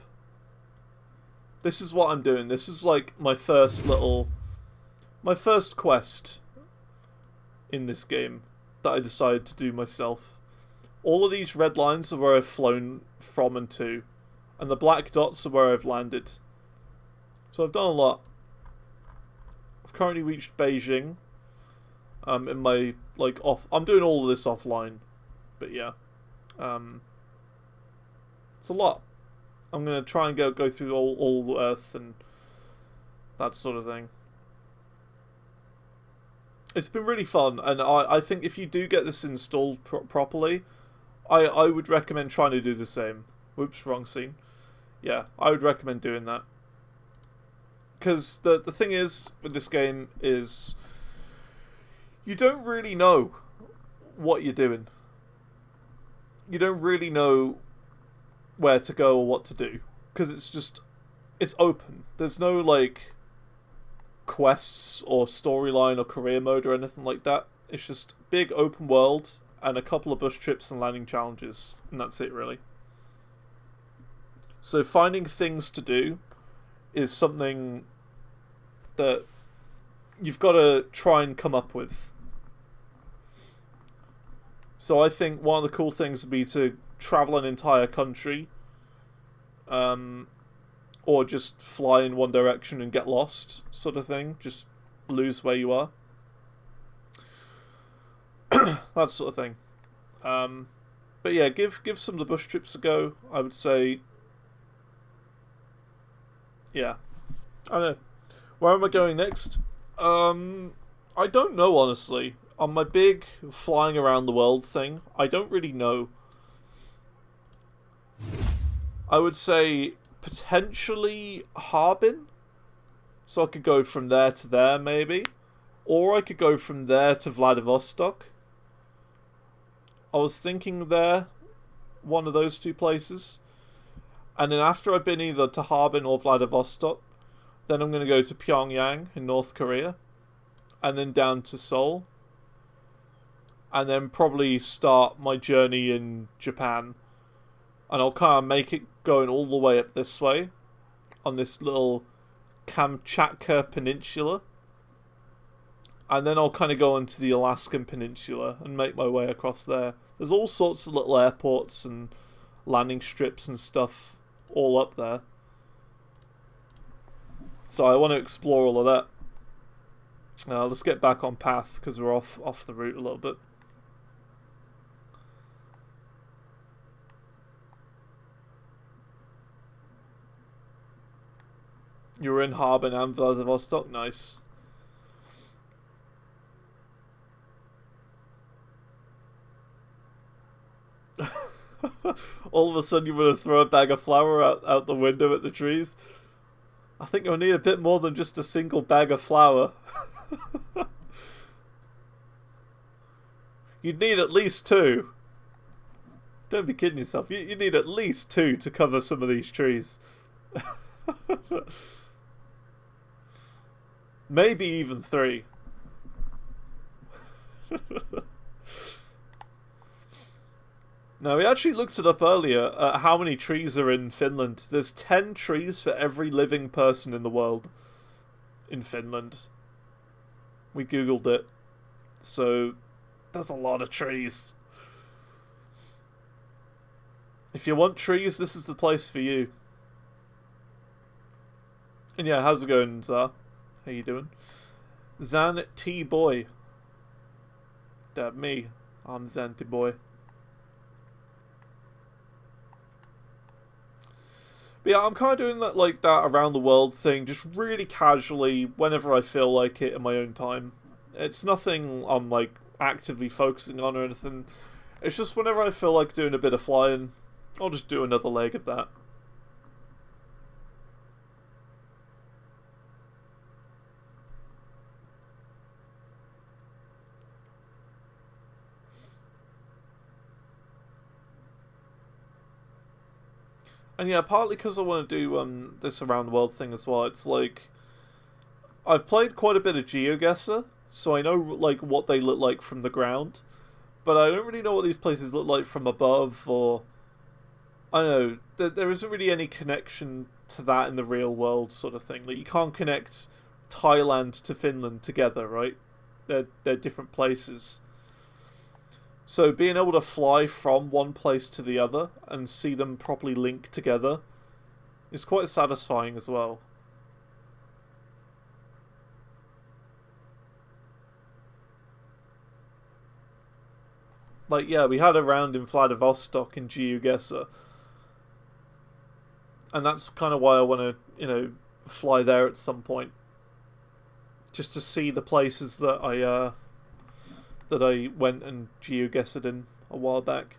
This is what I'm doing. This is like my first quest in this game that I decided to do myself. All of these red lines are where I've flown from and to, and the black dots are where I've landed. So I've done a lot. I've currently reached Beijing. In my I'm doing all of this offline, but yeah, it's a lot. I'm gonna try and go through all Earth and that sort of thing. It's been really fun, and I think if you do get this installed properly, I would recommend trying to do the same. Whoops, wrong scene. Yeah, I would recommend doing that. Because the thing is with this game is you don't really know what you're doing. You don't really know where to go or what to do. Because it's open. There's no like quests or storyline or career mode or anything like that. It's just big open world and a couple of bus trips and landing challenges. And that's it really. So finding things to do is something that you've got to try and come up with. So I think one of the cool things would be to travel an entire country, or just fly in one direction and get lost, sort of thing. Just lose where you are. That sort of thing. But yeah, give some of the bus trips a go, I would say. Yeah. I don't know. Where am I going next? I don't know, honestly. On my big flying around the world thing, I don't really know. I would say potentially Harbin. So I could go from there to there, maybe. Or I could go from there to Vladivostok. I was thinking there, one of those two places. And then after I've been either to Harbin or Vladivostok, then I'm going to go to Pyongyang in North Korea. And then down to Seoul. And then probably start my journey in Japan. And I'll kind of make it going all the way up this way. On this little Kamchatka Peninsula. And then I'll kind of go into the Alaskan Peninsula and make my way across there. There's all sorts of little airports and landing strips and stuff all up there. So I want to explore all of that. Let's get back on path because we're off the route a little bit. You were in Harbin and Vladivostok, nice. All of a sudden you want to throw a bag of flour out the window at the trees. I think you'll need a bit more than just a single bag of flour. You'd need at least two. Don't be kidding yourself. You need at least two to cover some of these trees. Maybe even three. Now, we actually looked it up earlier at how many trees are in Finland. There's 10 trees for every living person in the world in Finland. We googled it. So, there's a lot of trees. If you want trees, this is the place for you. And yeah, how's it going, Zar? How you doing? Zan T Boy. That me. I'm Zan T Boy. But yeah, I'm kind of doing that, like that around the world thing, just really casually, whenever I feel like it in my own time. It's nothing I'm like actively focusing on or anything. It's just whenever I feel like doing a bit of flying, I'll just do another leg of that. And yeah, partly because I want to do this around the world thing as well. It's like I've played quite a bit of GeoGuessr, so I know like what they look like from the ground, but I don't really know what these places look like from above, or I don't know. There isn't really any connection to that in the real world, sort of thing. Like you can't connect Thailand to Finland together, right? They're different places. So being able to fly from one place to the other and see them properly linked together is quite satisfying as well. Like, yeah, we had a round in Vladivostok in GeoGuessr, and that's kind of why I want to, fly there at some point, just to see the places that I went and GeoGuessed in a while back.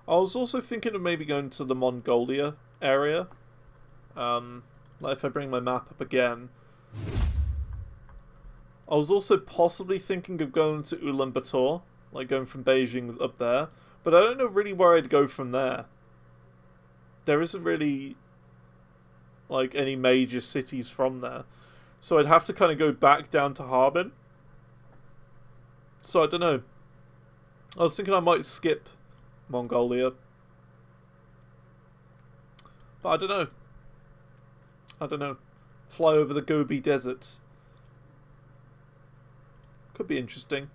I was also thinking of maybe going to the Mongolia area. Like if I bring my map up again. I was also possibly thinking of going to Ulaanbaatar, like going from Beijing up there, but I don't know really where I'd go from there. There isn't really like any major cities from there, so I'd have to kind of go back down to Harbin. So I don't know. I was thinking I might skip Mongolia, but I don't know. Fly over the Gobi Desert. Could be interesting.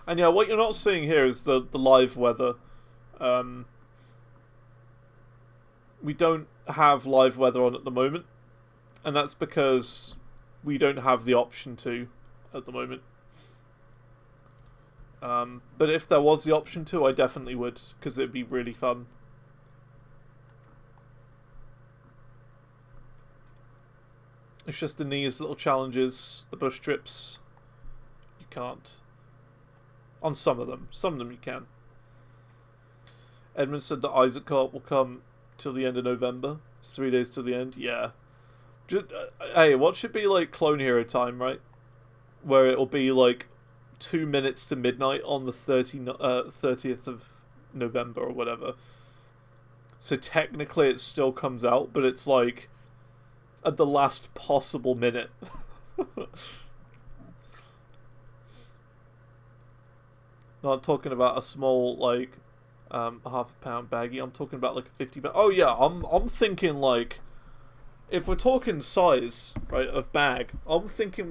And yeah, what you're not seeing here is the live weather. We don't have live weather on at the moment, and that's because we don't have the option to at the moment. But if there was the option to, I definitely would, because it'd be really fun. It's just in these little challenges, the bush trips, you can't. On some of them you can. Edmund said that Isaac Carp will come till the end of November. It's 3 days till the end. Yeah. Hey, what should be like Clone Hero time, right? Where it'll be like 2 minutes to midnight on the 30th of November or whatever. So technically it still comes out, but it's like at the last possible minute. Not talking about a small like half a pound baggie. I'm talking about like a 50 pound. Oh yeah, I'm thinking like if we're talking size, right, of bag, I'm thinking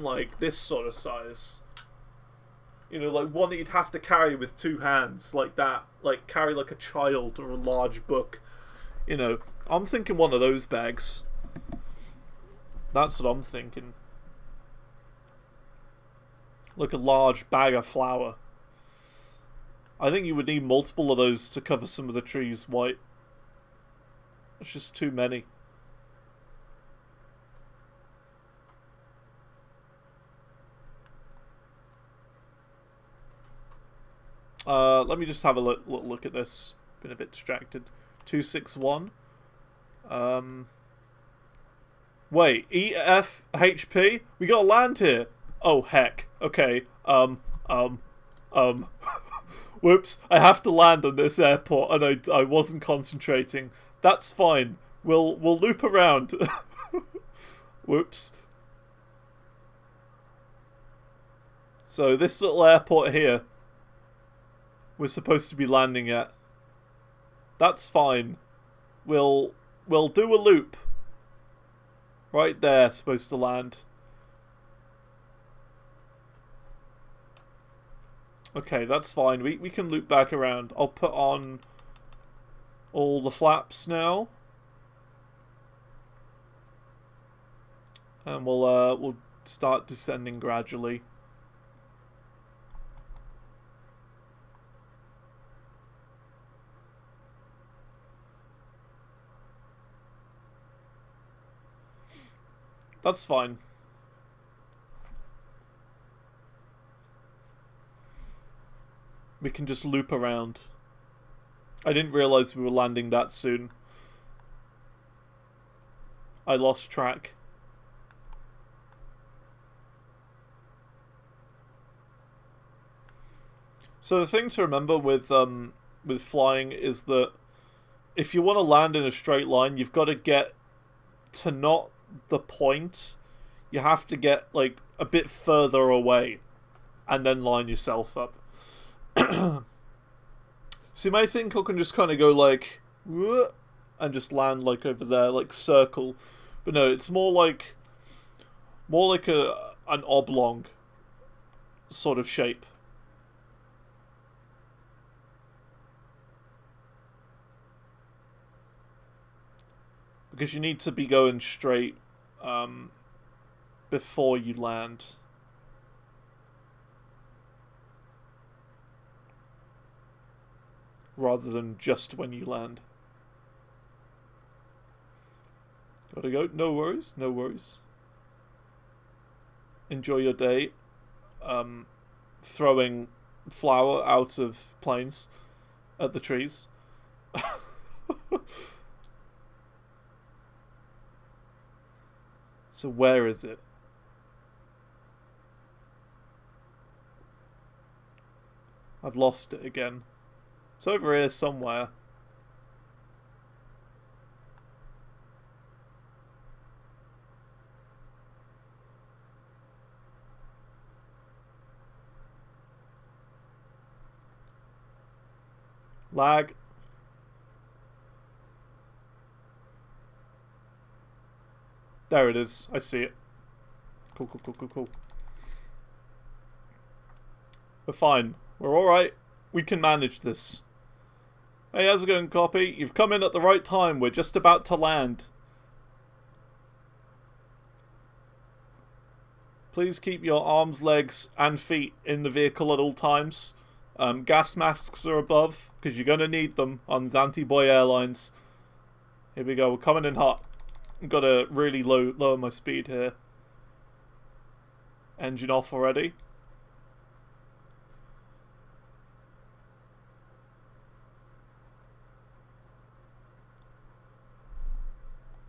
like this sort of size. You know, like one that you'd have to carry with two hands, like that, like carry like a child or a large book. You know, I'm thinking one of those bags. That's what I'm thinking. Like a large bag of flour. I think you would need multiple of those to cover some of the trees white. It's just too many. Let me just have a look at this. Been a bit distracted. 261. Wait, EFHP? We got land here. Oh heck. Okay. Whoops. I have to land on this airport, and I wasn't concentrating. That's fine. We'll loop around. Whoops. So this little airport here we're supposed to be landing at. That's fine. We'll do a loop. Right there, supposed to land. Okay, that's fine. We can loop back around. I'll put on all the flaps now. And we'll start descending gradually. That's fine. We can just loop around. I didn't realize we were landing that soon. I lost track. So the thing to remember with flying is that if you want to land in a straight line, you've got to get to not the point. You have to get like a bit further away and then line yourself up. So you might think I can just kind of go like and just land like over there, like circle. But no, it's more like an oblong sort of shape. Because you need to be going straight before you land. Rather than just when you land. Gotta go. No worries, no worries. Enjoy your day. Throwing flour out of planes at the trees. So where is it? I've lost it again. It's over here somewhere. Lag. There it is. I see it. Cool, cool, cool, cool, cool. We're fine. We're alright. We can manage this. Hey, how's it going, Copy? You've come in at the right time. We're just about to land. Please keep your arms, legs, and feet in the vehicle at all times. Gas masks are above, because you're going to need them on Zantor Airlines. Here we go. We're coming in hot. I've got to really lower my speed here. Engine off already.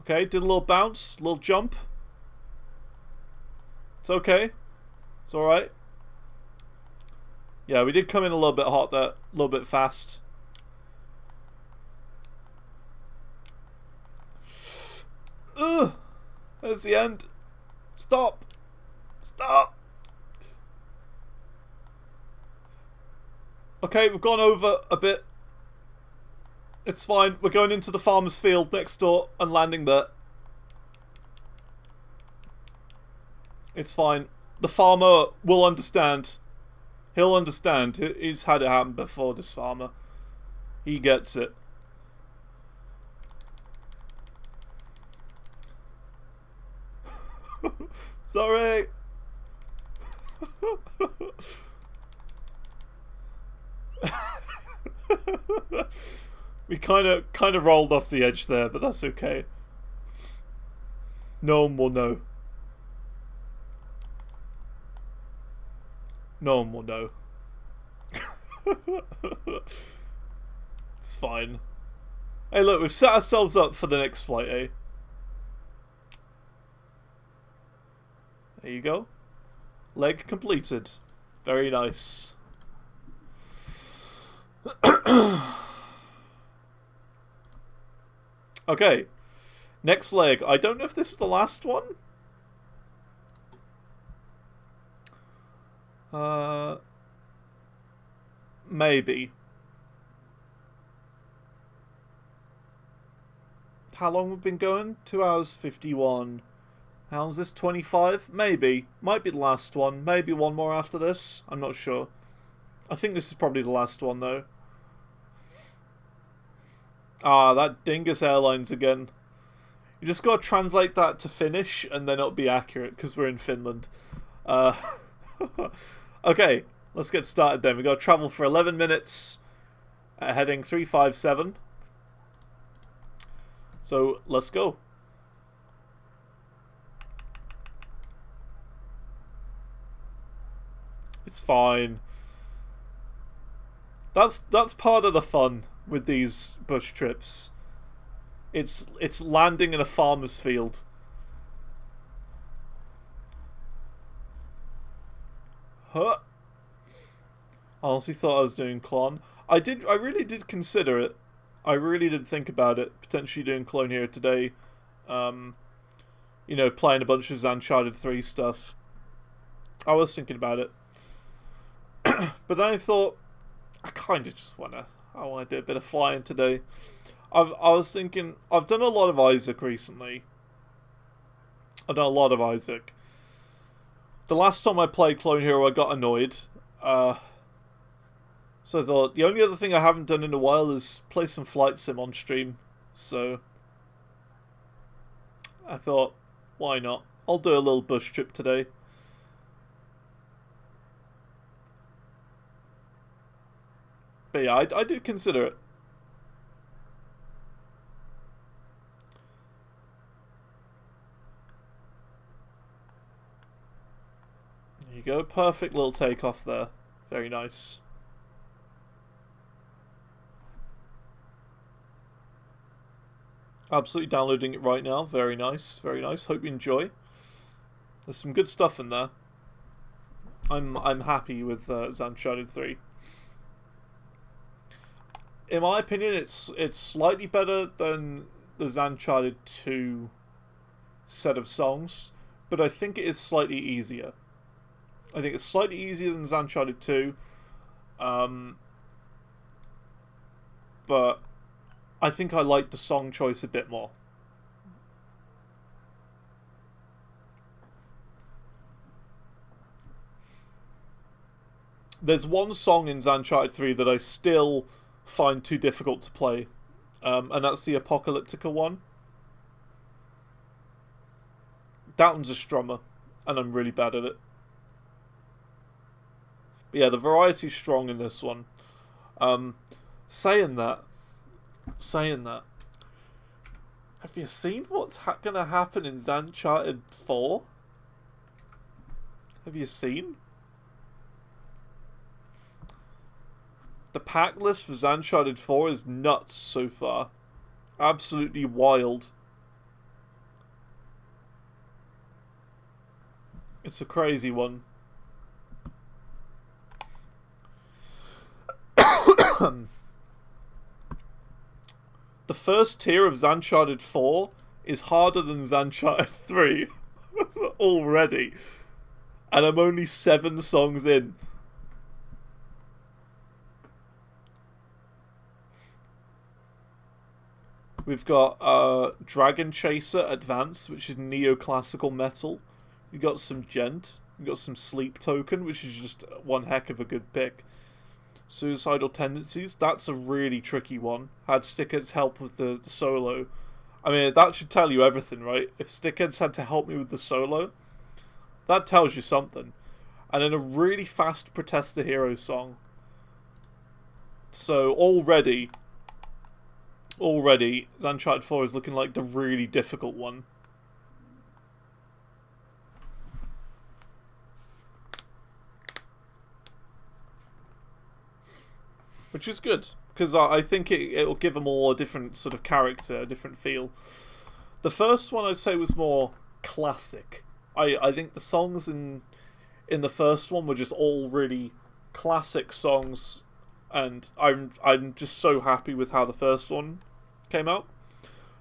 Okay, did a little bounce, little jump. It's okay. It's alright. Yeah, we did come in a little bit hot there. A little bit fast. Ugh! That's the end. Stop! Stop! Okay, we've gone over a bit. It's fine. We're going into the farmer's field next door and landing there. It's fine. The farmer will understand. He'll understand. He's had it happen before, this farmer. He gets it. Sorry. We kind of rolled off the edge there, but that's okay. No one will know. No one will know. It's fine. Hey, look, we've set ourselves up for the next flight, eh? There you go. Leg completed. Very nice. Okay. Next leg. I don't know if this is the last one. Maybe. how long we've been going? 2 hours 51. How's this, 25? Maybe. Might be the last one. Maybe one more after this. I'm not sure. I think this is probably the last one, though. Ah, that Dingus Airlines again. You just gotta translate that to Finnish, and then it'll be accurate, because we're in Finland. Okay, let's get started then. We gotta travel for 11 minutes, heading 357. So, let's go. It's fine. That's part of the fun with these bush trips. It's landing in a farmer's field. Huh. I honestly thought I was doing Clon. I really did consider it. I really did think about it, potentially doing Clone here today. You know, playing a bunch of Uncharted 3 stuff. I was thinking about it. But then I thought, I kind of just wanna do a bit of flying today. I was thinking, I've done a lot of Isaac recently. I've done a lot of Isaac. The last time I played Clone Hero, I got annoyed. So I thought, the only other thing I haven't done in a while is play some Flight Sim on stream. So I thought, why not? I'll do a little bush trip today. But yeah, I do consider it. There you go, perfect little takeoff there. Very nice. Absolutely downloading it right now. Very nice, very nice. Hope you enjoy. There's some good stuff in there. I'm happy with Zantor 3. In my opinion, it's slightly better than the Zantor 2 set of songs, but I think it is slightly easier. I think it's slightly easier than Zantor 2, but I think I like the song choice a bit more. There's one song in Zantor 3 that I still find too difficult to play, and that's the Apocalyptica one. That one's a strummer, and I'm really bad at it. But yeah, the variety's strong in this one. Saying that, have you seen what's gonna happen in Uncharted 4? Have you seen? The pack list for Uncharted 4 is nuts so far. Absolutely wild. It's a crazy one. The first tier of Uncharted 4 is harder than Uncharted 3 already. And I'm only 7 songs in. We've got Dragon Chaser Advance, which is neoclassical metal. We got some Gent. We got some Sleep Token, which is just one heck of a good pick. Suicidal Tendencies, that's a really tricky one. Had Stickheads help with the solo. I mean, that should tell you everything, right? If Stickheads had to help me with the solo, that tells you something. And then a really fast Protest the Hero song. So already, Uncharted 4 is looking like the really difficult one. Which is good, because I think it'll give them all a different sort of character, a different feel. The first one I'd say was more classic. I think the songs in the first one were just all really classic songs, and I'm just so happy with how the first one came out.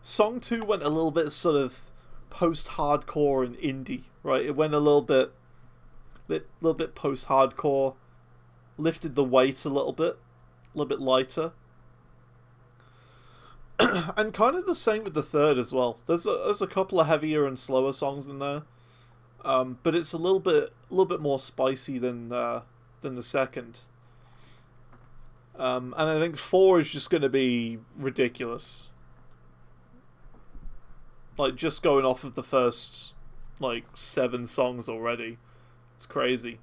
Song 2 went a little bit sort of post-hardcore and indie, right? It went a little bit post-hardcore, lifted the weight a little bit lighter. And kind of the same with the third as well. There's a couple of heavier and slower songs in there, but it's a little bit more spicy than the second. And I think 4 is just going to be ridiculous. Like, just going off of the first, like, 7 songs already. It's crazy.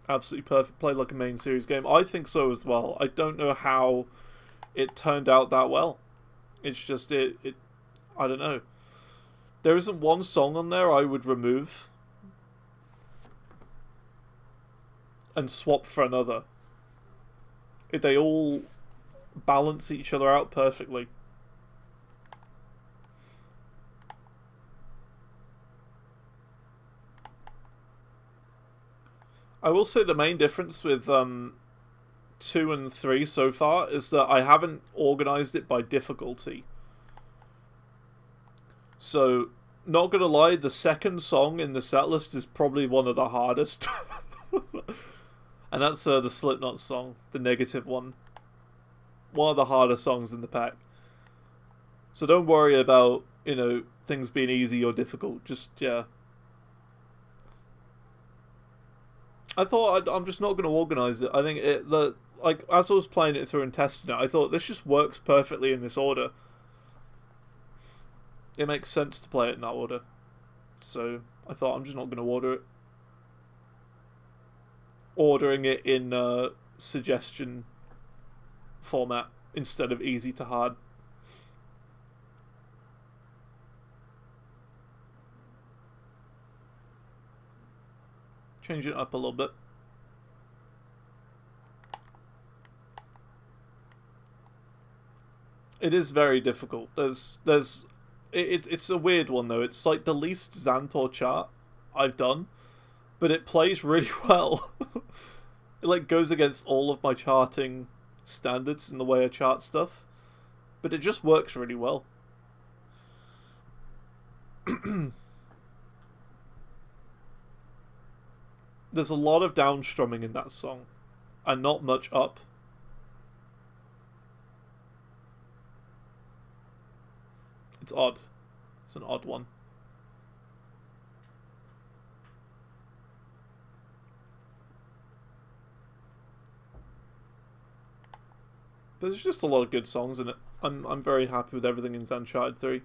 Absolutely perfect. Played like a main series game. I think so as well. I don't know how it turned out that well. It's just, I don't know. There isn't one song on there I would remove and swap for another. They all balance each other out perfectly. I will say the main difference with 2 and 3 so far is that I haven't organised it by difficulty. So, not gonna lie, the second song in the setlist is probably one of the hardest. And that's the Slipknot song, the negative one. One of the harder songs in the pack. So don't worry about, things being easy or difficult. Just, yeah. I thought I'm just not going to organise it. I think as I was playing it through and testing it, I thought this just works perfectly in this order. It makes sense to play it in that order. So I thought I'm just not going to order it. Ordering it in suggestion format instead of easy to hard. Change it up a little bit. It is very difficult. It's a weird one though. It's like the least Zantor chart I've done, but it plays really well. It like goes against all of my charting standards in the way I chart stuff, but it just works really well. There's a lot of downstrumming in that song, and not much up. It's odd. It's an odd one. There's just a lot of good songs in it. I'm very happy with everything in Uncharted 3.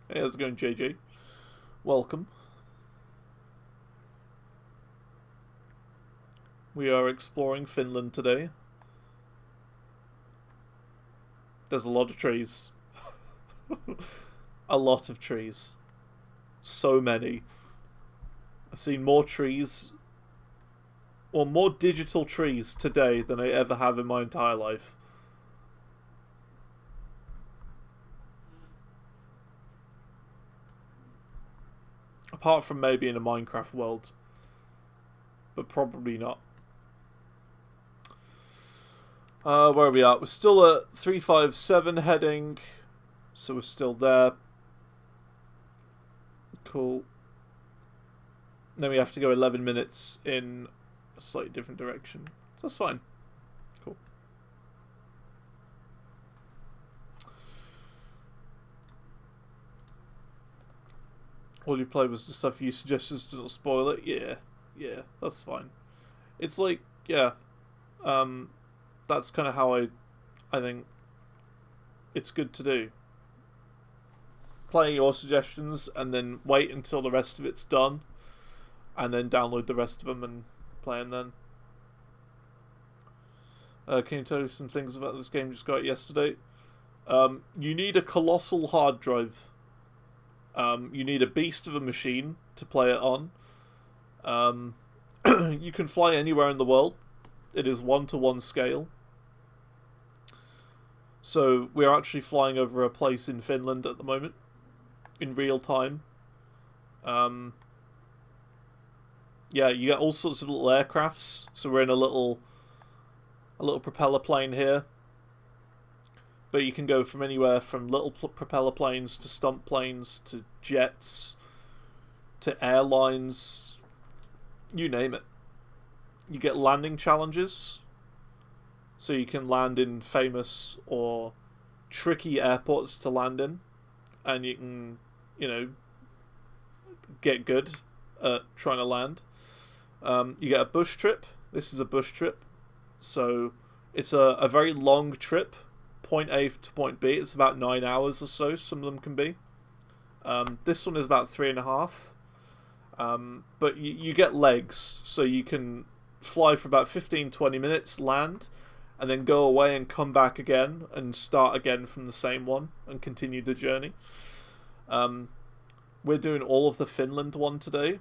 Hey, how's it going, JJ? Welcome. We are exploring Finland today. There's a lot of trees. A lot of trees. So many. I've seen more trees, or more digital trees today than I ever have in my entire life. Apart from maybe in a Minecraft world. But probably not. Where are we at? We're still at 357 heading. So we're still there. Cool. Then we have to go 11 minutes in a slightly different direction. So that's fine. Cool. All you played was the stuff you suggested to not spoil it? Yeah, that's fine. It's like, yeah, that's kind of how I think it's good to do. Play your suggestions and then wait until the rest of it's done, and then download the rest of them and play them then. Can you tell me some things about this game you just got yesterday? You need a colossal hard drive. You need a beast of a machine to play it on. You can fly anywhere in the world. It is 1-to-1 scale. So we're actually flying over a place in Finland at the moment, in real time. Yeah, you get all sorts of little aircrafts. So we're in a little propeller plane here. But you can go from anywhere from little propeller planes to stunt planes to jets to airlines, you name it. You get landing challenges, so you can land in famous or tricky airports to land in, and you can, get good at trying to land. You get a bush trip. This is a bush trip, so it's a very long trip, point A to point B. It's about 9 hours or so. Some of them can be. This one is about 3.5. But you get legs, so you can fly for about 15-20 minutes, land, and then go away and come back again and start again from the same one and continue the journey. We're doing all of the Finland one today,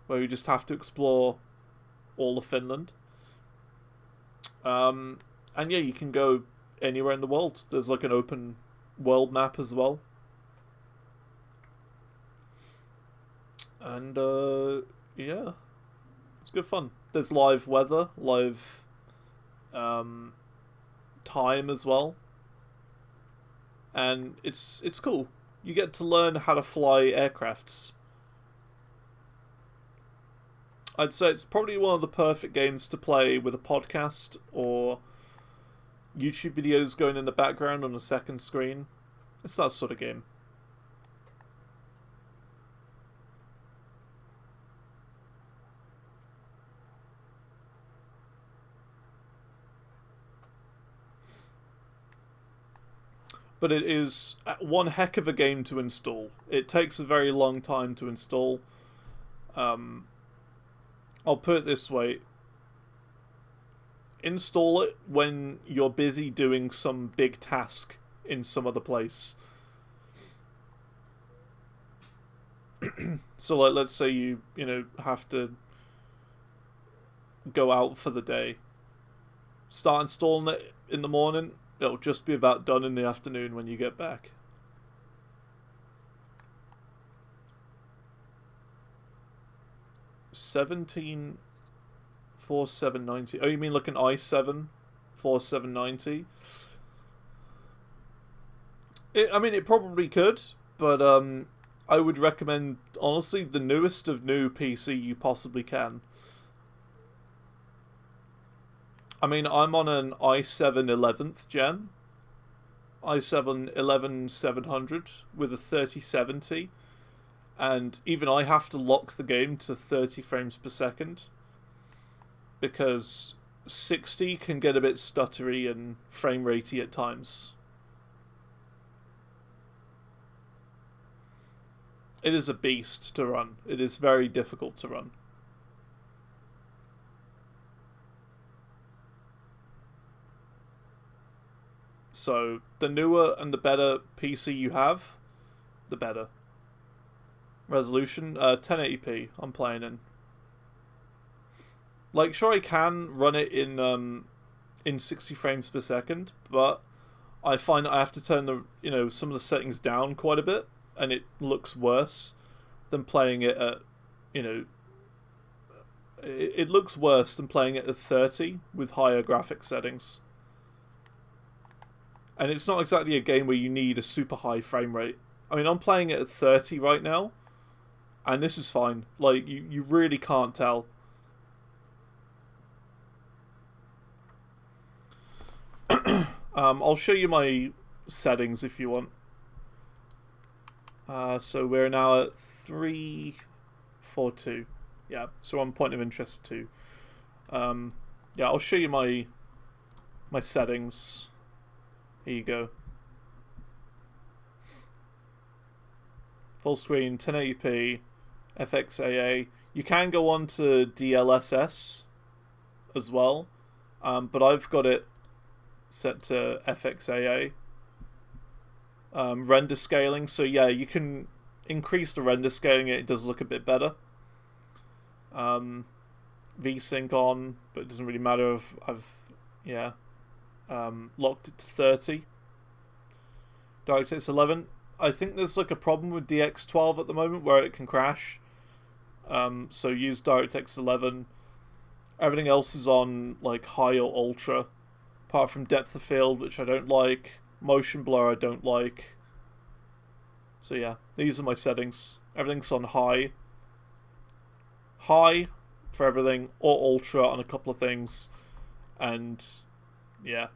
where we just have to explore all of Finland. And yeah, you can go anywhere in the world. There's like an open world map as well. And yeah, it's good fun. There's live weather, live time as well, and it's cool. You get to learn how to fly aircrafts. I'd say it's probably one of the perfect games to play with a podcast or YouTube videos going in the background on a second screen. It's that sort of game. But it is one heck of a game to install. It takes a very long time to install. I'll put it this way. Install it when you're busy doing some big task in some other place. So like, let's say you have to go out for the day. Start installing it in the morning. It'll just be about done in the afternoon when you get back. $17,470. Oh, you mean like an i7 4790? I mean, it probably could, but I would recommend, honestly, the newest of new PC you possibly can. I mean, I'm on an i7 11th gen, i7 11700 with a 3070, and even I have to lock the game to 30 frames per second, because 60 can get a bit stuttery and frame ratey at times. It is a beast to run. It is very difficult to run. So, the newer and the better PC you have, the better. Resolution, 1080p, I'm playing in. Like, sure, I can run it in 60 frames per second, but I find that I have to turn the, some of the settings down quite a bit, and it looks worse than playing it at, it looks worse than playing it at 30 with higher graphics settings. And it's not exactly a game where you need a super high frame rate. I mean, I'm playing it at 30 right now, and this is fine. Like, you really can't tell. I'll show you my settings if you want. So we're now at 342. Yeah, so on point of interest 2. Yeah, I'll show you my settings. Here you go. Full screen, 1080p, FXAA. You can go on to DLSS as well, but I've got it set to FXAA. Render scaling, so yeah, you can increase the render scaling, it does look a bit better. VSync on, but it doesn't really matter if locked it to 30. DirectX 11. I think there's like a problem with DX12 at the moment where it can crash. So use DirectX 11. Everything else is on like high or ultra, apart from depth of field, which I don't like. Motion blur I don't like. So yeah, these are my settings. Everything's on high. High, for everything, or ultra on a couple of things, and yeah.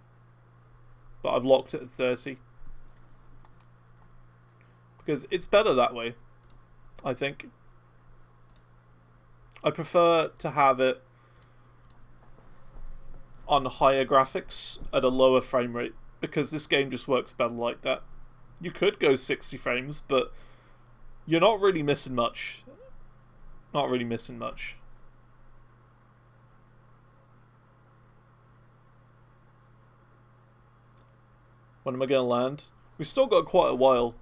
But I've locked it at 30 because it's better that way, I think. I prefer to have it on higher graphics at a lower frame rate because this game just works better like that. You could go 60 frames, but you're not really missing much. Not really missing much. When am I going to land? We've still got quite a while.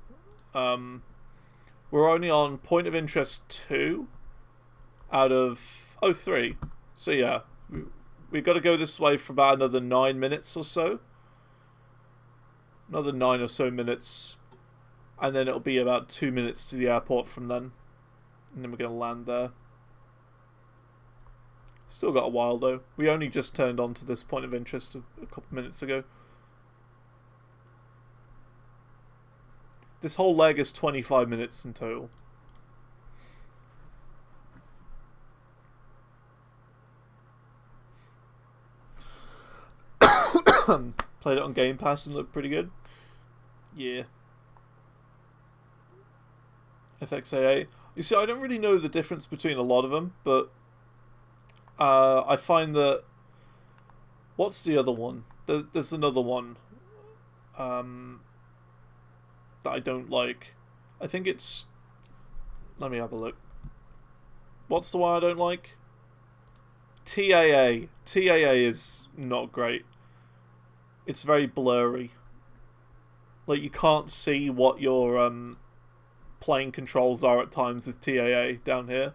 We're only on point of interest 2 out of 3. So yeah, we've got to go this way for about another 9 minutes or so. Another 9 or so minutes. And then it'll be about 2 minutes to the airport from then. And then we're going to land there. Still got a while though. We only just turned on to this point of interest a couple minutes ago. This whole leg is 25 minutes in total. Played it on Game Pass and looked pretty good. Yeah. FXAA. You see, I don't really know the difference between a lot of them, but I find that... What's the other one? There's another one that I don't like. I think it's... Let me have a look. What's the one I don't like? TAA. TAA is not great. It's very blurry. Like, you can't see what your plane controls are at times with TAA down here.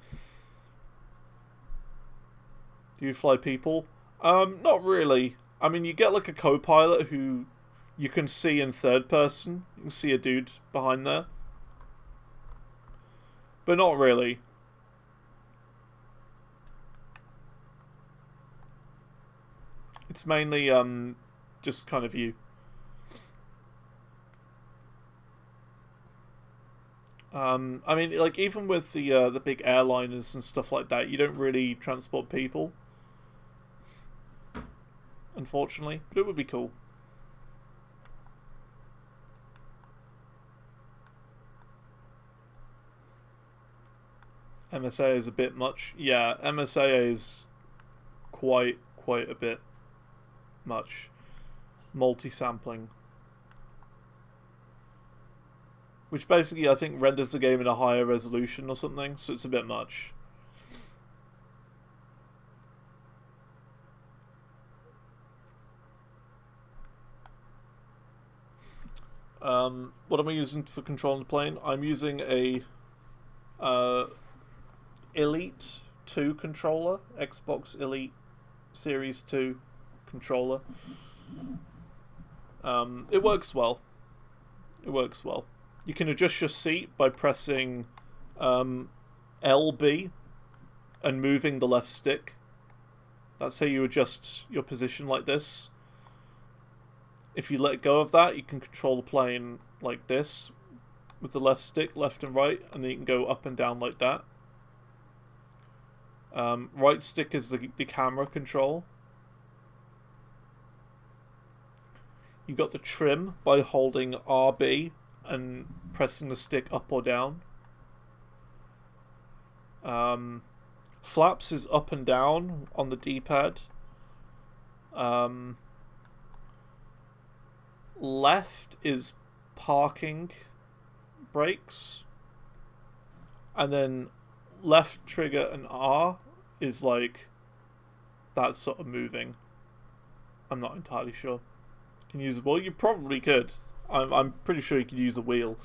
Do you fly people? Not really. I mean, you get like a co-pilot who you can see in third person. You can see a dude behind there. But not really. It's mainly just kind of you. I mean, like, even with the big airliners and stuff like that, you don't really transport people, unfortunately. But it would be cool. MSA is a bit much. Yeah, MSA is quite a bit much. Multi-sampling. Which basically, I think, renders the game in a higher resolution or something, so it's a bit much. What am I using for controlling the plane? I'm using a Elite 2 controller, Xbox Elite Series 2 controller. It works well. It works well. You can adjust your seat by pressing LB and moving the left stick. That's how you adjust your position like this. If you let go of that, you can control the plane like this with the left stick, left and right, and then you can go up and down like that. Right stick is the camera control. You've got the trim by holding RB and pressing the stick up or down. Flaps is up and down on the D-pad. Left is parking brakes. And then left trigger and R is like that sort of moving. I'm not entirely sure. Can you use a wheel? You probably could. I'm pretty sure you could use a wheel.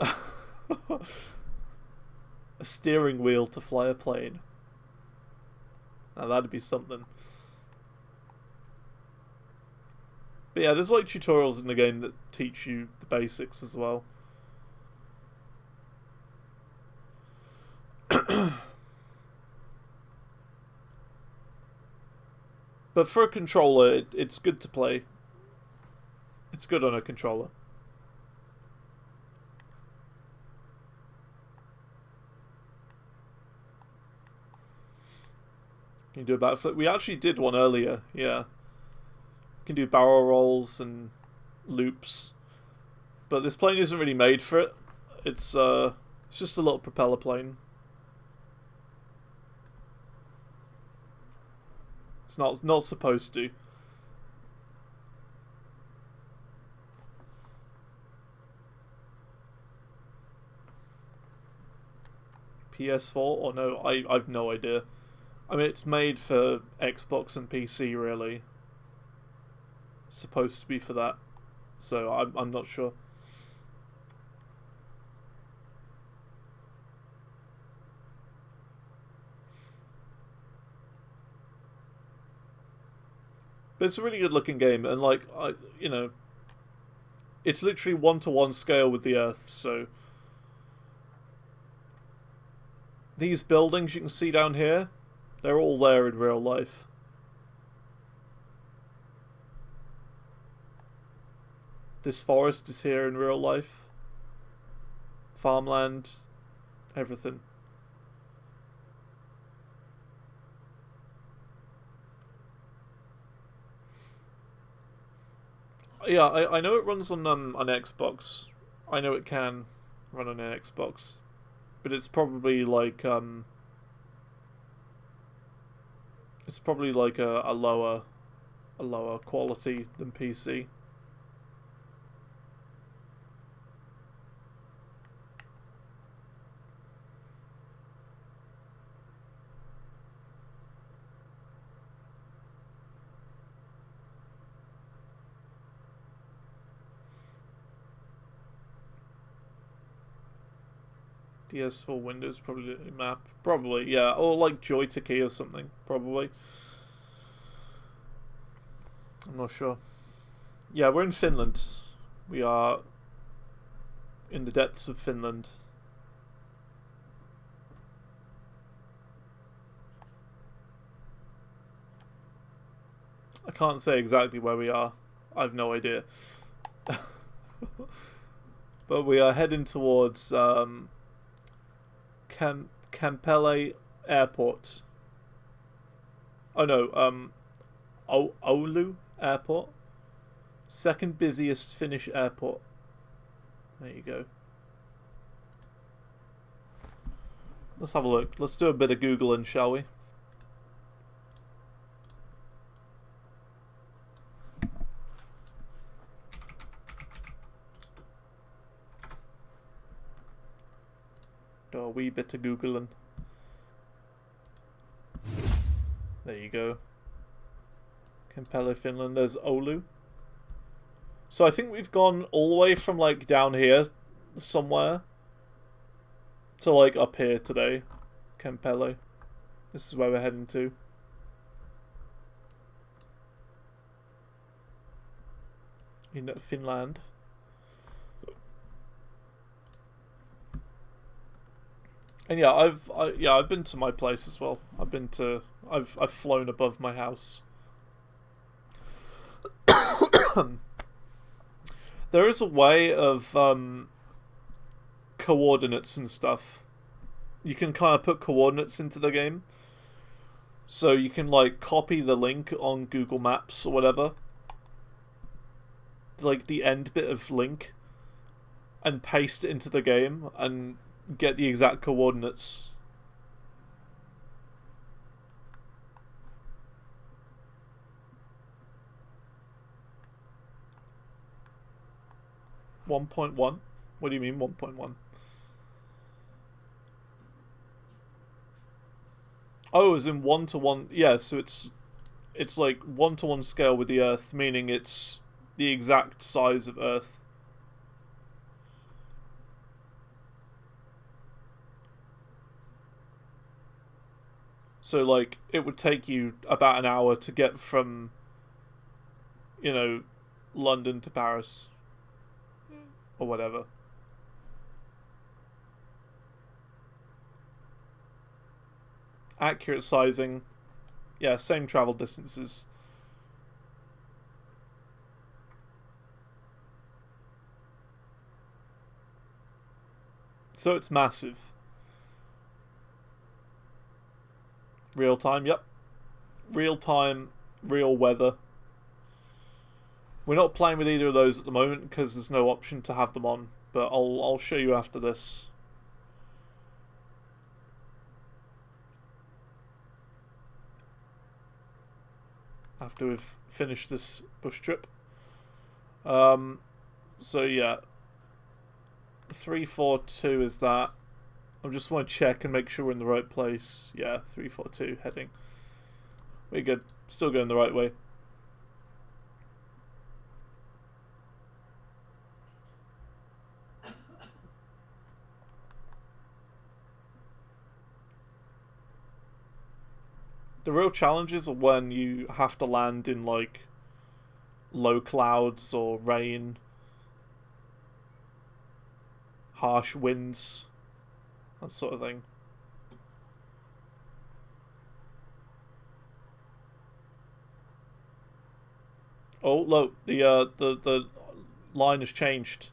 A steering wheel to fly a plane. Now that'd be something. But yeah, there's like tutorials in the game that teach you the basics as well. But for a controller, it's good to play. It's good on a controller. Can you do a backflip? We actually did one earlier, yeah. You can do barrel rolls and loops. But this plane isn't really made for it. It's just a little propeller plane. It's not supposed to. PS4 or no? I've no idea. I mean, it's made for Xbox and PC, really. It's supposed to be for that, so I'm not sure. But it's a really good looking game, and like it's literally 1-to-1 scale with the Earth. So these buildings you can see down here, they're all there in real life. This forest is here in real life. Farmland, everything. Yeah, I know it runs on Xbox. I know it can run on an Xbox, but it's probably like a lower quality than PC. DS4 Windows, probably map. Probably, yeah. Or like joystick or something, probably. I'm not sure. Yeah, we're in Finland. We are in the depths of Finland. I can't say exactly where we are. I've no idea. But we are heading towards Kampele Airport. Oh no, Oulu Airport. Second busiest Finnish airport. There you go. Let's have a look. Let's do a bit of Googling, shall we? Do a wee bit of Googling. There you go. Kampele, Finland. There's Oulu. So I think we've gone all the way from like down here somewhere to like up here today. Kampele. This is where we're heading to. In Finland. And yeah, I've been to my place as well. I've flown above my house. There is a way of coordinates and stuff. You can kind of put coordinates into the game. So you can like copy the link on Google Maps or whatever. Like the end bit of link. And paste it into the game and get the exact coordinates. (1.1) What do you mean 1.1? Oh, as in 1-to-1. Yeah, so it's like 1-to-1 scale with the Earth, meaning it's the exact size of Earth. So like it would take you about an hour to get from, London to Paris. Or whatever. Accurate sizing. Yeah, same travel distances. So it's massive. Real time, yep. real time, real weather. We're not playing with either of those at the moment because there's no option to have them on, but I'll show you after this. After we've finished this bush trip. So yeah, 342 is that. I just want to check and make sure we're in the right place. Yeah, 342 heading. We're good. Still going the right way. The real challenges are when you have to land in like low clouds or rain, harsh winds, that sort of thing. Oh look, the line has changed.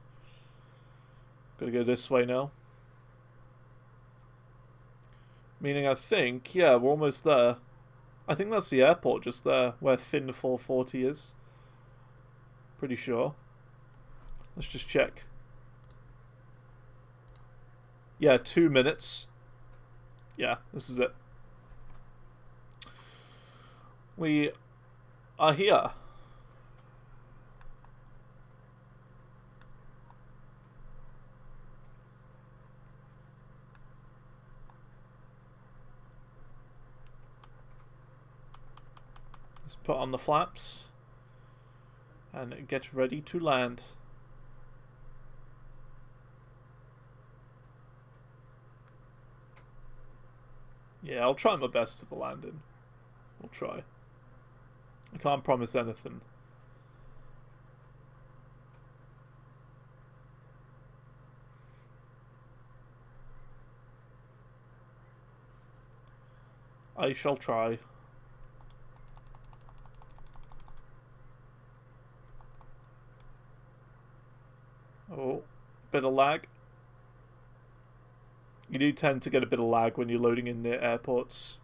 Gotta go this way now. Meaning I think, yeah, we're almost there. I think that's the airport just there, where Fin 440 is. Pretty sure. Let's just check. Yeah, 2 minutes. Yeah, this is it. We are here. Let's put on the flaps and get ready to land. Yeah, I'll try my best with the landing. We'll try. I can't promise anything. I shall try. Oh, bit of lag. You do tend to get a bit of lag when you're loading in near airports.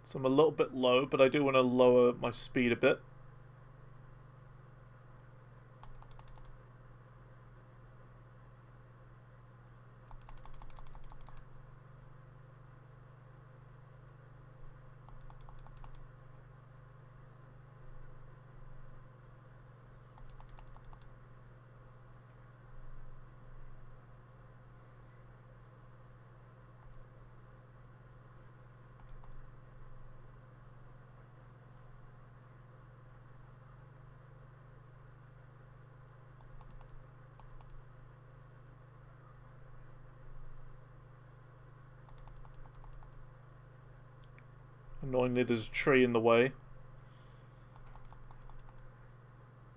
So I'm a little bit low, but I do want to lower my speed a bit. Annoyingly, there's a tree in the way.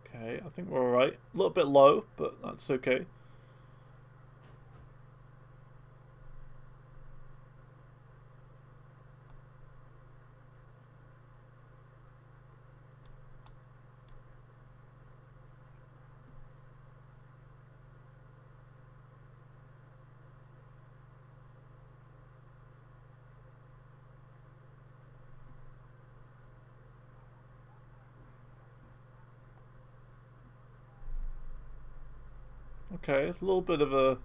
Okay, I think we're alright. A little bit low, but that's okay. Okay, a little bit of a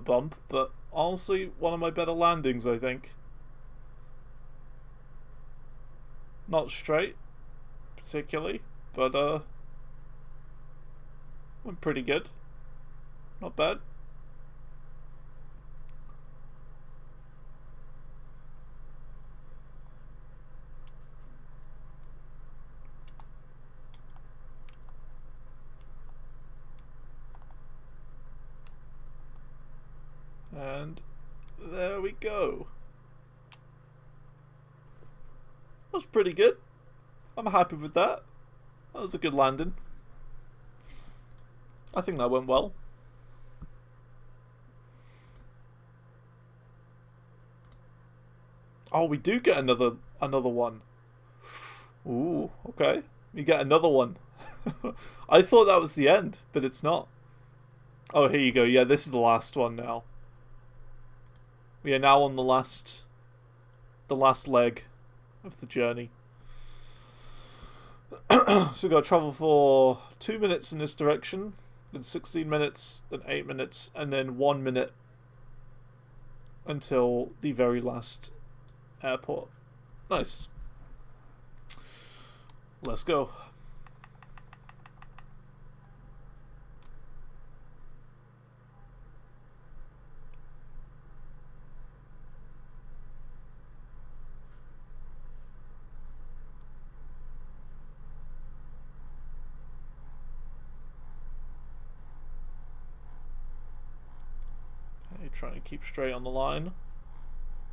bump, but honestly, one of my better landings, I think. Not straight, particularly, but went pretty good. Not bad. And there we go. That was pretty good. I'm happy with that. That was a good landing. I think that went well. Oh, we do get another one. Ooh, okay. We get another one. I thought that was the end, but it's not. Oh, here you go. Yeah, this is the last one now. We are now on the last leg of the journey. So we've got to travel for 2 minutes in this direction, then 16 minutes, then 8 minutes, and then 1 minute until the very last airport. Nice. Let's go. Okay, trying to keep straight on the line.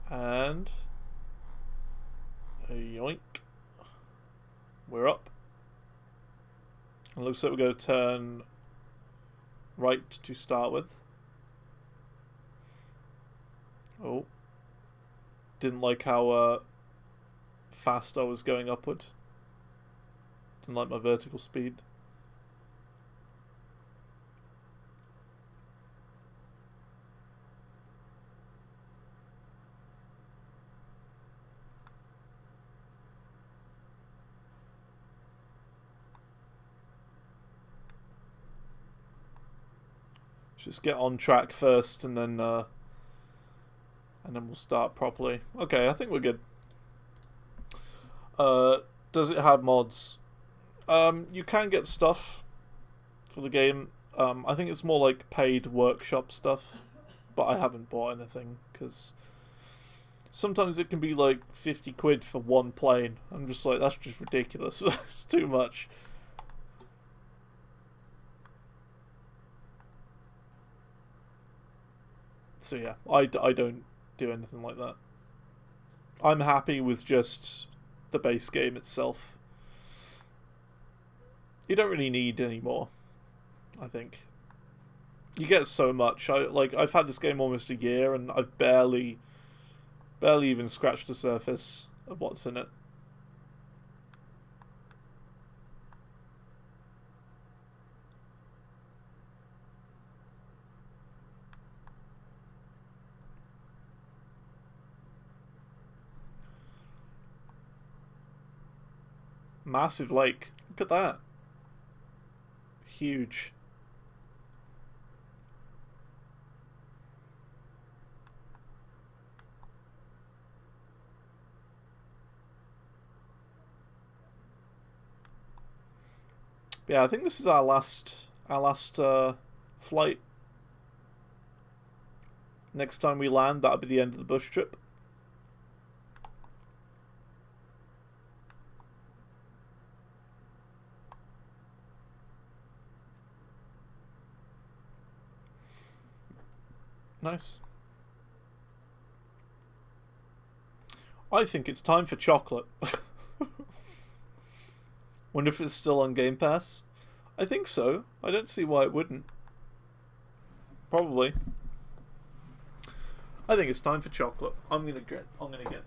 And a yoink. We're up. It looks like we're going to turn right to start with. Oh. Didn't like how fast I was going upward. Didn't like my vertical speed. Just get on track first, and then we'll start properly. Okay, I think we're good. Does it have mods? You can get stuff for the game. I think it's more like paid workshop stuff, but I haven't bought anything because sometimes it can be like 50 quid for one plane. I'm just like, that's just ridiculous. It's too much. So yeah, I don't do anything like that. I'm happy with just the base game itself. You don't really need any more, I think. You get so much. I've had this game almost a year and I've barely even scratched the surface of what's in it. Massive lake. Look at that. Huge. But yeah, I think this is our last flight. Next time we land, that'll be the end of the bush trip. Nice. I think it's time for chocolate. Wonder if it's still on Game Pass. I think so. I don't see why it wouldn't. Probably. I think it's time for chocolate. I'm gonna get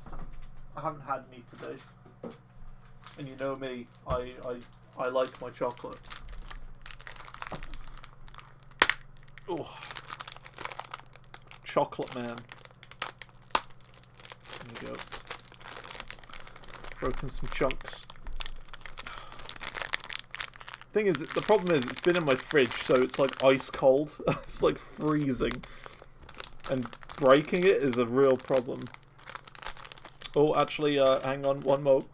some. I haven't had any today. And you know me, I like my chocolate. Oh. Chocolate man. There we go. Broken some chunks. Thing is, the problem is it's been in my fridge, so it's like ice cold. It's like freezing. And breaking it is a real problem. Oh, actually, hang on, one more.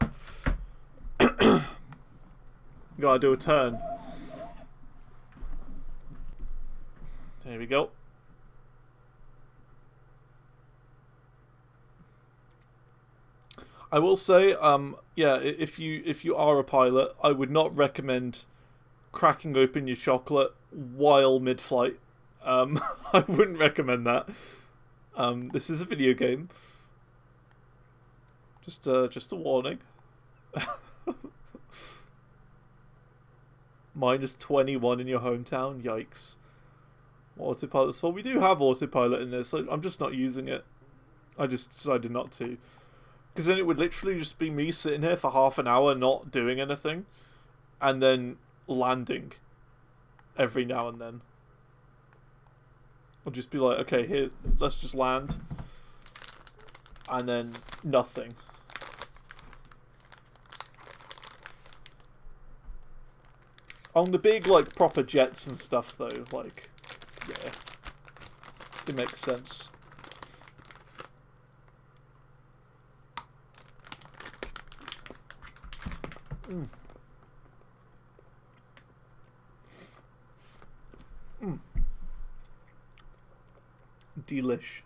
Gotta do a turn. There we go. I will say, yeah, if you are a pilot, I would not recommend cracking open your chocolate while mid-flight. I wouldn't recommend that. This is a video game. Just a warning. -21 in your hometown. Yikes. Autopilot's full. We do have autopilot in this. I'm just not using it. I just decided not to. Because then it would literally just be me sitting here for half an hour not doing anything. And then landing every now and then. I'll just be like, okay, here, let's just land. And then nothing. On the big, like, proper jets and stuff, though, like, yeah, it makes sense. Mm. Mm. Delish.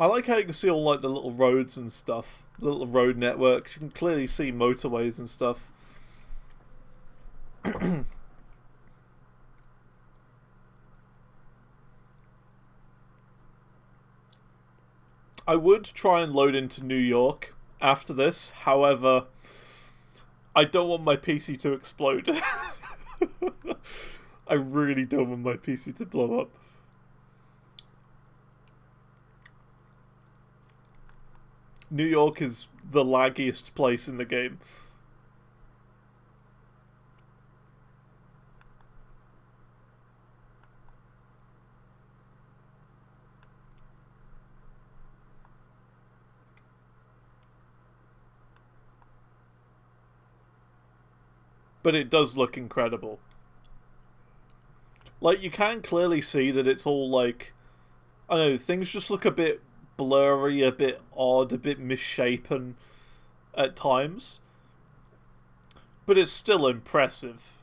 I like how you can see all like the little roads and stuff, the little road networks. You can clearly see motorways and stuff. I would try and load into New York after this. However, I don't want my PC to explode. I really don't want my PC to blow up. New York is the laggiest place in the game. But it does look incredible. Like, you can clearly see that it's all like, I don't know, things just look a bit blurry, a bit odd, a bit misshapen at times. But it's still impressive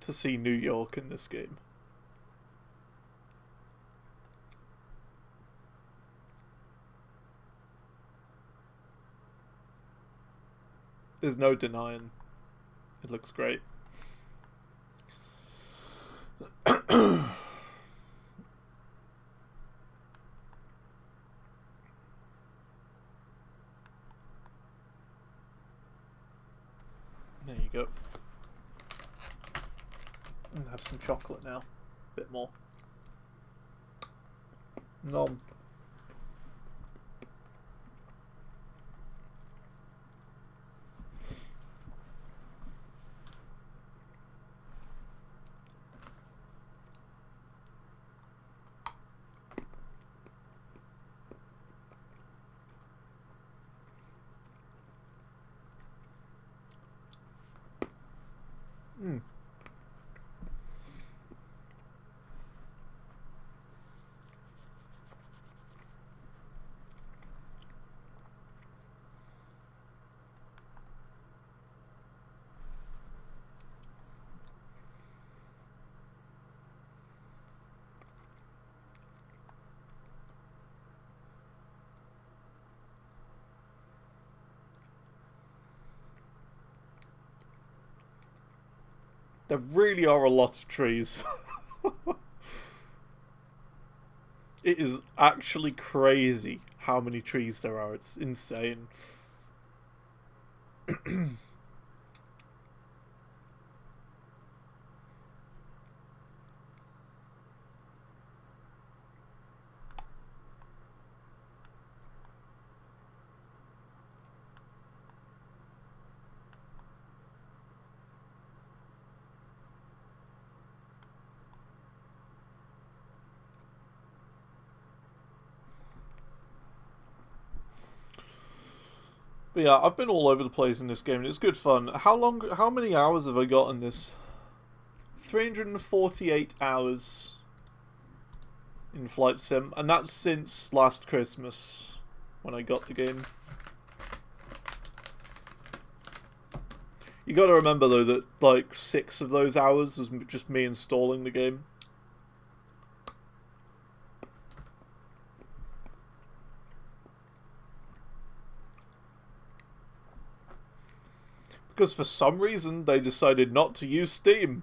to see New York in this game. There's no denying. It looks great. There you go. I'm gonna have some chocolate now. A bit more. Nom. Mm. There really are a lot of trees. It is actually crazy how many trees there are. It's insane. But yeah, I've been all over the place in this game, and it's good fun. How many hours have I got in this? 348 hours in Flight Sim, and that's since last Christmas, when I got the game. You gotta remember, though, that, like, 6 of those hours was just me installing the game. Because for some reason, they decided not to use Steam.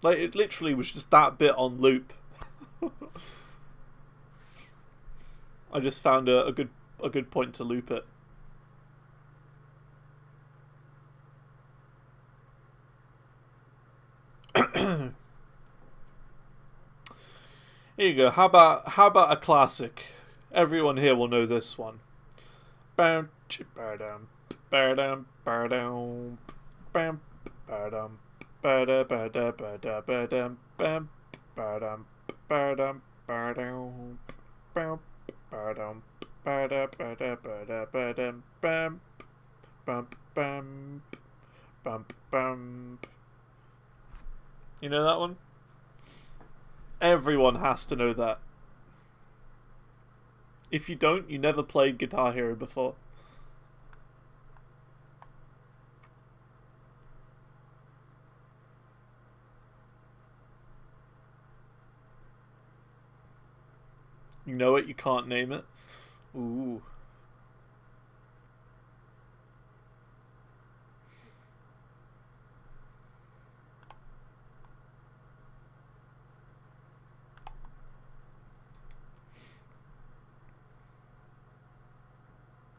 Like, it literally was just that bit on loop. I just found a good point to loop it. Here you go. How about a classic? Everyone here will know this one. You know that one? Everyone has to know that. If you don't, you never played Guitar Hero before. You know it, you can't name it. Ooh.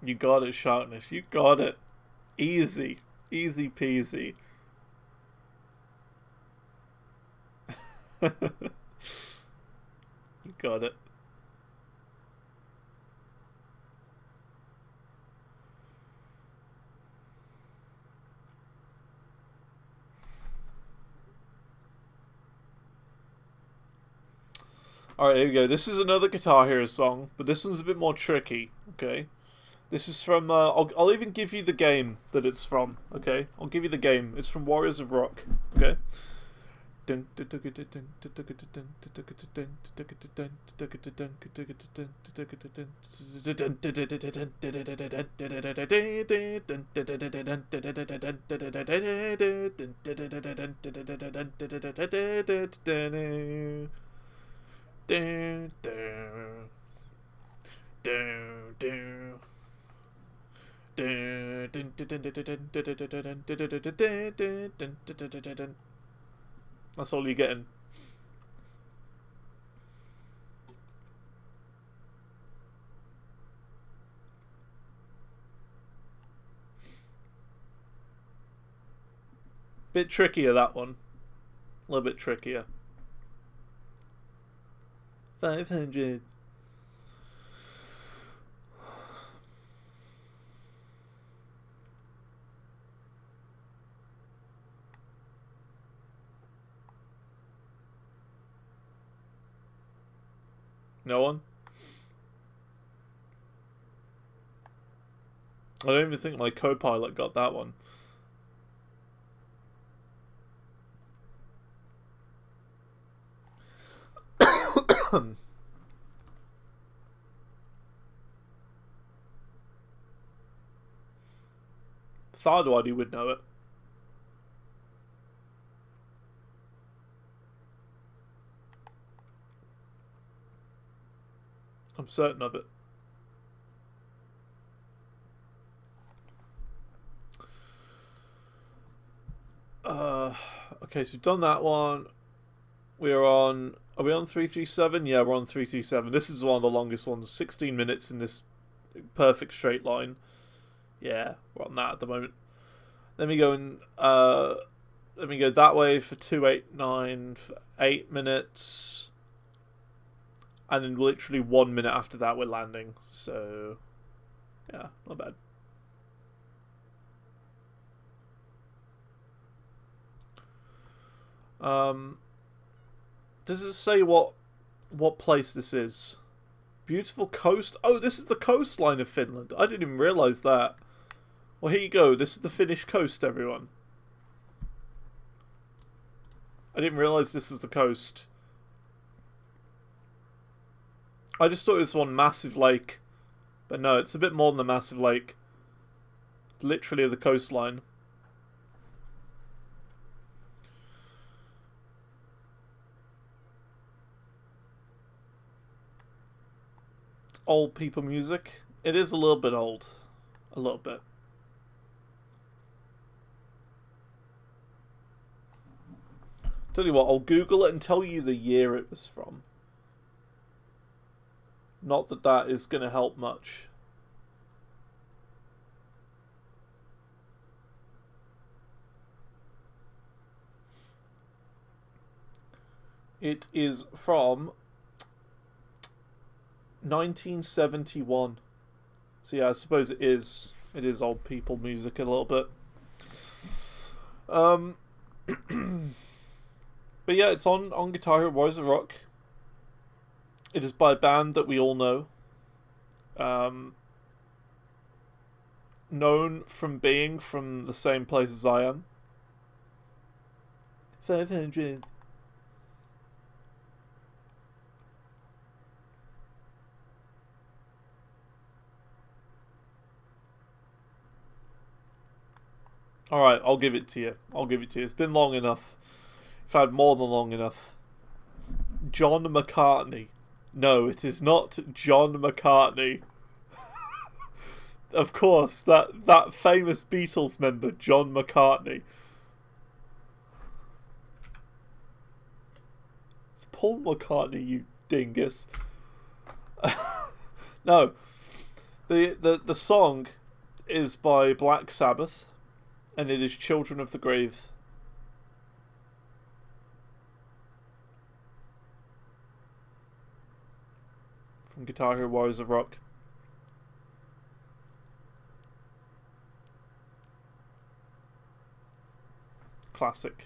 You got it, Sharpness. You got it. Easy. Easy peasy. You got it. Alright, here we go. This is another Guitar Hero song, but this one's a bit more tricky, okay? This is from, I'll even give you the game that it's from, okay? I'll give you the game. It's from Warriors of Rock, okay? That's all you're getting. Bit trickier, that one. A little bit trickier. 500. No one? I don't even think my co-pilot got that one. Thardwadi would know it. I'm certain of it. Okay, so we've done that one. We're on... Are we on 337? Yeah, we're on 337. This is one of the longest ones. 16 minutes in this perfect straight line. Yeah, we're on that at the moment. Let me go and... let me go that way for 289 for 8 minutes. And then literally 1 minute after that we're landing. So, yeah, not bad. Does it say what place this is? Beautiful coast? Oh, this is the coastline of Finland. I didn't even realise that. Well, here you go. This is the Finnish coast, everyone. I didn't realise this is the coast. I just thought it was one massive lake. But no, it's a bit more than a massive lake. Literally the coastline. It's old people music. It is a little bit old. A little bit. Tell you what, I'll Google it and tell you the year it was from. Not that that is going to help much. It is from 1971. So yeah, I suppose it is old people music a little bit. But yeah, it's on Guitar Hero Wars of Rock. It is by a band that we all know. Known from being from the same place as I am. 500. Alright, I'll give it to you. It's been long enough. I've had more than long enough. John McCartney. No, it is not John McCartney. Of course, that famous Beatles member, John McCartney. It's Paul McCartney, you dingus. No. The song is by Black Sabbath, and it is Children of the Grave. From Guitar Hero Warriors of Rock. Classic.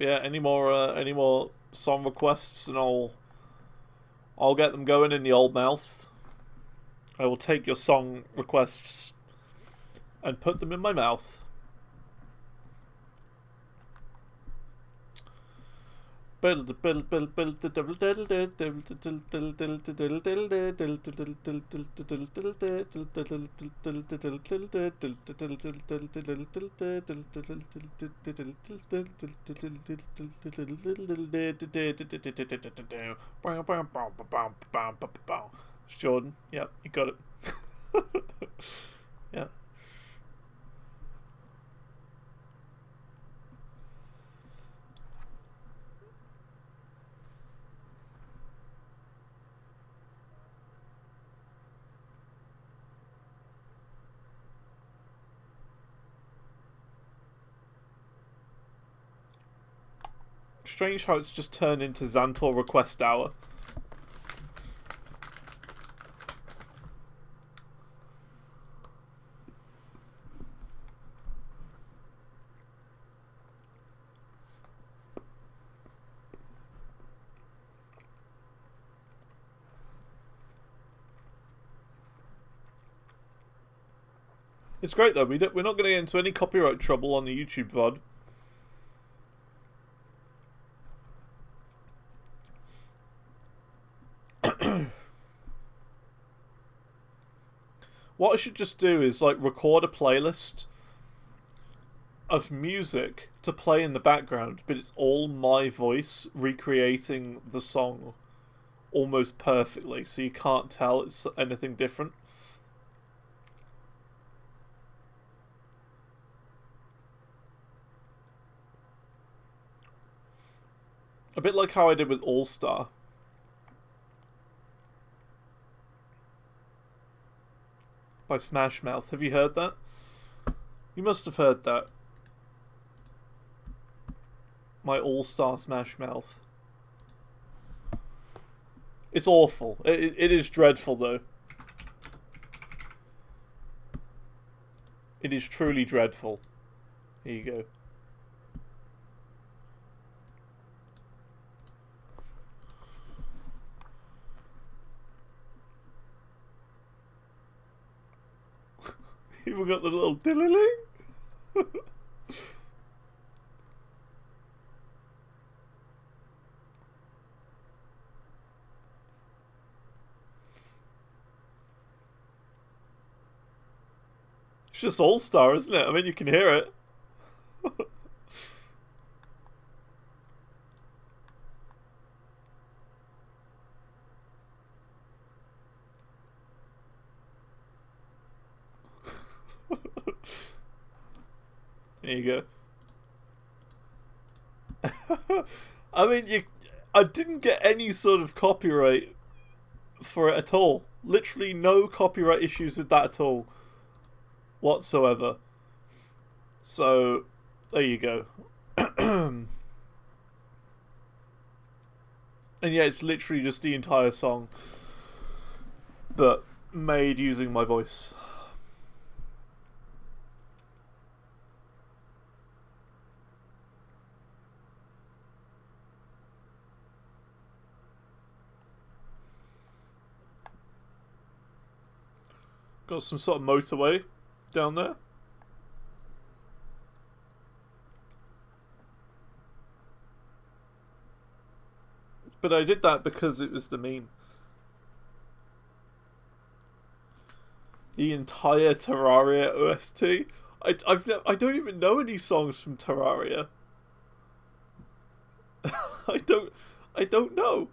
Yeah, any more song requests, and I'll get them going in the old mouth. I will take your song requests and put them in my mouth. Jordan, yeah, you got it. Yeah. Strange how it's just turned into Zantor request hour. It's great though. We're not going to get into any copyright trouble on the YouTube VOD. What I should just do is like record a playlist of music to play in the background, but it's all my voice recreating the song almost perfectly, so you can't tell it's anything different. A bit like how I did with All Star. By Smash Mouth. Have you heard that? You must have heard that. My All-Star Smash Mouth. It's awful. It is dreadful, though. It is truly dreadful. Here you go. Even got the little diddling. It's just All-Star, isn't it? I mean, you can hear it. There you go. I mean, I didn't get any sort of copyright for it at all. Literally no copyright issues with that at all. Whatsoever. So, there you go. And yeah, it's literally just the entire song, but made using my voice. Got some sort of motorway down there. But I did that because it was the meme. The entire Terraria OST. I don't even know any songs from Terraria. I don't know.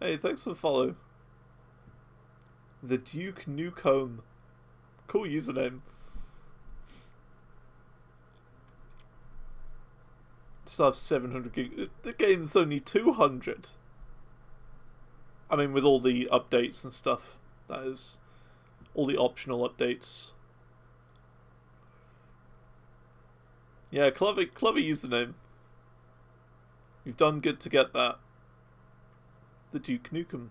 Hey, thanks for the follow. The Duke Nukem. Cool username. Still have 700 gig. The game's only 200. I mean, with all the updates and stuff. That is. All the optional updates. Yeah, clever username. You've done good to get that. The Duke Nukem.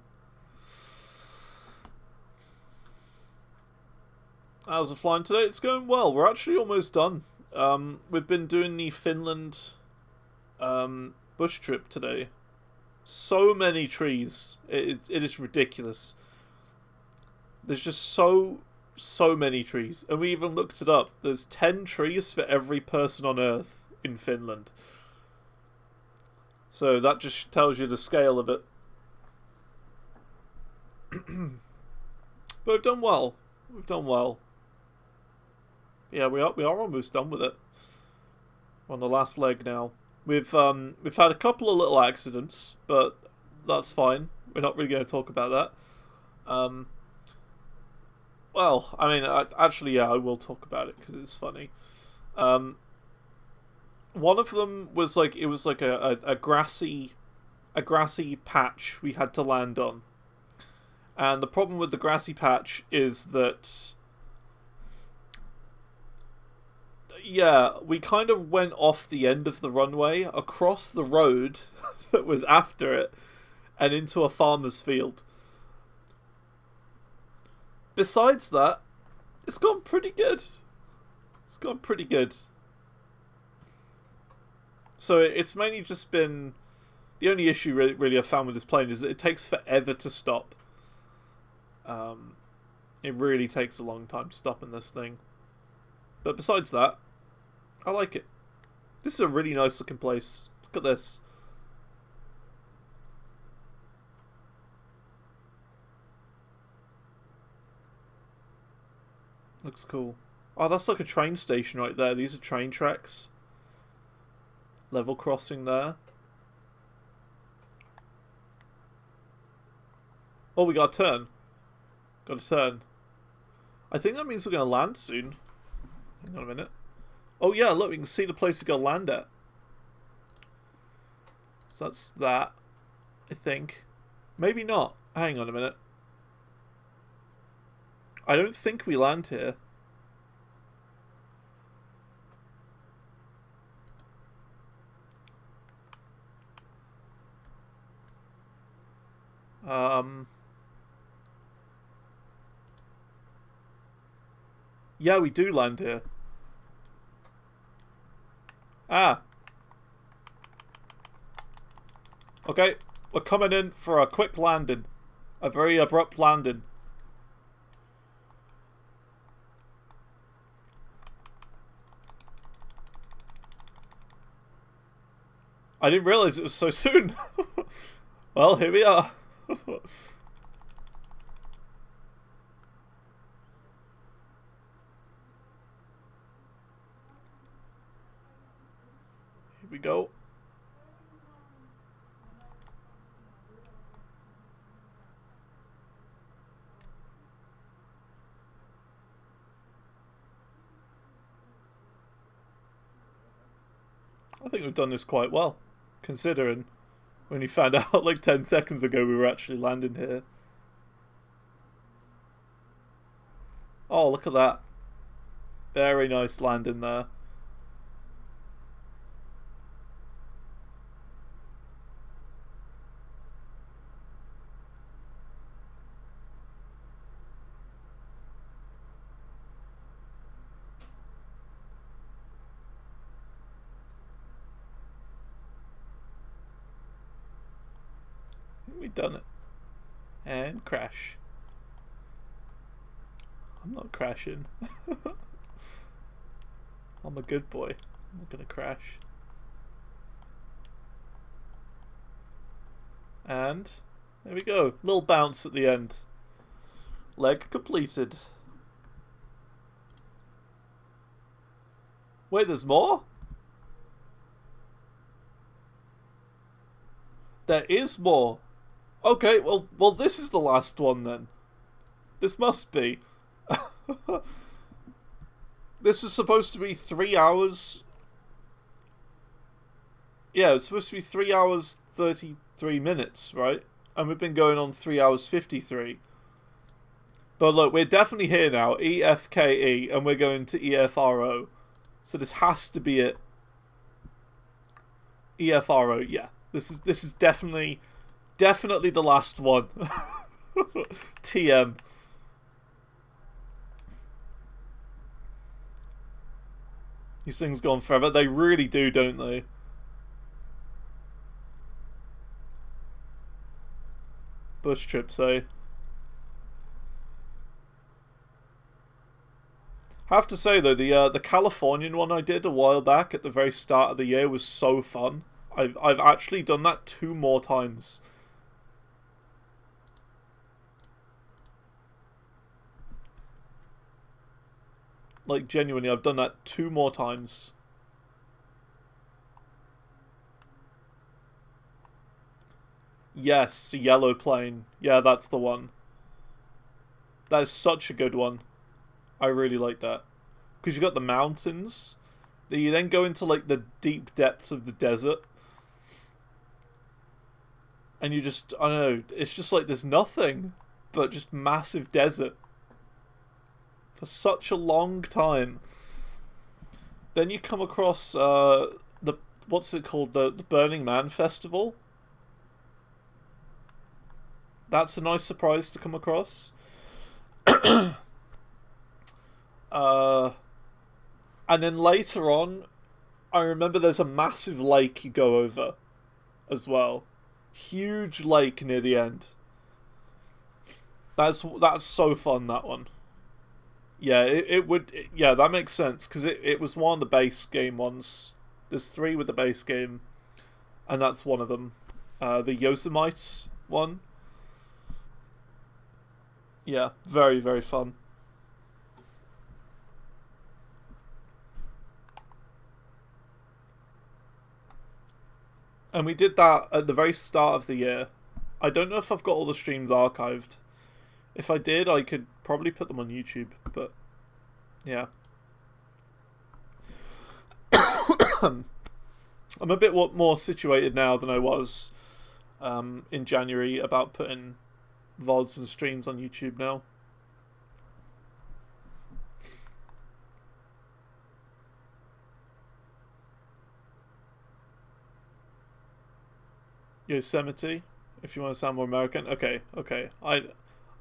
How's it flying today? It's going well. We're actually almost done. We've been doing the Finland bush trip today. So many trees. It is ridiculous. There's just so many trees. And we even looked it up. There's 10 trees for every person on Earth in Finland. So that just tells you the scale of it. But we've done well. We've done well. Yeah, we are almost done with it. We're on the last leg now. We've had a couple of little accidents, but that's fine. We're not really going to talk about that. Well, I mean, actually, yeah, I will talk about it because it's funny. One of them was like a grassy patch we had to land on. And the problem with the grassy patch is that, yeah, we kind of went off the end of the runway, across the road that was after it, and into a farmer's field. Besides that, it's gone pretty good. It's gone pretty good. So it's mainly just been... The only issue really I've found with this plane is that it takes forever to stop. It really takes a long time to stop in this thing. But besides that, I like it. This is a really nice looking place. Look at this. Looks cool. Oh, that's like a train station right there. These are train tracks. Level crossing there. Oh, we got a turn. Got a turn. I think that means we're going to land soon. Hang on a minute. Oh yeah, look, we can see the place we're going to land at. So that's that, I think. Maybe not. Hang on a minute. I don't think we land here. Yeah, we do land here. Ah. Okay, we're coming in for a quick landing. A very abrupt landing. I didn't realise it was so soon. Well, here we are. Here we go. I think we've done this quite well, considering when you found out like 10 seconds ago we were actually landing here. Oh, look at that. Very nice landing there. We've done it. And crash. I'm not crashing. I'm a good boy. I'm not gonna crash. And there we go. Little bounce at the end. Leg completed. Wait, there's more? There is more. Okay, well, this is the last one then. This must be. This is supposed to be 3 hours. Yeah, it's supposed to be 3 hours 33 minutes, right? And we've been going on 3 hours 53. But look, we're definitely here now. EFKE, and we're going to EFRO. So this has to be it. EFRO, yeah. This is definitely the last one. TM. These things go on forever. They really do, don't they? Bush trips, eh? I have to say though, the Californian one I did a while back at the very start of the year was so fun. I've actually done that 2 more times. Like, genuinely, I've done that 2 more times. Yes, a yellow plane. Yeah, that's the one. That is such a good one. I really like that. Because you got the mountains. You then go into, like, the deep depths of the desert. And you just, I don't know, it's just like there's nothing but just massive desert. For such a long time. Then you come across what's it called? The Burning Man Festival. That's a nice surprise to come across. And then later on, I remember there's a massive lake you go over as well. Huge lake near the end. That's so fun, that one. Yeah, yeah, that makes sense, because it was one of the base game ones. There's 3 with the base game, and that's one of them. The Yosemite one. Yeah, very, very fun. And we did that at the very start of the year. I don't know if I've got all the streams archived. If I did, I could probably put them on YouTube, but yeah. I'm a bit more situated now than I was in January about putting VODs and streams on YouTube now. Yosemite, if you want to sound more American. Okay.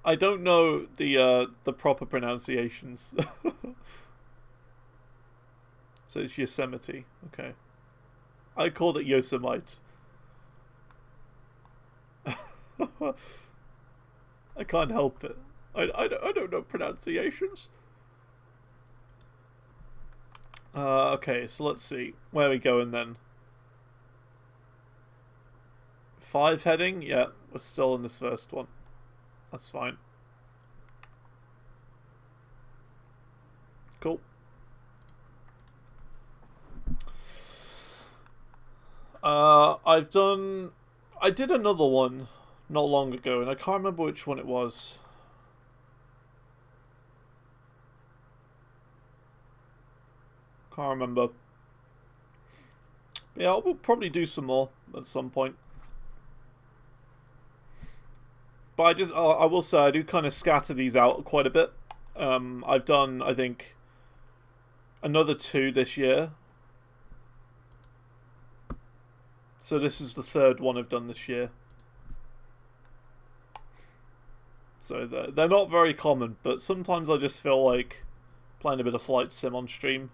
I don't know the proper pronunciations. So it's Yosemite. Okay. I called it Yosemite. I can't help it. I don't know pronunciations. Okay, so let's see. Where are we going then? 5 heading? Yeah, we're still in this first one. That's fine. Cool. I did another one not long ago, and I can't remember which one it was. Can't remember. Yeah, we'll probably do some more at some point. But I will say, I do kind of scatter these out quite a bit. I've done, I think, another 2 this year. So this is the 3rd one I've done this year. So they're not very common, but sometimes I just feel like playing a bit of Flight Sim on stream.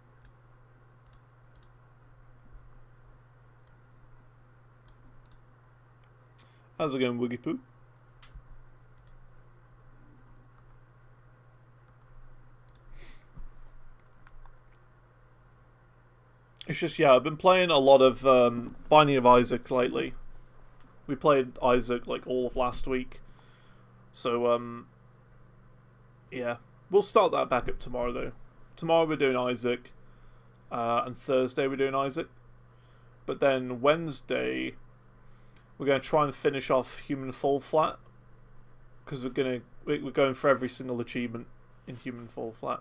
How's it going, Woogie Poo? It's just, yeah, I've been playing a lot of Binding of Isaac lately. We played Isaac like all of last week. So, yeah. We'll start that back up tomorrow, though. Tomorrow we're doing Isaac. And Thursday we're doing Isaac. But then Wednesday, we're going to try and finish off Human Fall Flat. Because we're going for every single achievement in Human Fall Flat.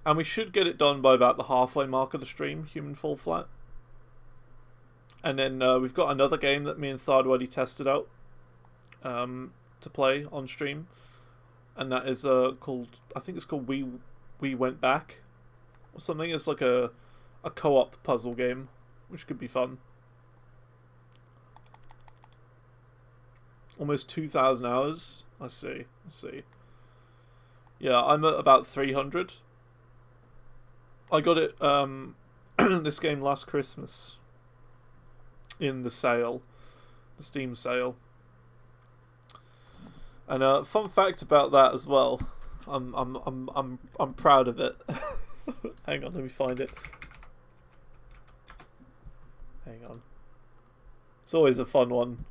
And we should get it done by about the halfway mark of the stream, Human Fall Flat. And then we've got another game that me and Thard already tested out to play on stream. And that is called, I think it's called We Went Back or something. It's like a co-op puzzle game, which could be fun. Almost 2,000 hours. I see. Yeah, I'm at about 300. I got it, this game last Christmas in the sale, the Steam sale. And fun fact about that as well, I'm proud of it. Hang on, let me find it. Hang on. It's always a fun one.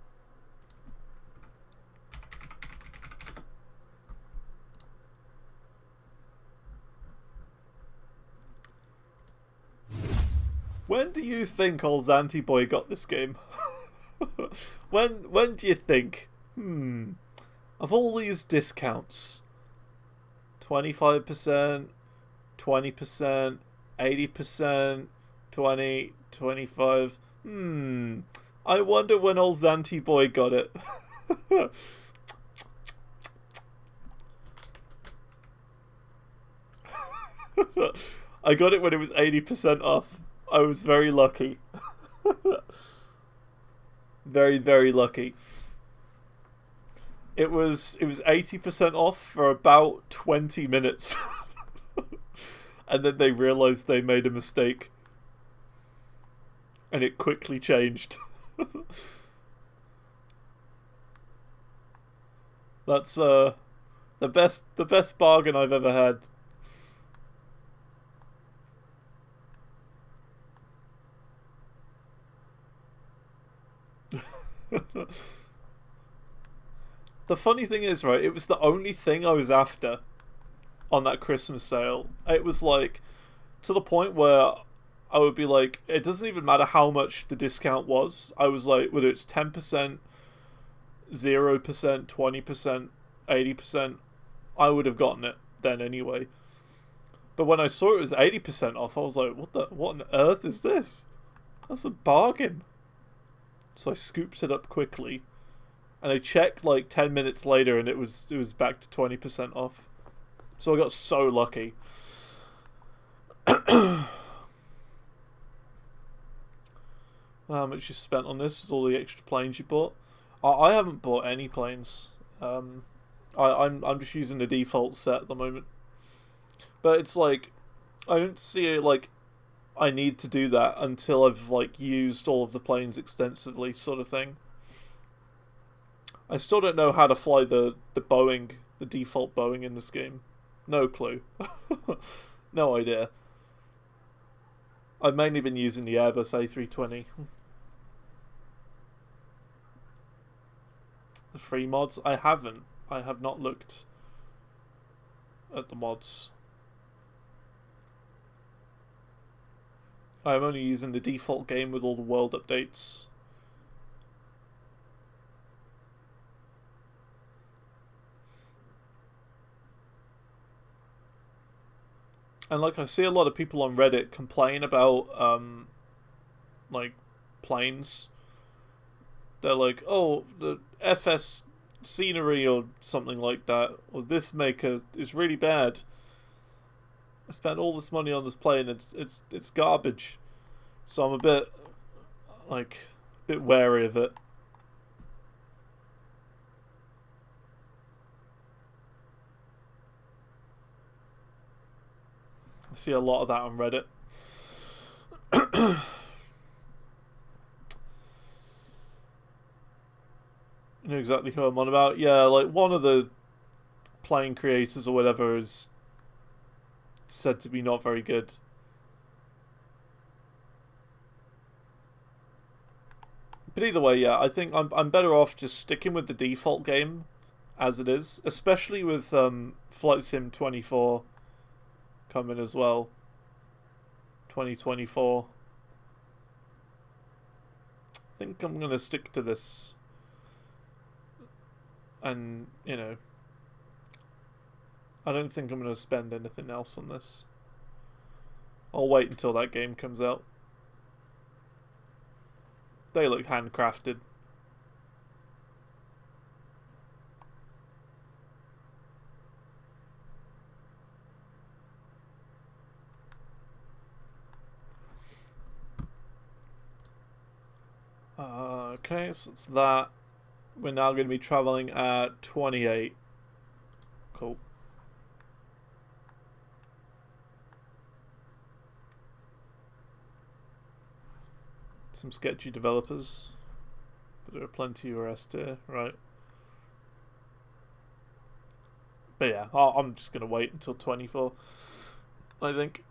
When do you think old Zantor boy got this game? When do you think? Of all these discounts, 25%, 20%, 80%, 20, 25. I wonder when old Zantor boy got it. I got it when it was 80% off. I was very lucky. Very, very lucky. It was 80% off for about 20 minutes. And then they realized they made a mistake. And it quickly changed. That's the best bargain I've ever had. The funny thing is, right, it was the only thing I was after on that Christmas sale. It was like to the point where I would be like, it doesn't even matter how much the discount was. I was like, whether it's 10%, 0%, 20%, 80%, I would have gotten it then anyway. But when I saw it was 80% off, I was like, what on earth is this? That's a bargain. So I scooped it up quickly, and I checked like 10 minutes later, and it was back to 20% off. So I got so lucky. How much you spent on this with all the extra planes you bought? I haven't bought any planes. I'm just using the default set at the moment. But it's like, I don't see it like I need to do that until I've like used all of the planes extensively, sort of thing. I still don't know how to fly the Boeing, the default Boeing in this game. No clue. No idea. I've mainly been using the Airbus A320. The free mods? I haven't. I have not looked at the mods. I'm only using the default game with all the world updates. And like, I see a lot of people on Reddit complain about like planes. They're like, oh, the FS scenery or something like that, or this maker is really bad. I spent all this money on this plane, and it's garbage. So I'm a bit wary of it. I see a lot of that on Reddit. You know exactly who I'm on about? Yeah, like one of the plane creators or whatever is said to be not very good. But either way, yeah, I think I'm better off just sticking with the default game as it is, especially with Flight Sim 24 coming as well. 2024. I think I'm gonna stick to this. And, you know, I don't think I'm going to spend anything else on this. I'll wait until that game comes out. They look handcrafted. Okay, so it's that. We're now going to be traveling at 28. Cool. Some sketchy developers. But there are plenty who are S tier, right? But yeah, I'm just going to wait until 24. I think.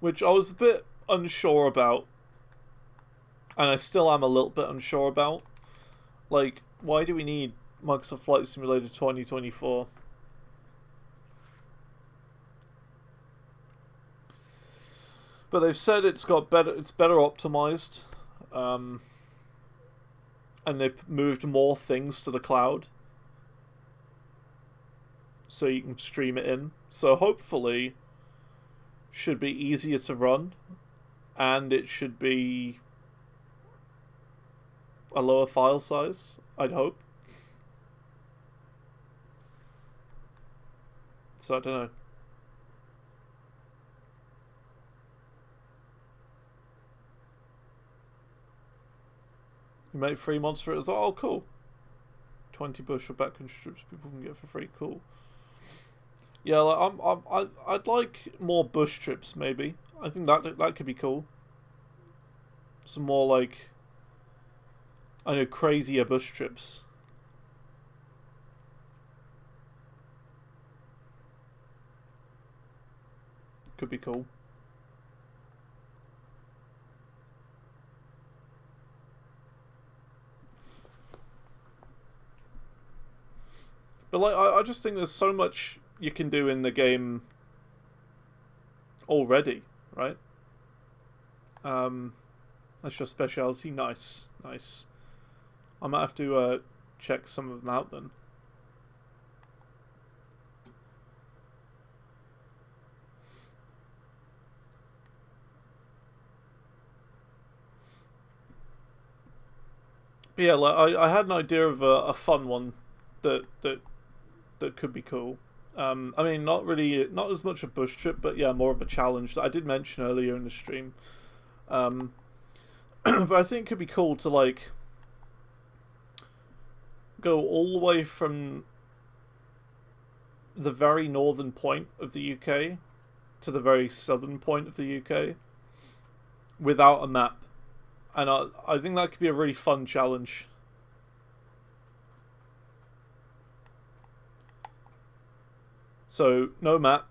Which I was a bit unsure about. And I still am a little bit unsure about. Like, why do we need Microsoft Flight Simulator 2024? But they've said it's better optimized. And they've moved more things to the cloud. So you can stream it in. So hopefully should be easier to run. And it should be a lower file size, I'd hope. So I don't know. You make free mods for it as well? Oh, cool. 20 bush or backcountry strips people can get for free. Cool. Yeah, like I'd like more bush trips maybe. I think that could be cool. Some more like, I know, crazier bush trips. Could be cool. But like, I just think there's so much you can do in the game already, right? That's your speciality. Nice, nice. I might have to check some of them out then. But yeah, like I had an idea of a fun one that could be cool. I mean, not as much a bush trip, but yeah, more of a challenge that I did mention earlier in the stream. But I think it could be cool to like go all the way from the very northern point of the UK to the very southern point of the UK without a map. And I think that could be a really fun challenge. So, no map.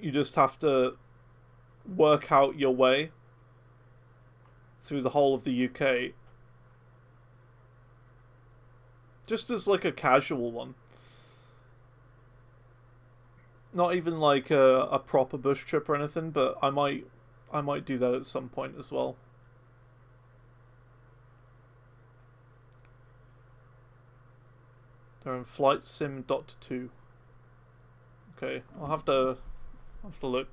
You just have to work out your way through the whole of the UK just as like a casual one. Not even like a proper bush trip or anything, but I might do that at some point as well. They're in Flight Sim .2. Okay, I'll have to look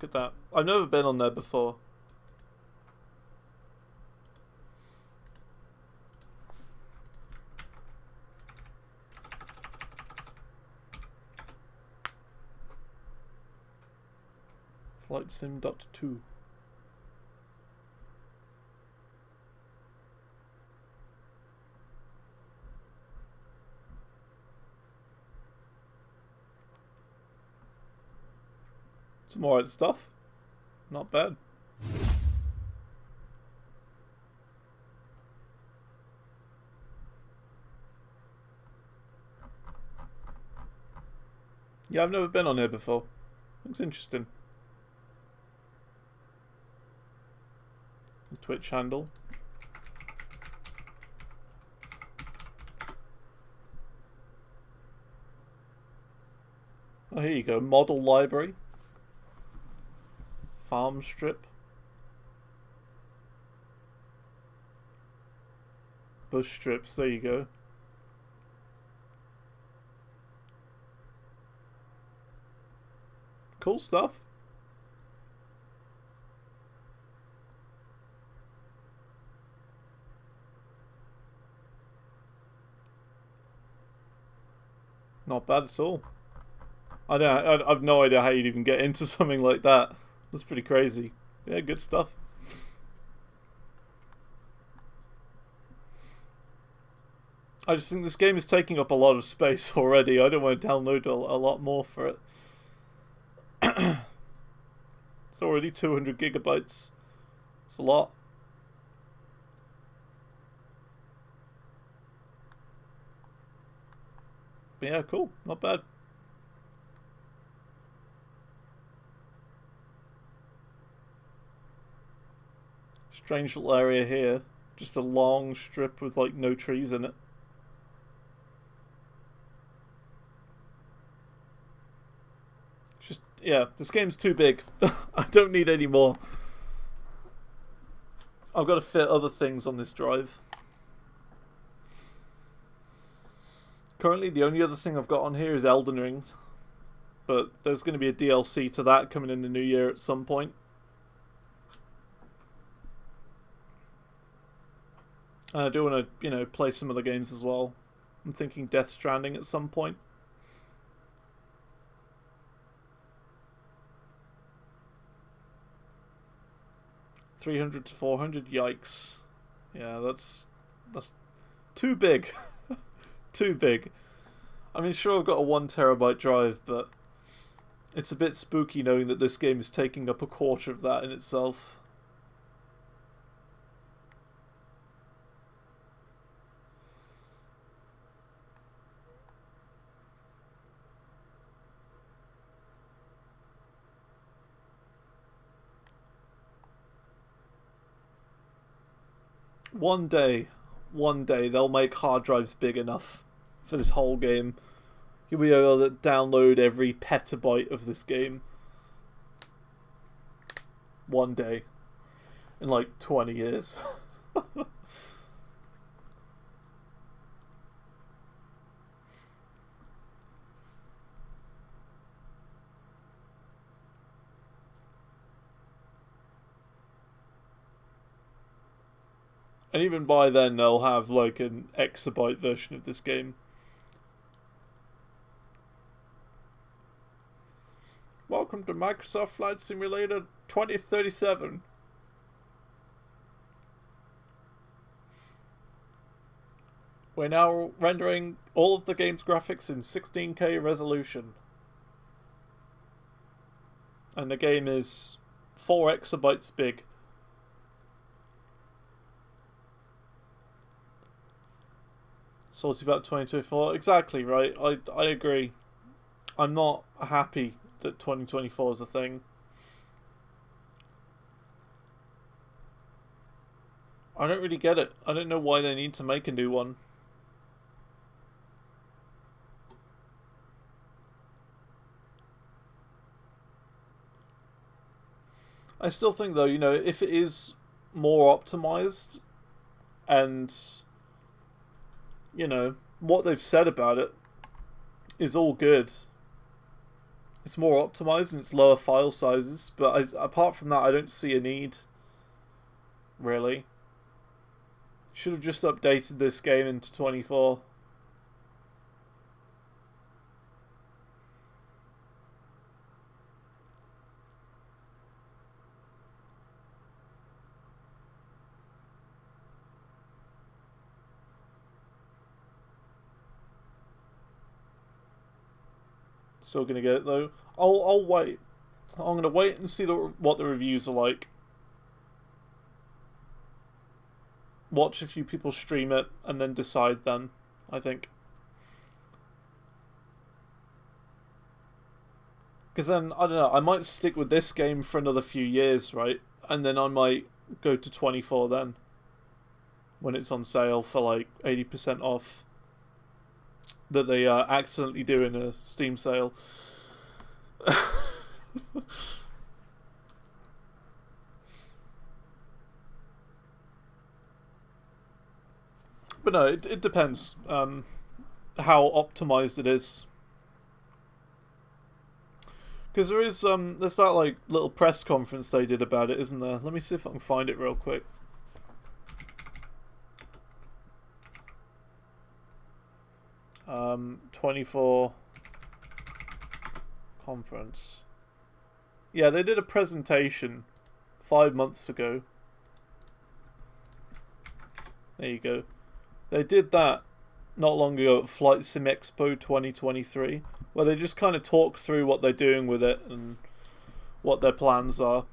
at that. I've never been on there before. Flight Sim .2. Some alright stuff. Not bad. Yeah, I've never been on here before. Looks interesting. The Twitch handle. Oh, here you go. Model library. Farm strip. Bush strips, there you go. Cool stuff. Not bad at all. I've no idea how you'd even get into something like that. That's pretty crazy. Yeah, good stuff. I just think this game is taking up a lot of space already. I don't want to download a lot more for it. It's already 200 gigabytes. It's a lot. But yeah, cool. Not bad. Strange little area here. Just a long strip with like no trees in it. Just, yeah, this game's too big. I don't need any more. I've got to fit other things on this drive. Currently, the only other thing I've got on here is Elden Ring. But there's going to be a DLC to that coming in the new year at some point. And I do want to, play some other games as well. I'm thinking Death Stranding at some point. $300 to $400, yikes. Yeah, that's too big. Too big. I mean, sure, I've got a 1 terabyte drive, but it's a bit spooky knowing that this game is taking up a quarter of that in itself. One day, they'll make hard drives big enough for this whole game. You'll be able to download every petabyte of this game. One day. In like 20 years. And even by then, they'll have like an exabyte version of this game. Welcome to Microsoft Flight Simulator 2037. We're now rendering all of the game's graphics in 16K resolution. And the game is 4 exabytes big. Salty about 2024. Exactly, right. I agree. I'm not happy that 2024 is a thing. I don't really get it. I don't know why they need to make a new one. I still think though, you know, if it is more optimized and you know what they've said about it is all good. It's more optimized and it's lower file sizes, but apart from that, I don't see a need. Really, should have just updated this game into 24. Still gonna get it though. I'll wait. I'm gonna wait and see what the reviews are like. Watch a few people stream it and then decide then, I think. Because then, I don't know, I might stick with this game for another few years, right? And then I might go to 24 then. When it's on sale for like 80% off. That they accidentally do in a Steam sale. But no, it depends how optimized it is. Because there's that like little press conference they did about it, isn't there? Let me see if I can find it real quick. 24 conference. Yeah, they did a presentation 5 months ago. There you go. They did that not long ago at Flight Sim Expo 2023, where they just kind of talk through what they're doing with it and what their plans are.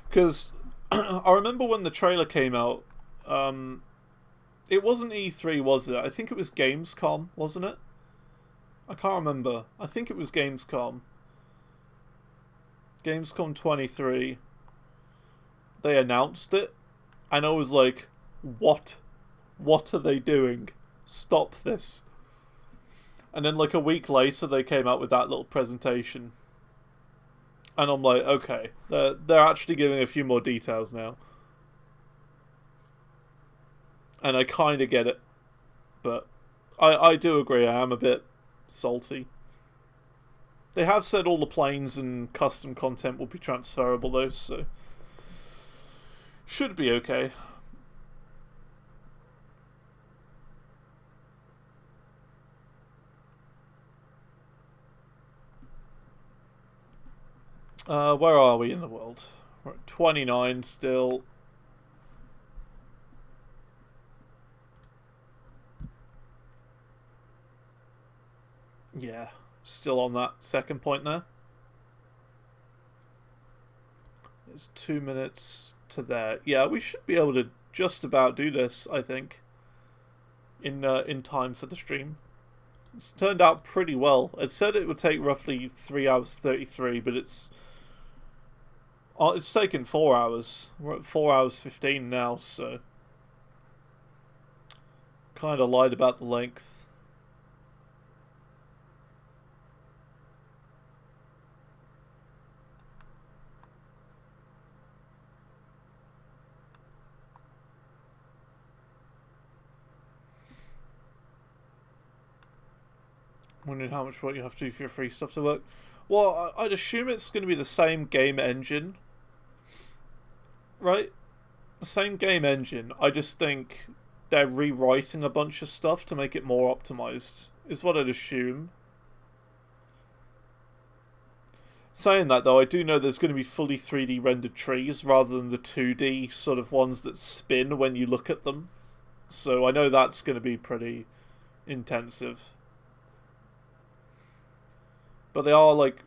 Because I remember when the trailer came out, it wasn't E3, was it? I think it was Gamescom, wasn't it? I can't remember. I think it was Gamescom. Gamescom 23. They announced it, and I was like, what? What are they doing? Stop this. And then like a week later they came out with that little presentation. And I'm like, okay, they're actually giving a few more details now. And I kind of get it. But I do agree, I am a bit salty. They have said all the planes and custom content will be transferable though, so should be okay. Where are we in the world? We're at 29 still. Yeah, still on that second point there. There's 2 minutes to there. Yeah, we should be able to just about do this, I think, in time for the stream. It's turned out pretty well. It said it would take roughly 3 hours 33, but it's taken 4 hours. We're at 4 hours 15 now, so kind of lied about the length. Wondering how much work you have to do for your free stuff to work. Well, I'd assume it's going to be the same game engine. Right? The same game engine. I just think they're rewriting a bunch of stuff to make it more optimized, is what I'd assume. Saying that, though, I do know there's going to be fully 3D rendered trees rather than the 2D sort of ones that spin when you look at them. So I know that's going to be pretty intensive. But they are, like,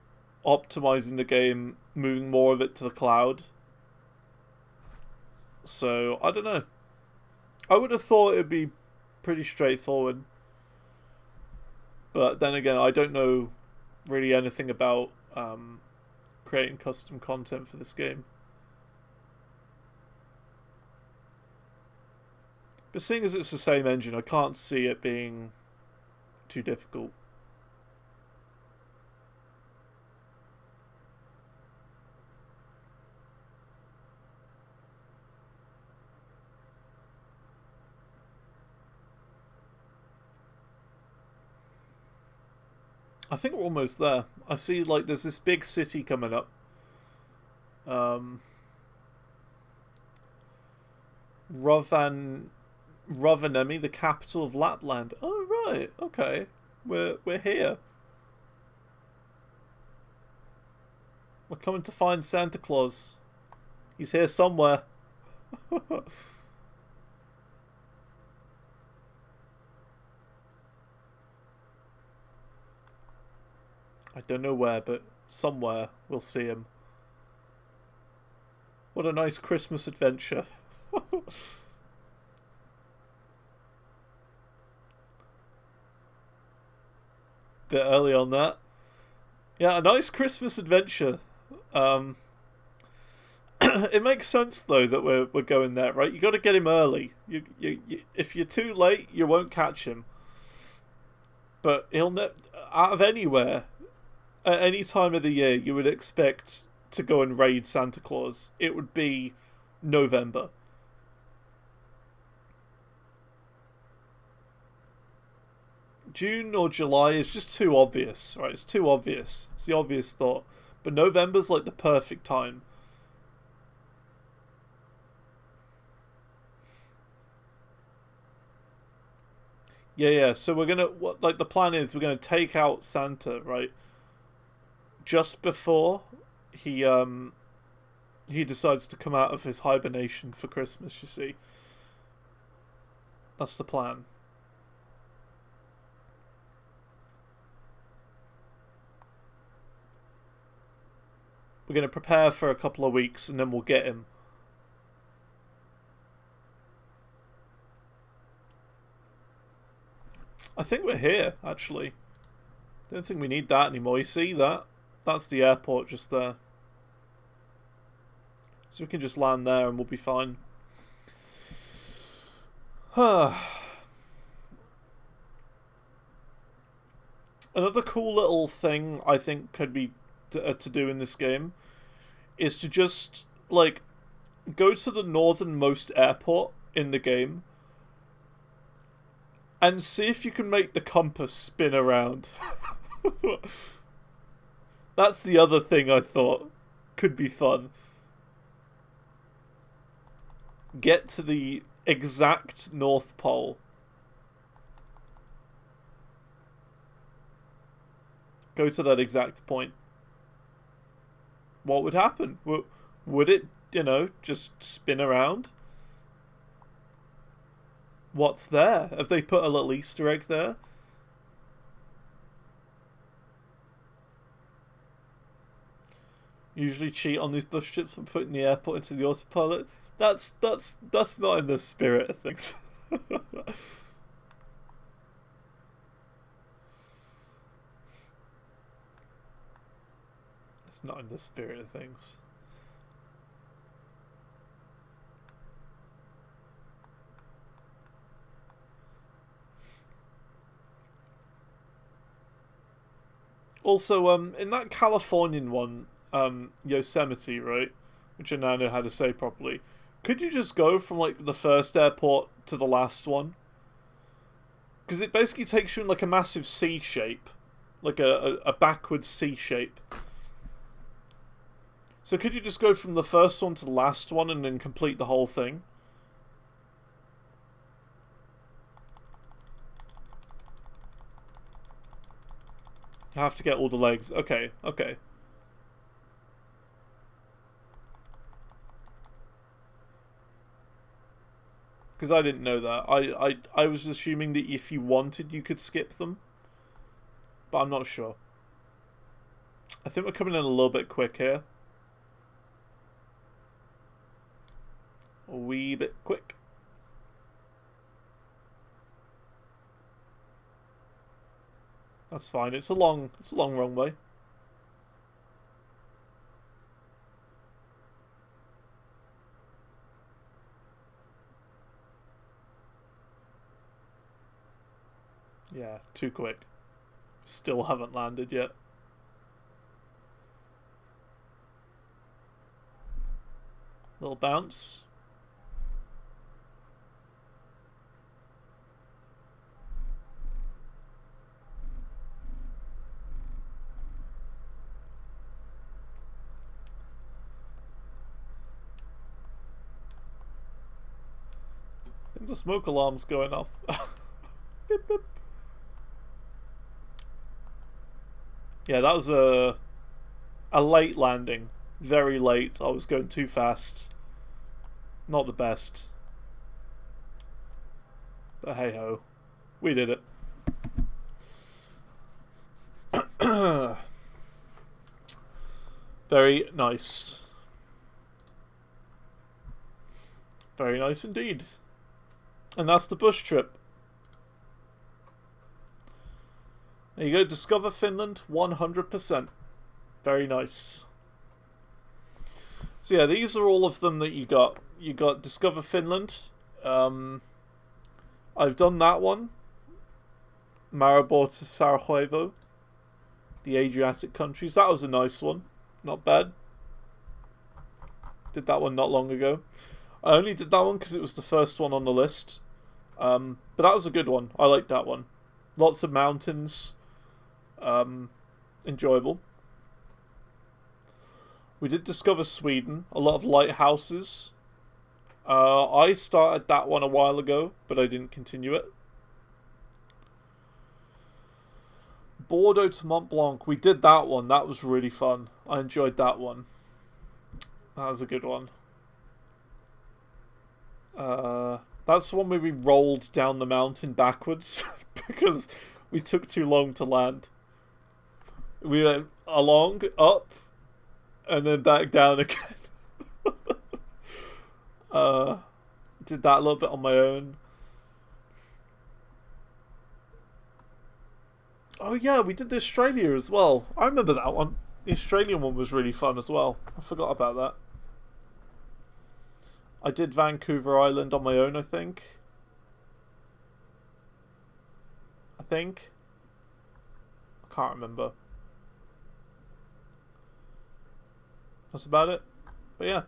optimizing the game, moving more of it to the cloud. So, I don't know. I would have thought it would be pretty straightforward. But then again, I don't know really anything about creating custom content for this game. But seeing as it's the same engine, I can't see it being too difficult. I think we're almost there. I see, like, there's this big city coming up. Rovaniemi, the capital of Lapland. Oh, right. Okay. We're here. We're coming to find Santa Claus. He's here somewhere. I don't know where, but somewhere we'll see him. What a nice Christmas adventure. Bit early on that. Yeah, a nice Christmas adventure. It makes sense though that we're going there, right? You got to get him early. You if you're too late, you won't catch him. But he'll out of anywhere, at any time of the year, you would expect to go and raid Santa Claus. It would be November. June or July is just too obvious, right? It's too obvious. It's the obvious thought. But November's like the perfect time. Yeah. So we're gonna the plan is we're gonna take out Santa, right? Just before he decides to come out of his hibernation for Christmas. You see, that's the plan. We're going to prepare for a couple of weeks and then we'll get him. I think we're here, actually. Don't think we need that anymore. You see that? That's the airport just there. So we can just land there and we'll be fine. Another cool little thing I think could be to do in this game is to just, like, go to the northernmost airport in the game and see if you can make the compass spin around. That's the other thing I thought could be fun. Get to the exact North Pole. Go to that exact point. What would happen? Would it, just spin around? What's there? Have they put a little Easter egg there? Usually cheat on these bus trips for putting the airport into the autopilot. That's not in the spirit of things. It's not in the spirit of things. Also, in that Californian one, Yosemite, right? Which I now know how to say properly. Could you just go from, like, the first airport to the last one? Because it basically takes you in, like, a massive C shape. Like a backwards C shape. So could you just go from the first one to the last one and then complete the whole thing? You have to get all the legs. Okay. Because I didn't know that. I was assuming that if you wanted, you could skip them. But I'm not sure. I think we're coming in a little bit quick here. A wee bit quick. That's fine. It's a long runway. Yeah, too quick. Still haven't landed yet. Little bounce. The smoke alarm's going off. Beep, beep. Yeah, that was a late landing. Very late. I was going too fast. Not the best. But hey ho. We did it. Very nice. Very nice indeed. And that's the bush trip. There you go. Discover Finland 100%. Very nice. So yeah, these are all of them that you got. You got Discover Finland. I've done that one. Maribor to Sarajevo. The Adriatic countries. That was a nice one. Not bad. Did that one not long ago. I only did that one because it was the first one on the list. But that was a good one. I liked that one. Lots of mountains. Enjoyable. We did discover Sweden. A lot of lighthouses. I started that one a while ago, but I didn't continue it. Bordeaux to Mont Blanc. We did that one. That was really fun. I enjoyed that one. That was a good one. That's the one where we rolled down the mountain backwards because we took too long to land. We went along, up, and then back down again. Did that a little bit on my own. Oh yeah, we did Australia as well. I remember that one. The Australian one was really fun as well. I forgot about that. I did Vancouver Island on my own, I think. I can't remember. That's about it. But yeah.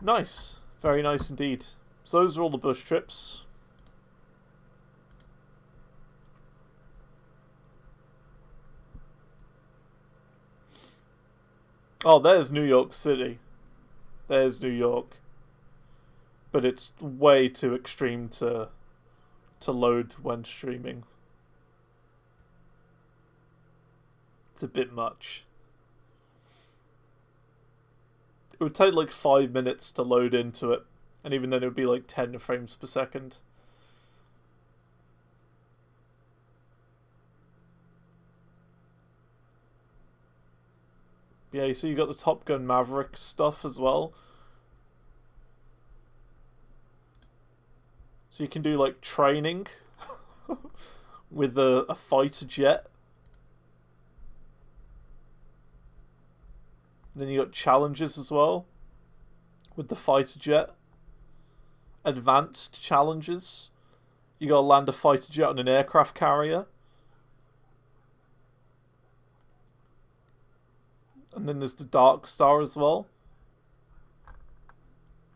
Nice. Very nice indeed. So those are all the bush trips. Oh, there's New York City. There's New York. But it's way too extreme to load when streaming. It's a bit much. It would take like 5 minutes to load into it. And even then it would be like 10 frames per second. Yeah, so you got the Top Gun Maverick stuff as well. So you can do like training with a fighter jet. And then you got challenges as well with the fighter jet. Advanced challenges. You gotta land a fighter jet on an aircraft carrier. And then there's the Dark Star as well.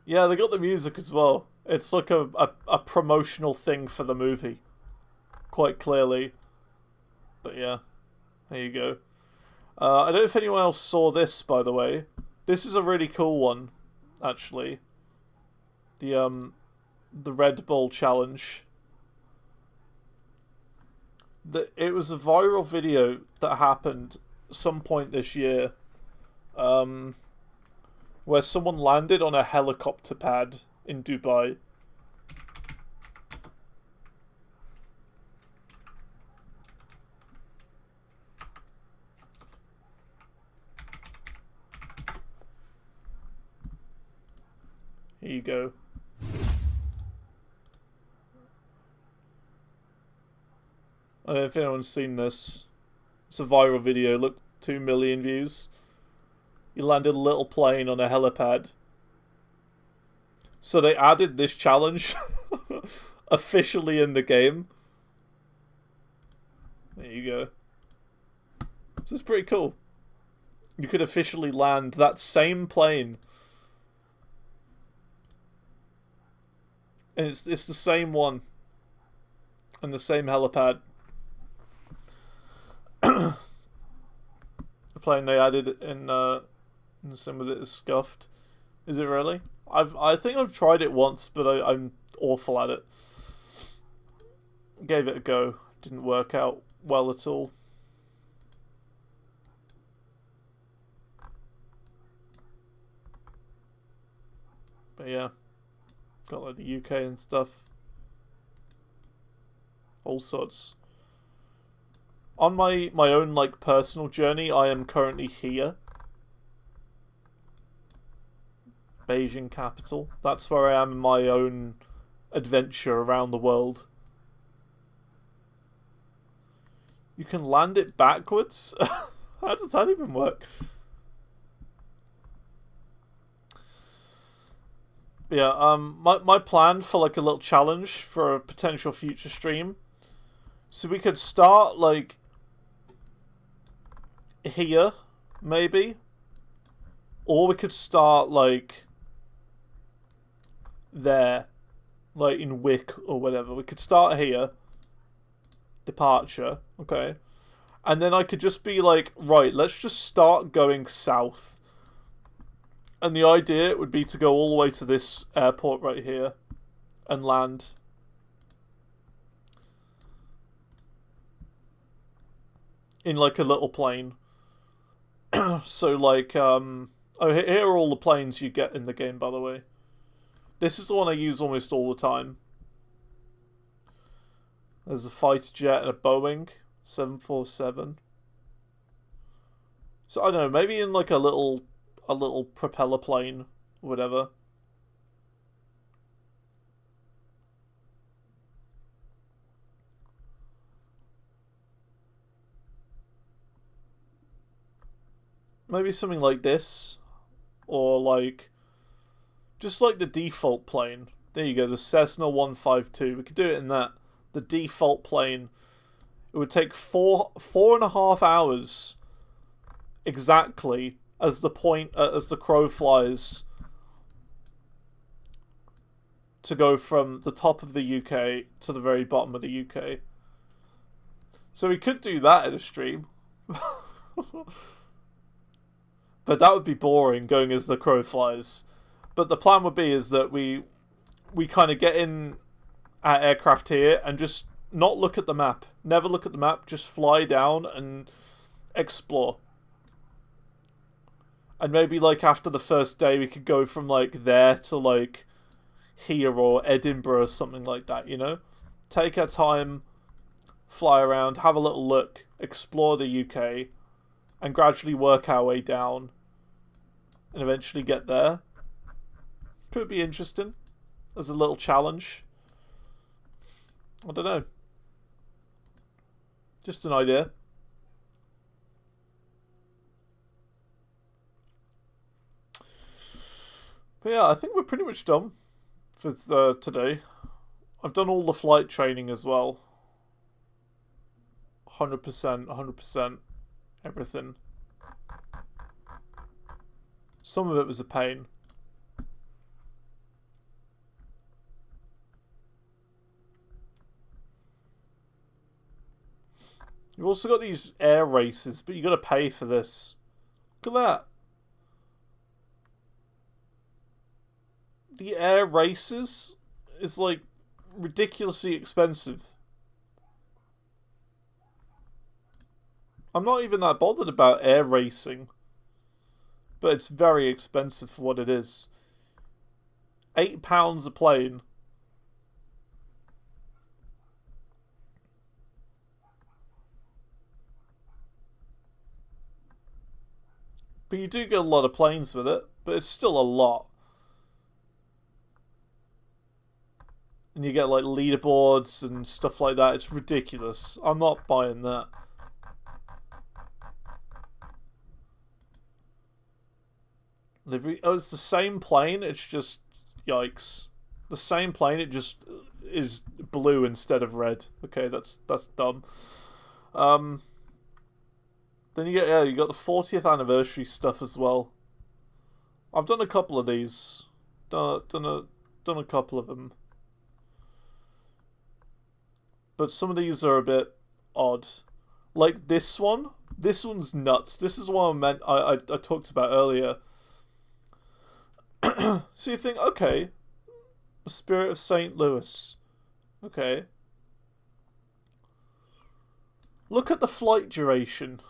Yeah, they got the music as well. It's like a promotional thing for the movie. Quite clearly. But yeah, there you go. I don't know if anyone else saw this, by the way. This is a really cool one, actually. The Red Bull challenge. It was a viral video that happened some point this year. Where someone landed on a helicopter pad in Dubai. Here you go. I don't know if anyone's seen this. It's a viral video. Look, 2 million views. You landed a little plane on a helipad. So they added this challenge officially in the game. There you go. So it's pretty cool. You could officially land that same plane. And it's the same one. And the same helipad. The plane they added in some of it is scuffed. Is it really? I think I've tried it once, but I'm awful at it. Gave it a go. Didn't work out well at all. But yeah. Got like the UK and stuff. All sorts. On my own like personal journey, I am currently here. Beijing capital. That's where I am in my own adventure around the world. You can land it backwards? How does that even work? Yeah, my plan for like a little challenge for a potential future stream. So we could start like here, maybe. Or we could start like there. Like in Wick or whatever. We could start here. Departure. Okay. And then I could just be like, right, let's just start going south. And the idea would be to go all the way to this airport right here. And land. In like a little plane. So like, oh, here are all the planes you get in the game, by the way. This is the one I use almost all the time. There's a fighter jet and a Boeing 747. So I don't know, maybe in like a little propeller plane, or whatever. Maybe something like this, or like just like the default plane. There you go, the Cessna 152. We could do it in that. The default plane. It would take 4.5 hours exactly as the crow flies to go from the top of the UK to the very bottom of the UK. So we could do that in a stream. But that would be boring, going as the crow flies. But the plan would be is that we kind of get in our aircraft here and just not look at the map. Never look at the map, just fly down and explore. And maybe like after the first day we could go from like there to like here or Edinburgh or something like that, you know? Take our time, fly around, have a little look, explore the UK, and gradually work our way down and eventually get there. Could be interesting as a little challenge. I don't know. Just an idea. But yeah, I think we're pretty much done for today. I've done all the flight training as well. 100%, 100%. Everything. Some of it was a pain. You've also got these air races, but you got to pay for this. Look at that. The air races is like ridiculously expensive. I'm not even that bothered about air racing. But it's very expensive for what it is. £8 a plane. But you do get a lot of planes with it, but it's still a lot. And you get like leaderboards and stuff like that. It's ridiculous. I'm not buying that. Livery. Oh, it's the same plane. It's just yikes. The same plane. It just is blue instead of red. Okay, that's dumb. Then you got the 40th anniversary stuff as well. I've done a couple of these. Done a couple of them. But some of these are a bit odd. Like this one. This one's nuts. This is what I talked about earlier. So you think, okay, the Spirit of St. Louis. Okay. Look at the flight duration.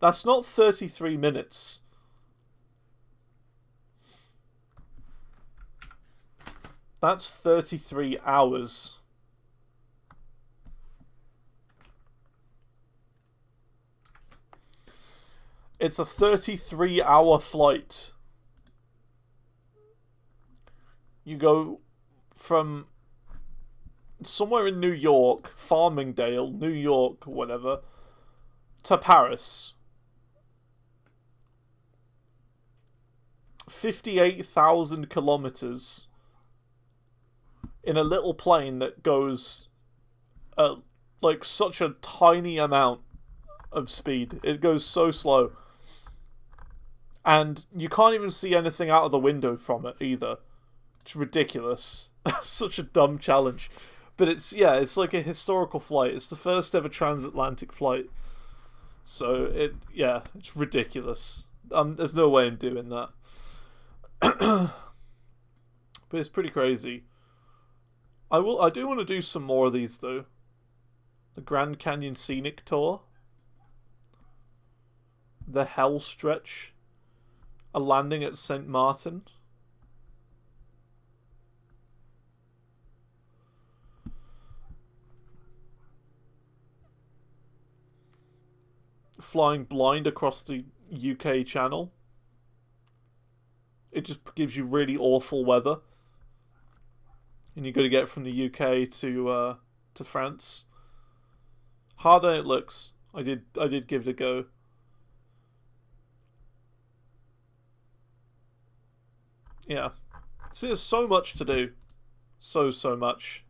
That's not 33 minutes. That's 33 hours. It's a 33-hour flight. You go from somewhere in New York, Farmingdale, New York, whatever, to Paris. 58,000 kilometers in a little plane that goes at like such a tiny amount of speed. It goes so slow. And you can't even see anything out of the window from it either. It's ridiculous. Such a dumb challenge. But it's like a historical flight. It's the first ever transatlantic flight. So it's ridiculous. There's no way I'm doing that. But it's pretty crazy. I do want to do some more of these though. The Grand Canyon Scenic Tour. The Hell Stretch. A landing at St. Martin. Flying blind across the UK Channel. It just gives you really awful weather. And you got to get from the UK to France. Harder than it looks. I did give it a go. Yeah. See, there's so much to do. So much.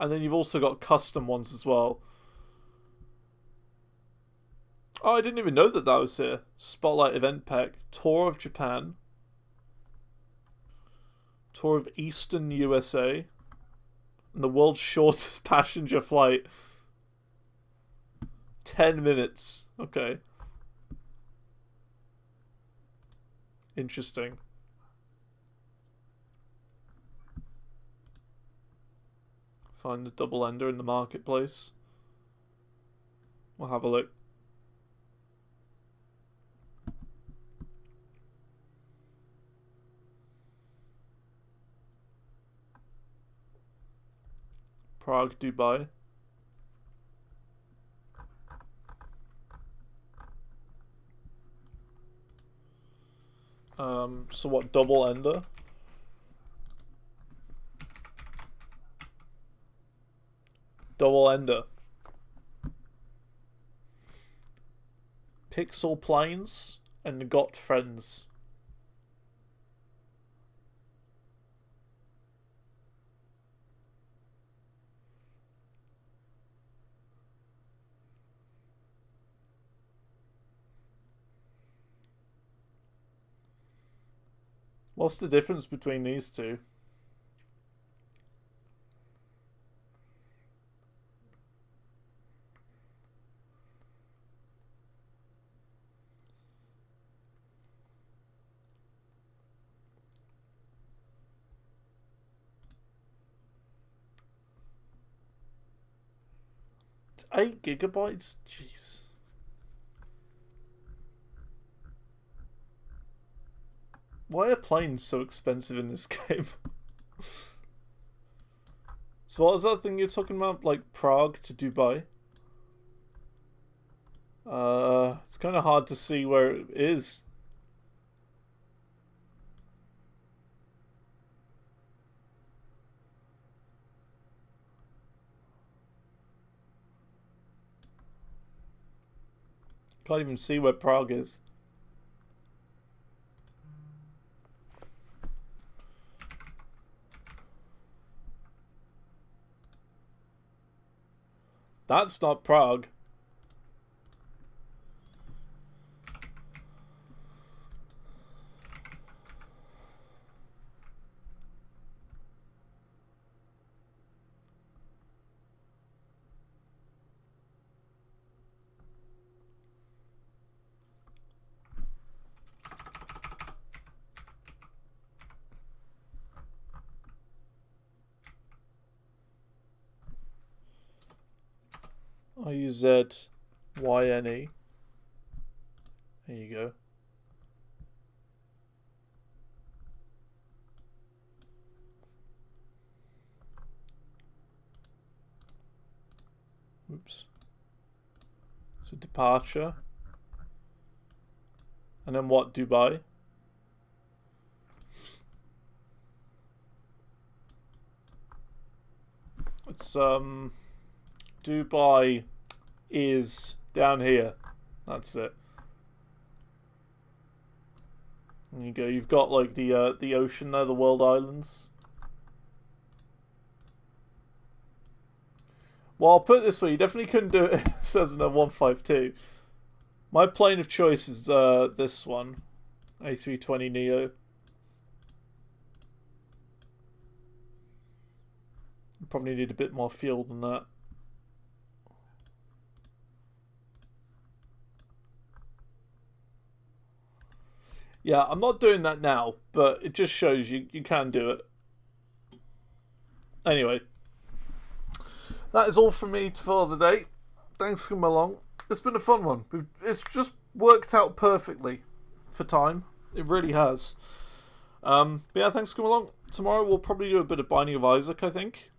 And then you've also got custom ones as well. Oh, I didn't even know that was here. Spotlight Event Pack. Tour of Japan. Tour of Eastern USA. And the world's shortest passenger flight. 10 minutes. Okay. Interesting. Find the double ender in the marketplace. We'll have a look. Prague, Dubai. So what, double ender? Double ender. Pixel Planes and Got Friends. What's the difference between these two? It's 8 gigabytes? Jeez. Why are planes so expensive in this game? So what was that thing you're talking about? Like Prague to Dubai? It's kind of hard to see where it is. Can't even see where Prague is. That's not Prague. IUZYNE. There you go. Oops. So departure. And then what? Dubai? It's Dubai is down here. That's it. There you go. You've got like the ocean there, the world islands. Well, I'll put it this way: you definitely couldn't do it. It says in a 152. My plane of choice is this one, A320neo. You probably need a bit more fuel than that. Yeah, I'm not doing that now, but it just shows you can do it. Anyway, that is all from me for the day. Thanks for coming along. It's been a fun one. It's just worked out perfectly for time. It really has. But yeah, thanks for coming along. Tomorrow we'll probably do a bit of Binding of Isaac, I think.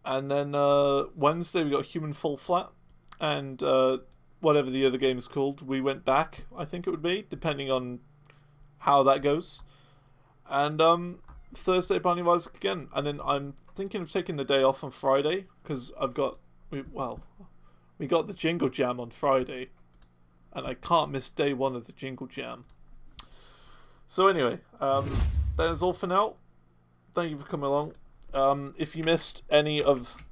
And then Wednesday we got Human Fall Flat. And whatever the other game is called. We Went Back, I think it would be, depending on how that goes. And Thursday Binding of Isaac again. And then I'm thinking of taking the day off on Friday. Because we got the Jingle Jam on Friday. And I can't miss day one of the Jingle Jam. So anyway, that is all for now. Thank you for coming along. If you missed any of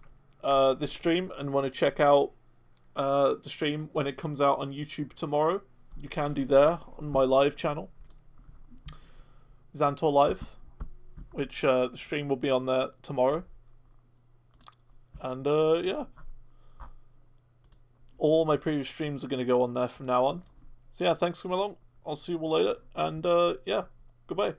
the stream and want to check out the stream when it comes out on YouTube tomorrow, you can do there on my live channel, Zantor Live, which the stream will be on there tomorrow. And yeah, all my previous streams are going to go on there from now on. So yeah, thanks for coming along. I'll see you all later, and yeah, goodbye.